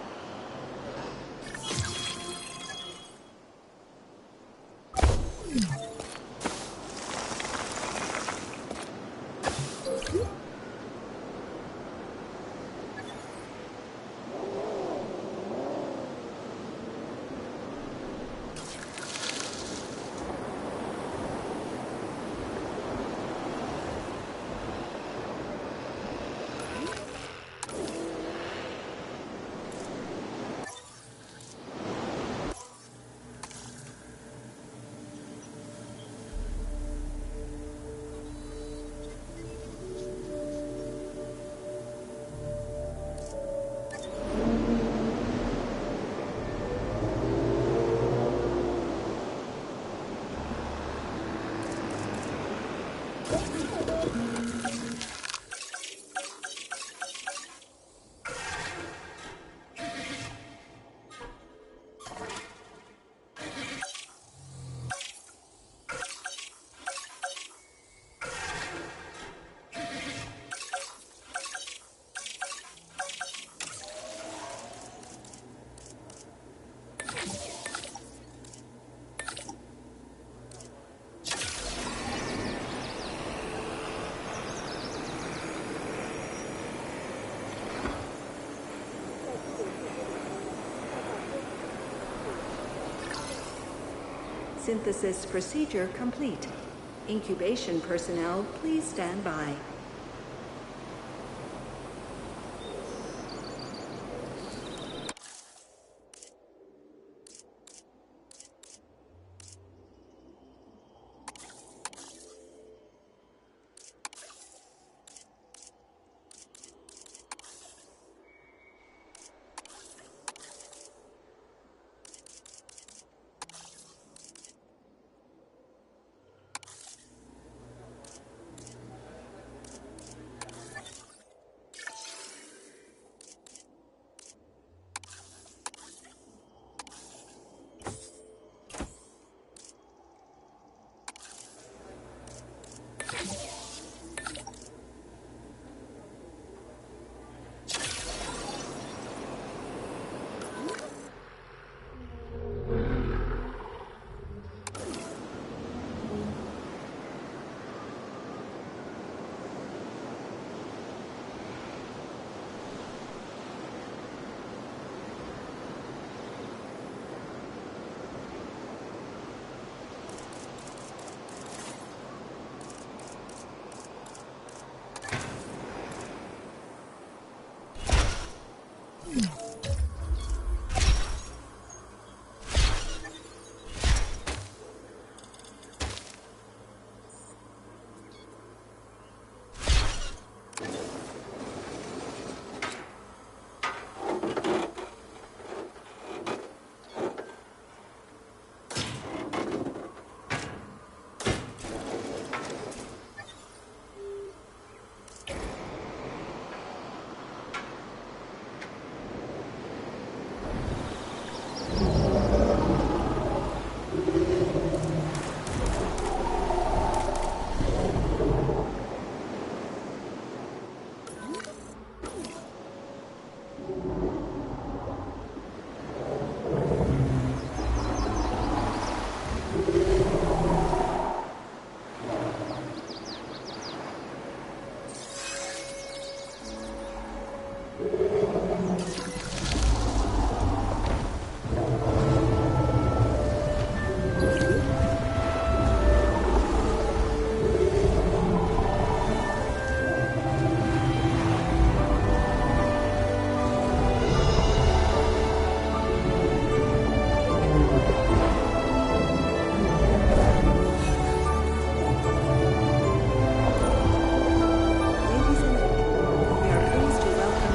Synthesis procedure complete. Incubation personnel, please stand by.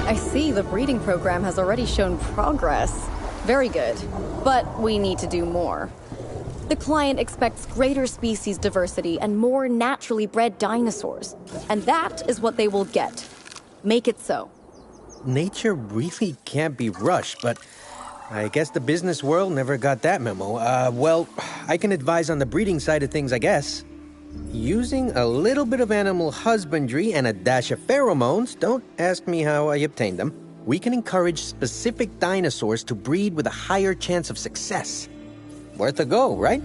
I see the breeding program has already shown progress. Very good. But we need to do more. The client expects greater species diversity and more naturally bred dinosaurs. And that is what they will get. Make it so. Nature really can't be rushed, but I guess the business world never got that memo. Well, I can advise on the breeding side of things, I guess. Using a little bit of animal husbandry and a dash of pheromones, don't ask me how I obtained them, we can encourage specific dinosaurs to breed with a higher chance of success. Worth a go, right?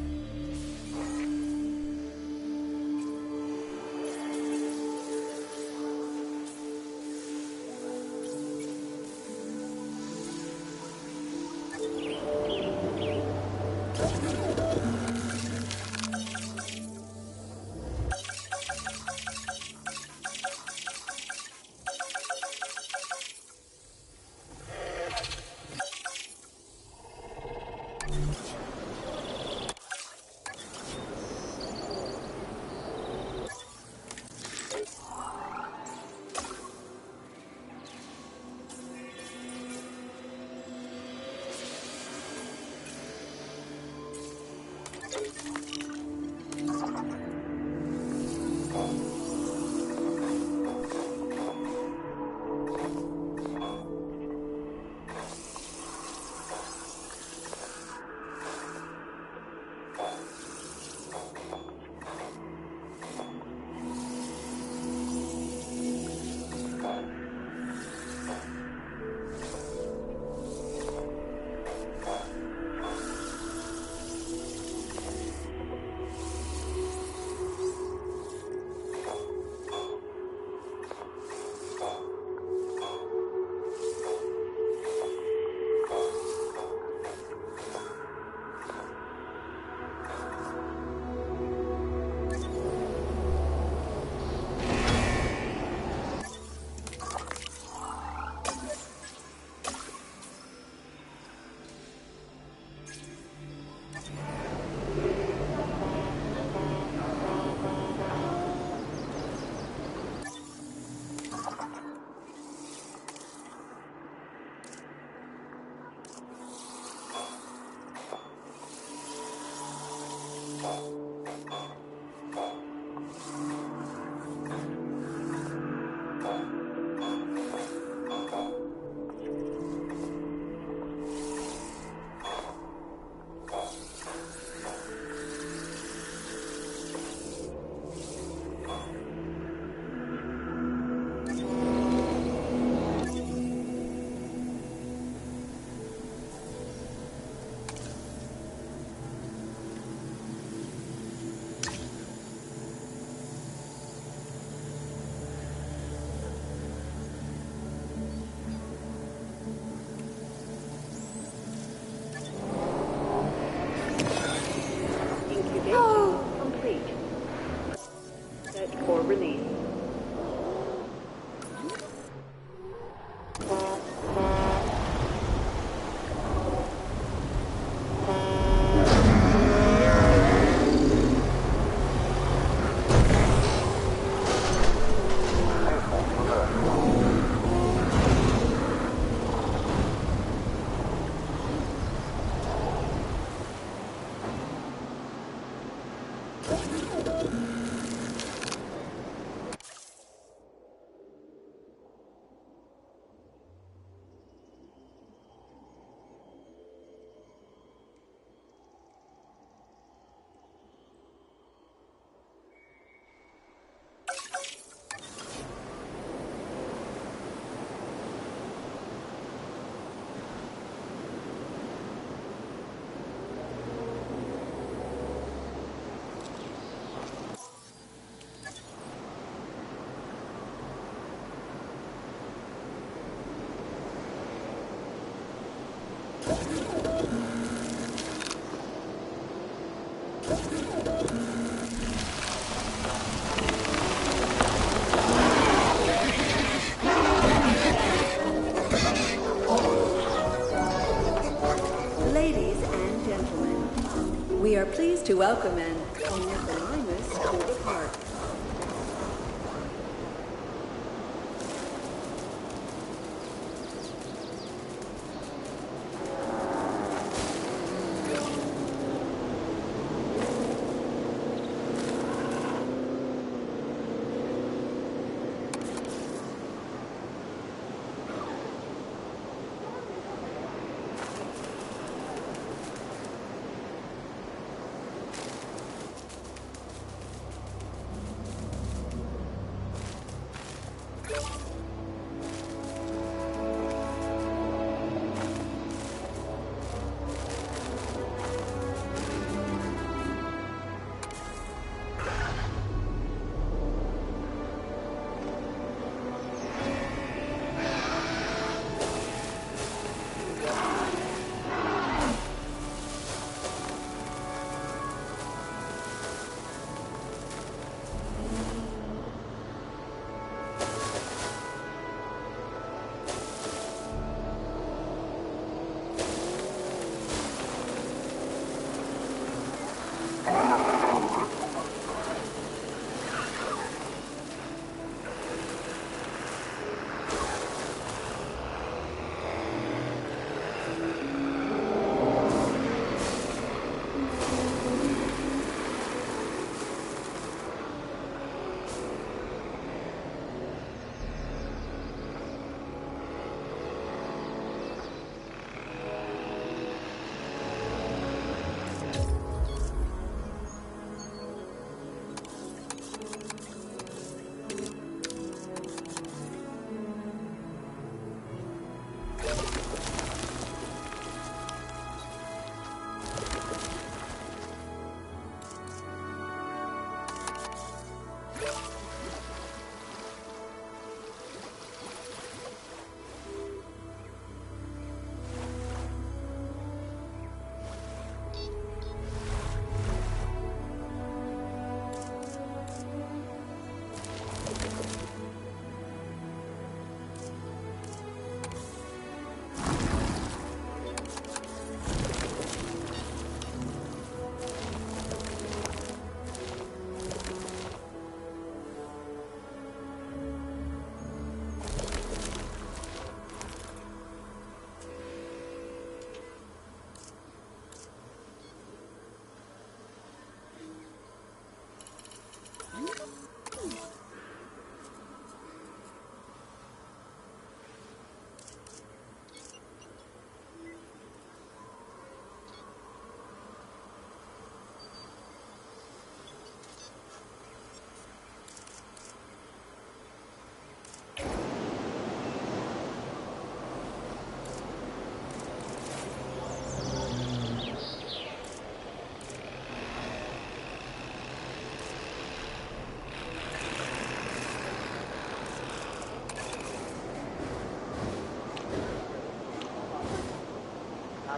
We are pleased to welcome an Ornithomimus to the park.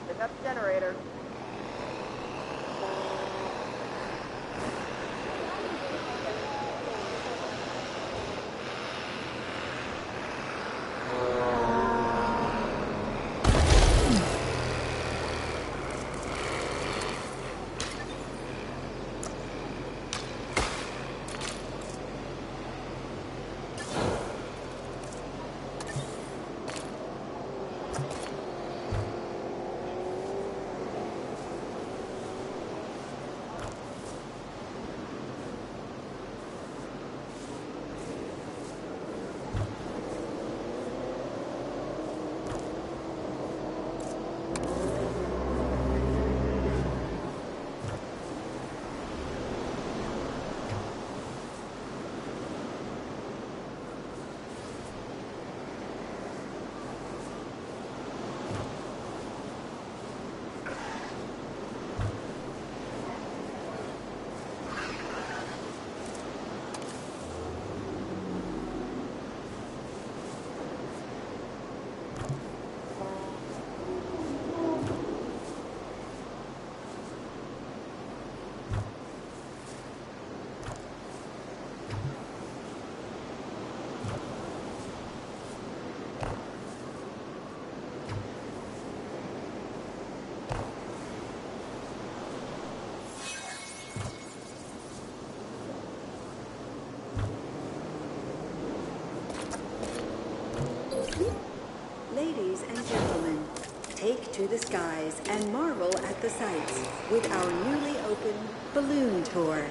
Tapping up generator. Ladies and gentlemen, take to the skies and marvel at the sights with our newly opened balloon tour.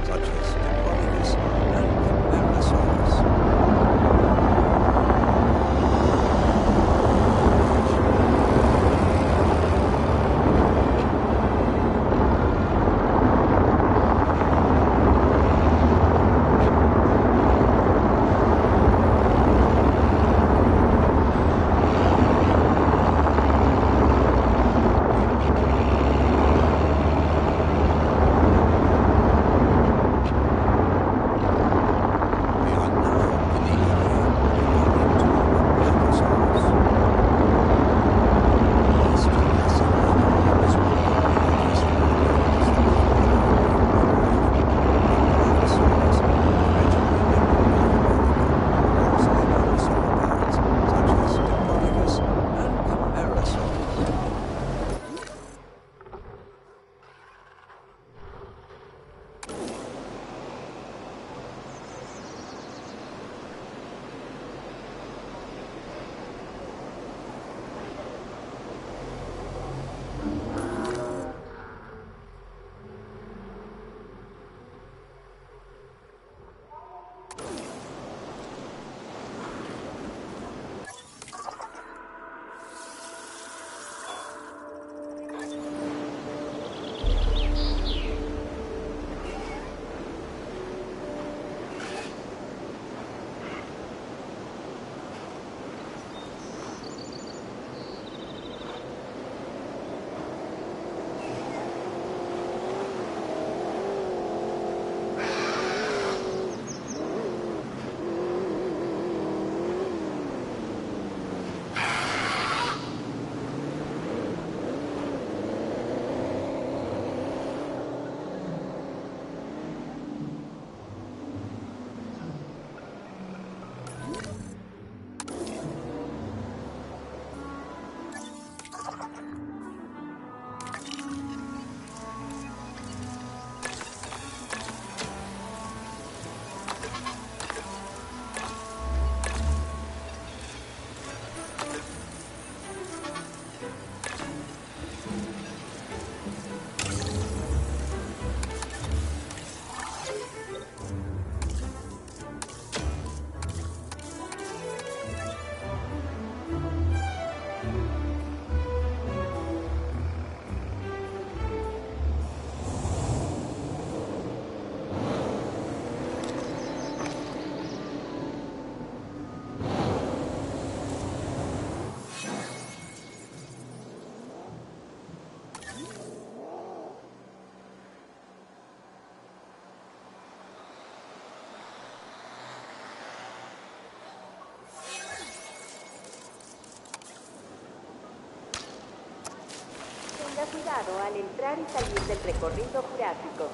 such as Diplodocus and Chimerasaurus. Tenga cuidado al entrar y salir del recorrido jurásico.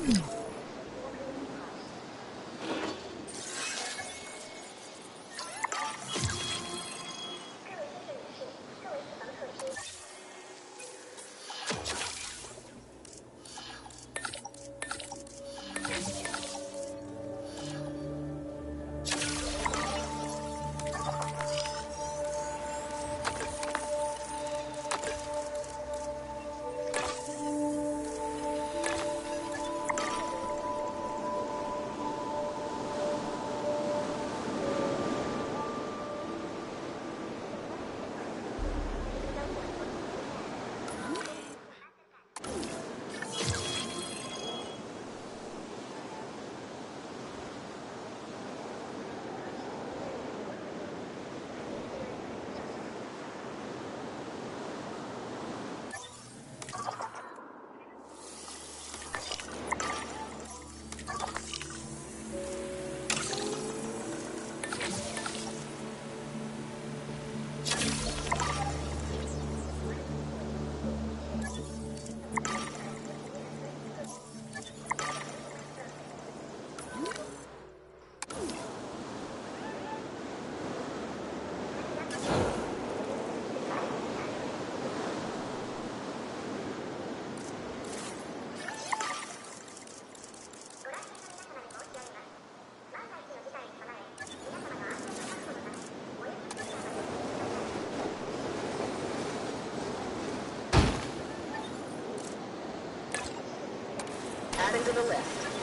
Adding to the list.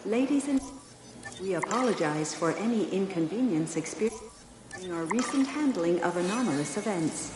Ladies and we apologize for any inconvenience experienced during our recent handling of anomalous events.